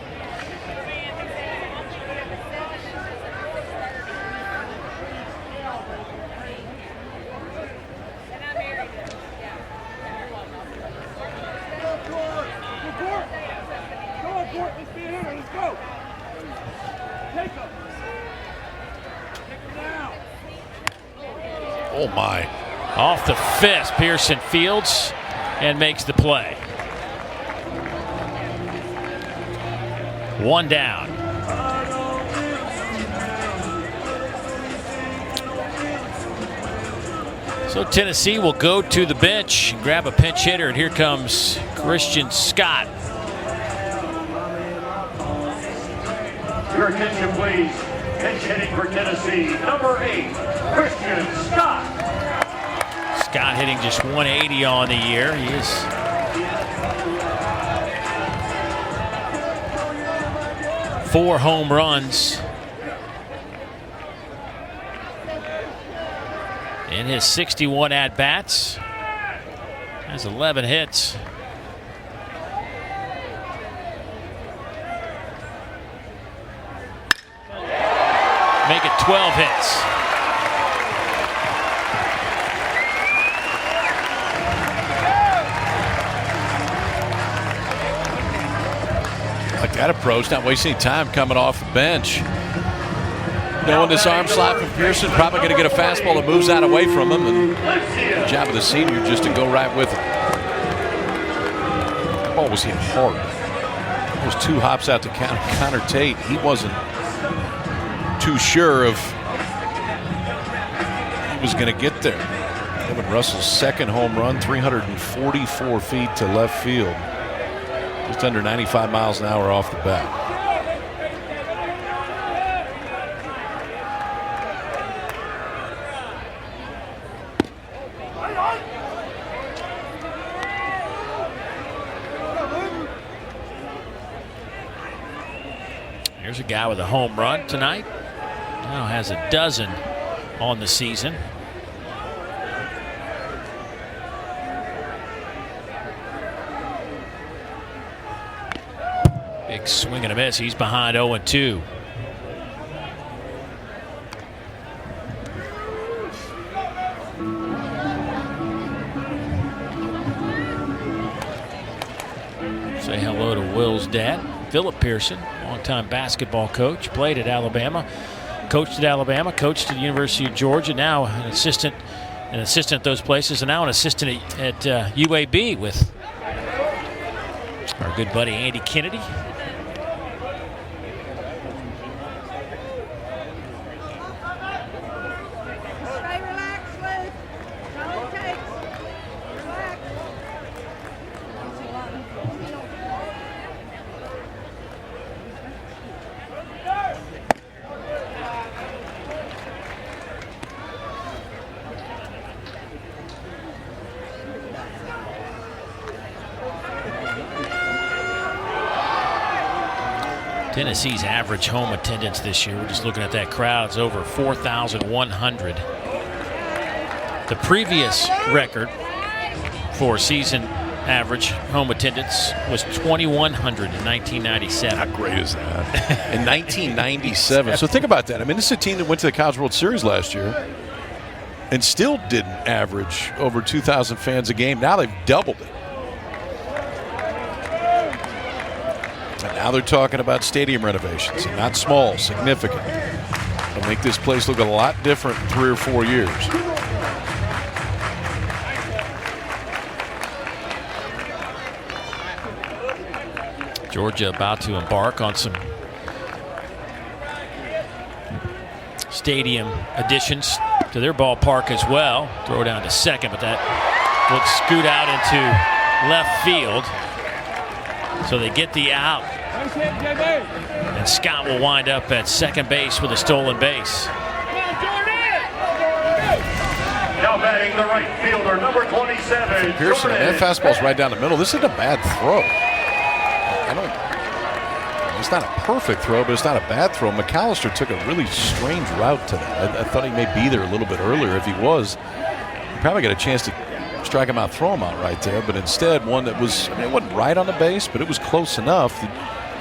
Oh my. Off the fist, Pearson fields and makes the play. 1 down. So Tennessee will go to the bench and grab a pinch hitter, and here comes Christian Scott. Your attention, please. Pinch hitting for Tennessee, number 8, Christian Scott. hitting just 180 on the year. He is four home runs in his 61 at-bats. Has 11 hits. Make it 12 hits. Like that approach, not wasting any time coming off the bench. Knowing this arm slot from Pearson, probably going to get a fastball that moves out away from him. And the job of the senior just to go right with it. That ball was hit hard. Those two hops out to Connor Tate. He wasn't too sure if he was going to get there. Evan Russell's second home run, 344 feet to left field. Just under 95 miles an hour off the bat. Here's a guy with a home run tonight. Now has a dozen on the season. Big swing and a miss. He's behind 0-2. Say hello to Will's dad, Philip Pearson, longtime basketball coach, played at Alabama, coached at Alabama, coached at the University of Georgia, now an assistant at those places, and now an assistant at UAB with our good buddy Andy Kennedy. Tennessee's average home attendance this year, we're just looking at that crowd, it's over 4,100. The previous record for season average home attendance was 2,100 in 1997. How great is that? In 1997. So think about that. I mean, this is a team that went to the College World Series last year and still didn't average over 2,000 fans a game. Now they've doubled it. And now they're talking about stadium renovations, and not small, significant. It'll make this place look a lot different in 3 or 4 years. Georgia about to embark on some stadium additions to their ballpark as well. Throw down to second, but that would scoot out into left field. So they get the out. And Scott will wind up at second base with a stolen base. Now batting the right fielder, number 27. Pearson, that fastball's right down the middle. This isn't a bad throw. It's not a perfect throw, but it's not a bad throw. McAllister took a really strange route to that. I thought he may be there a little bit earlier. If he was, he probably got a chance to strike him out, throw him out right there. But instead, one that was, I mean, it wasn't right on the base, but it was close enough that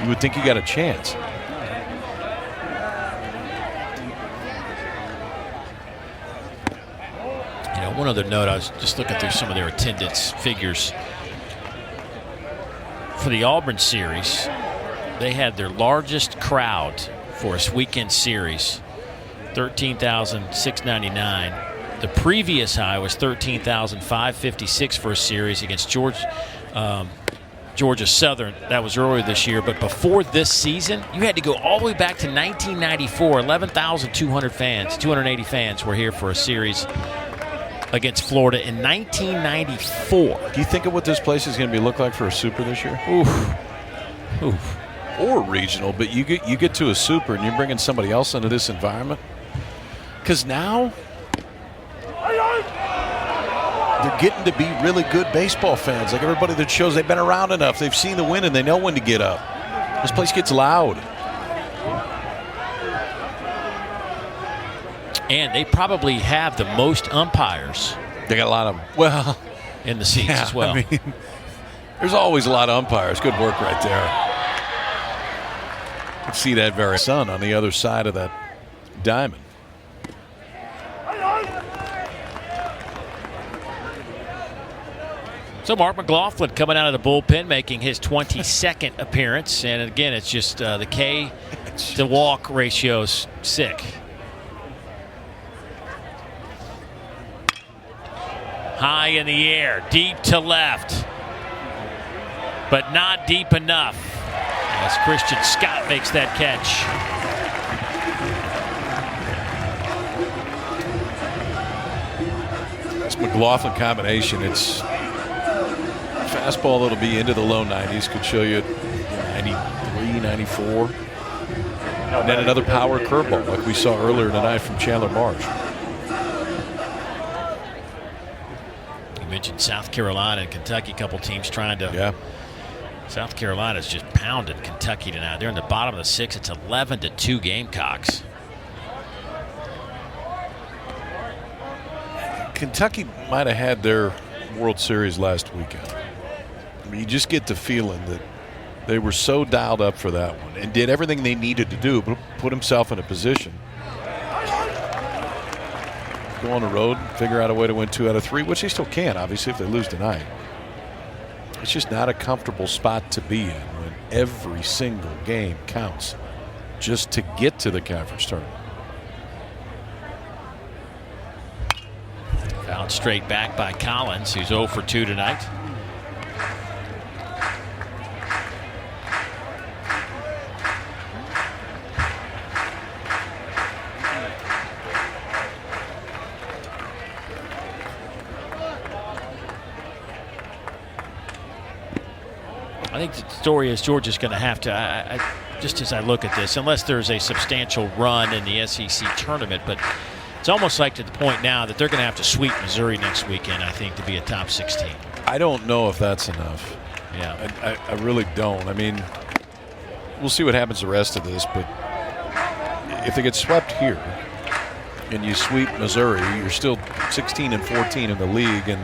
you would think you got a chance. You know, one other note, I was just looking through some of their attendance figures. For the Auburn series, they had their largest crowd for a weekend series, 13,699. The previous high was 13,556 for a series against Georgia Southern. That was earlier this year. But before this season, you had to go all the way back to 1994. 280 fans were here for a series against Florida in 1994. Do you think of what this place is going to look like for a Super this year? Oof. Oof. Or regional, but you get to a Super and you're bringing somebody else into this environment. Because now they're getting to be really good baseball fans. Like everybody that shows they've been around enough, they've seen the win, and they know when to get up. This place gets loud. And they probably have the most umpires. They got a lot of them. Well, in the seats as well. I mean, there's always a lot of umpires. Good work right there. You can see that very sun on the other side of that diamond. So Mark McLaughlin coming out of the bullpen, making his 22nd appearance. And again, it's just the K to walk ratio's sick. High in the air, deep to left, but not deep enough as Christian Scott makes that catch. This McLaughlin combination, it's fastball that'll be into the low 90s, could show you 93, 94. And then another power curveball like we saw earlier tonight from Chandler Marsh. You mentioned South Carolina and Kentucky, a couple teams trying to. Yeah. South Carolina's just pounded Kentucky tonight. They're in the bottom of the sixth. It's 11-2 Gamecocks. Kentucky might have had their World Series last weekend. I mean, you just get the feeling that they were so dialed up for that one and did everything they needed to do, but put himself in a position. Go on the road, figure out a way to win 2 out of 3, which they still can, obviously, if they lose tonight. It's just not a comfortable spot to be in when every single game counts just to get to the conference tournament. Fouled straight back by Collins, who's 0 for 2 tonight. I think the story is Georgia's going to have to, just as I look at this, unless there's a substantial run in the SEC tournament, but it's almost like to the point now that they're going to have to sweep Missouri next weekend, I think, to be a top 16. I don't know if that's enough. Yeah. I really don't. I mean, we'll see what happens the rest of this, but if they get swept here and you sweep Missouri, you're still 16 and 14 in the league, and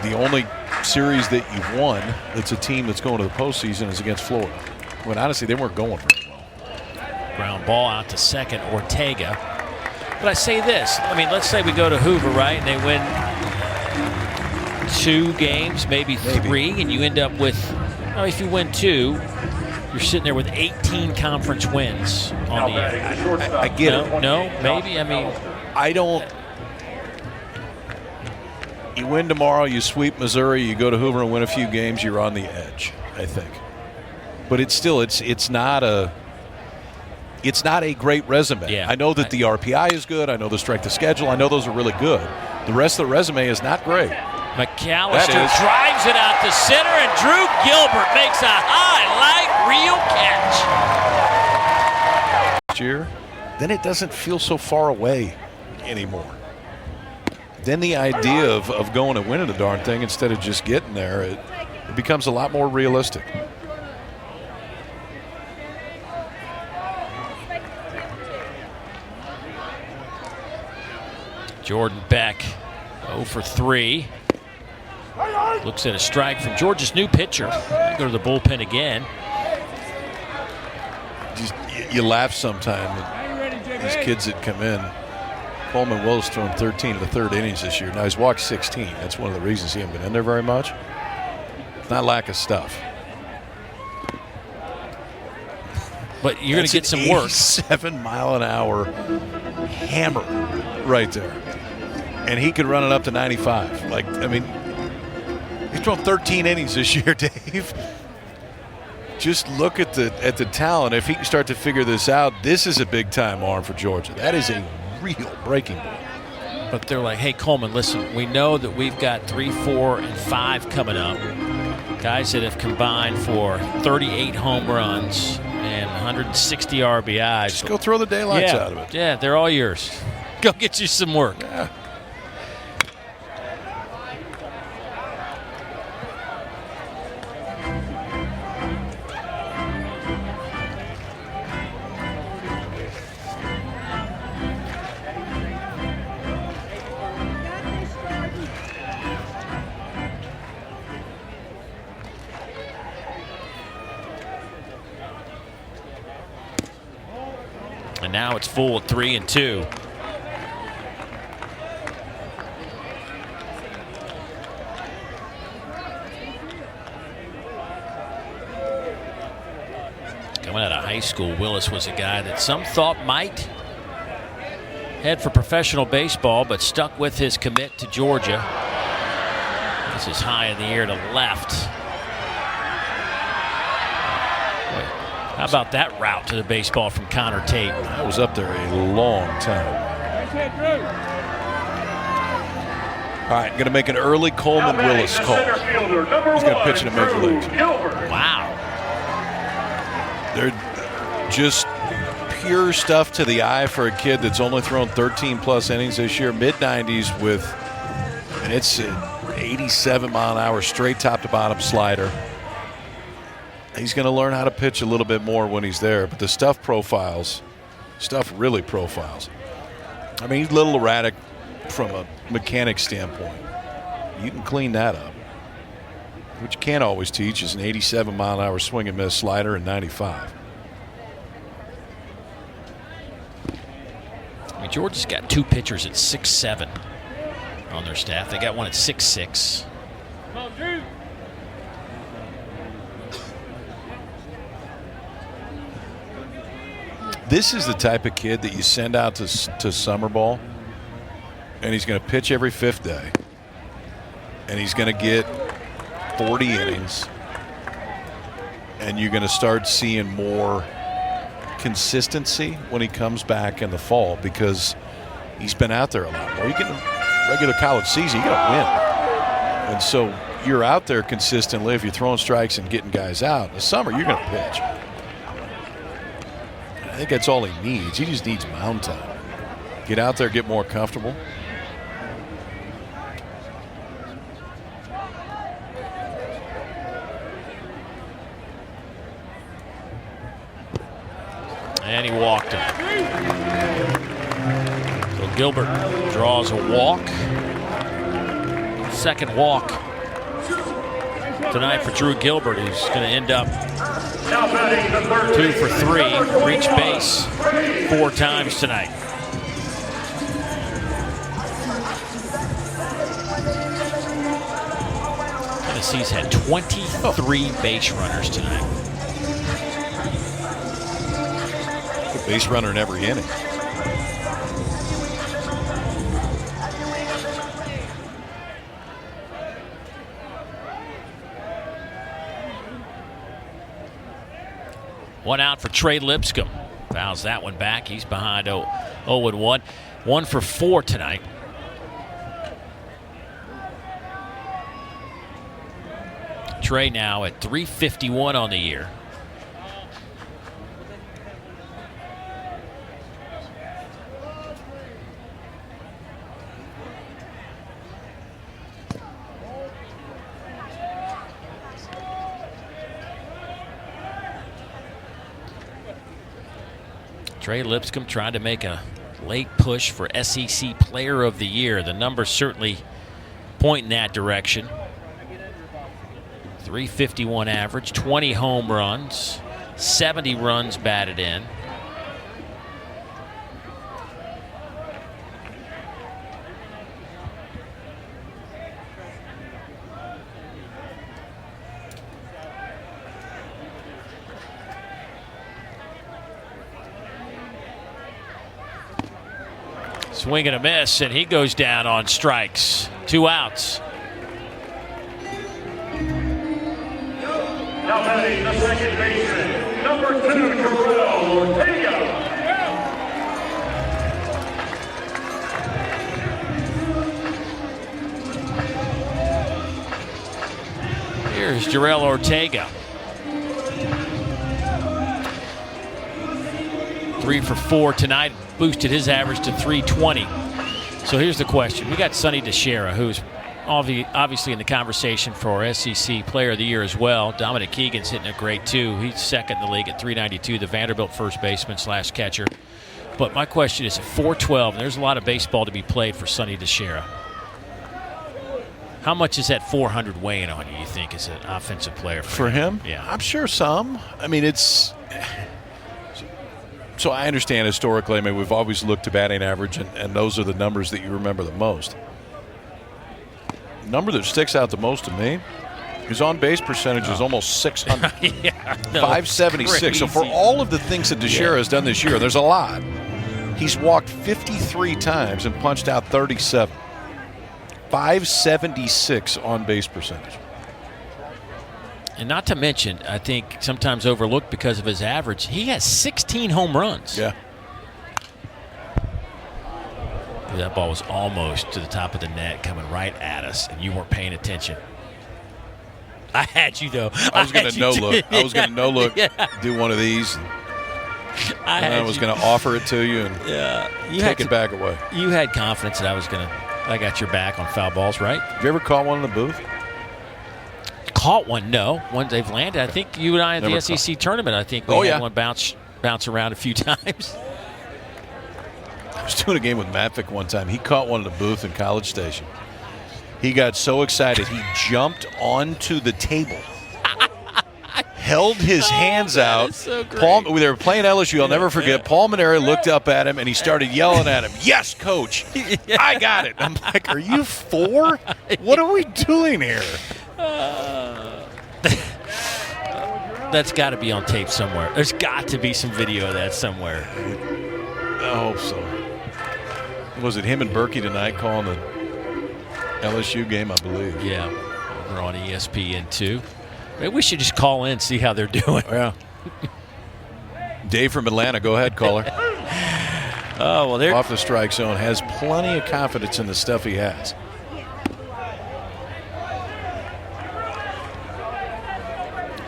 the only series that you've won that's a team that's going to the postseason is against Florida. When honestly they weren't going very well. Ground ball out to second, Ortega. But I say this, I mean, let's say we go to Hoover, right, and they win 2 games, maybe 3, and you end up with, well, if you win 2, you're sitting there with 18 conference wins on the year. I get it. No, maybe. I mean, I don't. You win tomorrow, you sweep Missouri, you go to Hoover and win a few games, you're on the edge, I think. But it's still, it's not a great resume. Yeah. I know that the RPI is good. I know the strength of schedule. I know those are really good. The rest of the resume is not great. McAllister drives it out to center, and Drew Gilbert makes a highlight reel catch. Next year, then it doesn't feel so far away anymore. Then the idea of going and winning the darn thing instead of just getting there, it becomes a lot more realistic. Jordan Beck, 0 for 3. Looks at a strike from Georgia's new pitcher. Go to the bullpen again. Just, you laugh sometime at these kids that come in. Coleman Will's thrown 13 in the third innings this year. Now he's walked 16. That's one of the reasons he hasn't been in there very much. It's not lack of stuff. But you're going to get some work. 7-mile-an-hour hammer right there. And he could run it up to 95. Like, I mean, he's thrown 13 innings this year, Dave. Just look at the talent. If he can start to figure this out, this is a big-time arm for Georgia. That is a real breaking ball. But they're like, hey, Coleman, listen, we know that we've got 3, 4, and 5 coming up. Guys that have combined for 38 home runs and 160 RBIs. Just go throw the daylights out of it. Yeah, they're all yours. Go get you some work. Yeah. And now it's full at 3-2. Coming out of high school, Willis was a guy that some thought might head for professional baseball, but stuck with his commit to Georgia. This is high in the air to left. How about that route to the baseball from Connor Tate? I was up there a long time. All right, going to make an early Coleman Willis call. He's going to pitch in the major leagues. Wow. They're just pure stuff to the eye for a kid that's only thrown 13-plus innings this year, mid-90s with, and it's an 87-mile-an-hour straight top-to-bottom slider. He's going to learn how to pitch a little bit more when he's there, but the stuff really profiles. I mean, he's a little erratic from a mechanic standpoint. You can clean that up. What you can't always teach is an 87-mile-an-hour swing and miss slider in 95. I mean, Georgia's got 2 pitchers at 6'7" on their staff. They got one at 6'6". This is the type of kid that you send out to summer ball, and he's going to pitch every 5th day, and he's going to get 40 innings, and you're going to start seeing more consistency when he comes back in the fall because he's been out there a lot more. You get a regular college season, you got to win. And so you're out there consistently if you're throwing strikes and getting guys out. In the summer, you're going to pitch. I think that's all he needs. He just needs mound time. Get out there, get more comfortable. And he walked him. So Gilbert draws a walk. Second walk tonight for Drew Gilbert, who's going to end up 2 for 3, reach base 4 times tonight. Tennessee's had 23 base runners tonight. Base runner in every inning. One out for Trey Lipscomb. Fouls that one back. He's behind 0-1. 1 for 4 tonight. Trey now at .351 on the year. Trey Lipscomb trying to make a late push for SEC Player of the Year. The numbers certainly point in that direction. .351 average, 20 home runs, 70 runs batted in. Swing and a miss, and he goes down on strikes. 2 outs. Now batting the second baseman, number 2, Terrell Ortega. Here's Jarrell Ortega. 3 for 4 tonight, boosted his average to .320. So here's the question. We got Sonny DeShera, who's obviously in the conversation for SEC Player of the Year as well. Dominic Keegan's hitting it great too. He's second in the league at .392, the Vanderbilt first baseman / catcher. But my question is at .412, and there's a lot of baseball to be played for Sonny DeShera. How much is that 400 weighing on you think, as an offensive player? For him? Yeah. I'm sure some. I mean, it's So I understand historically, I mean, we've always looked to batting average, and those are the numbers that you remember the most. The number that sticks out the most to me, his on-base percentage is almost 600. Yeah, no, 576. So for all of the things that Teixeira has done this year, there's a lot. He's walked 53 times and punched out 37. 576 on-base percentage. And not to mention, I think sometimes overlooked because of his average, he has 16 home runs. Yeah. That ball was almost to the top of the net, coming right at us, and you weren't paying attention. I had you, though. I was going to no-look. I was going to no-look, Yeah. do one of these. And I was going to offer it to you and take it back away. You had confidence that I got your back on foul balls, right? Have you ever caught one in the booth? Caught one, no. One they've landed. I think you and I at the Never SEC tournament, I think we had one bounce around a few times. I was doing a game with Matvick one time. He caught one in the booth in College Station. He got so excited, he jumped onto the table, held his hands out. So great. They were playing LSU. I'll never forget. Paul Maneri looked up at him, and he started yelling at him, "Yes, coach, I got it." I'm like, "Are you 4? What are we doing here?" That's got to be on tape somewhere. There's got to be some video of that somewhere. I hope so. Was it him and Berkey tonight calling the LSU game, I believe? Yeah, we're on ESPN too. Maybe we should just call in and see how they're doing. Yeah. Dave from Atlanta, go ahead, caller. Oh, well, they're off the strike zone, has plenty of confidence in the stuff he has.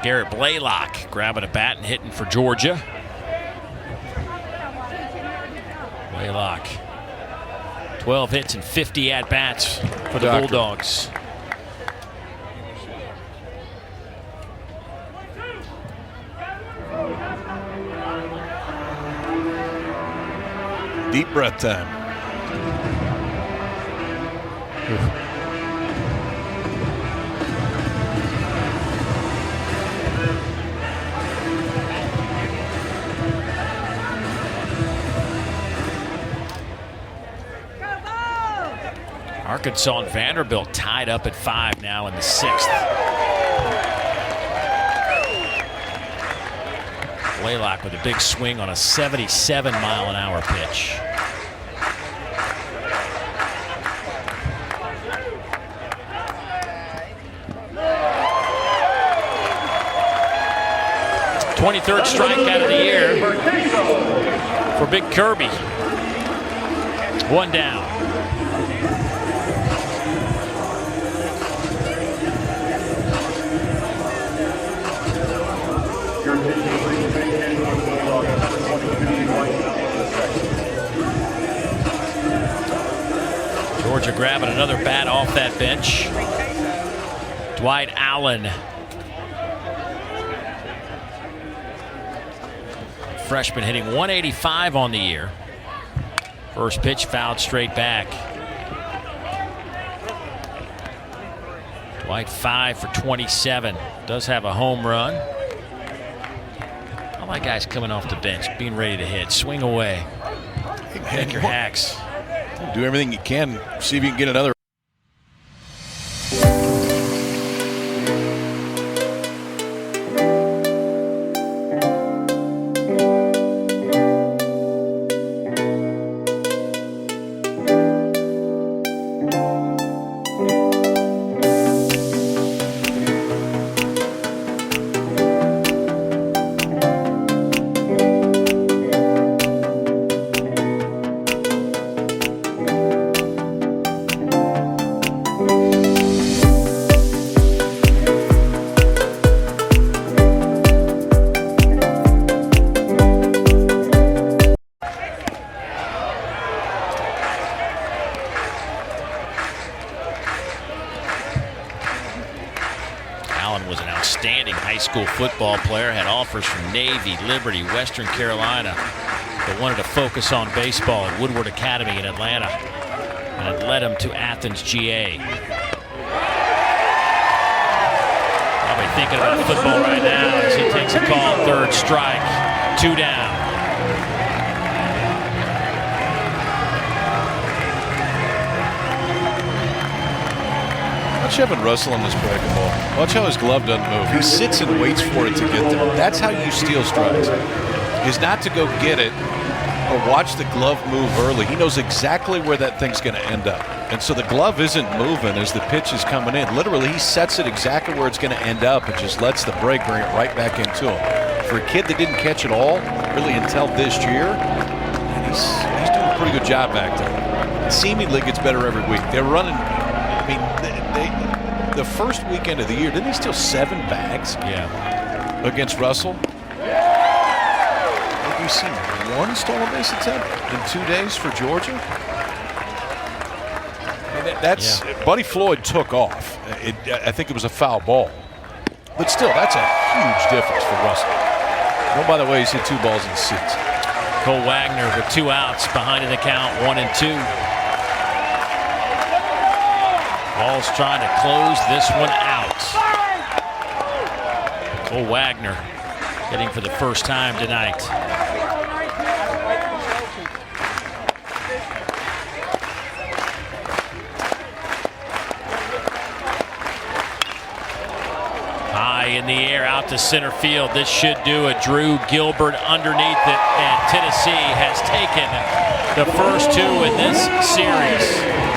Garrett Blaylock grabbing a bat and hitting for Georgia. Blaylock, 12 hits and 50 at-bats for the Bulldogs. Deep breath time. Arkansas and Vanderbilt tied up at 5 now in the 6th. Blaylock with a big swing on a 77-mile-an-hour pitch. '23rd strikeout of the year for Big Kirby. 1 down. Georgia grabbing another bat off that bench. Dwight Allen. Freshman hitting 185 on the year. First pitch fouled straight back. Dwight 5 for 27. Does have a home run. All my guys coming off the bench, being ready to hit. Swing away. Take your hacks. Do everything you can. See if you can get another. Football player, had offers from Navy, Liberty, Western Carolina, but wanted to focus on baseball at Woodward Academy in Atlanta, and it led him to Athens, GA. Probably thinking about football right now as he takes a call, 3rd strike, 2 down. Watch Evan Russell on this breaking ball. Watch how his glove doesn't move. He sits and waits for it to get there. That's how you steal strikes, is not to go get it or watch the glove move early. He knows exactly where that thing's going to end up. And so the glove isn't moving as the pitch is coming in. Literally, he sets it exactly where it's going to end up and just lets the break bring it right back into him. For a kid that didn't catch it all really until this year, he's doing a pretty good job back there. It seemingly gets better every week. They're running, I mean, the first weekend of the year, didn't he steal 7 bags? Yeah. Against Russell? Have you seen 1 stolen base attempt in 2 days for Georgia? That's Buddy Floyd took off. I think it was a foul ball. But still, that's a huge difference for Russell. Oh, by the way, he's hit 2 balls in the seats. Cole Wagner with 2 outs behind in the count, 1-2. Ball's trying to close this one out. Cole Wagner hitting for the first time tonight. High in the air, out to center field. This should do it. Drew Gilbert underneath it, and Tennessee has taken the first 2 in this series.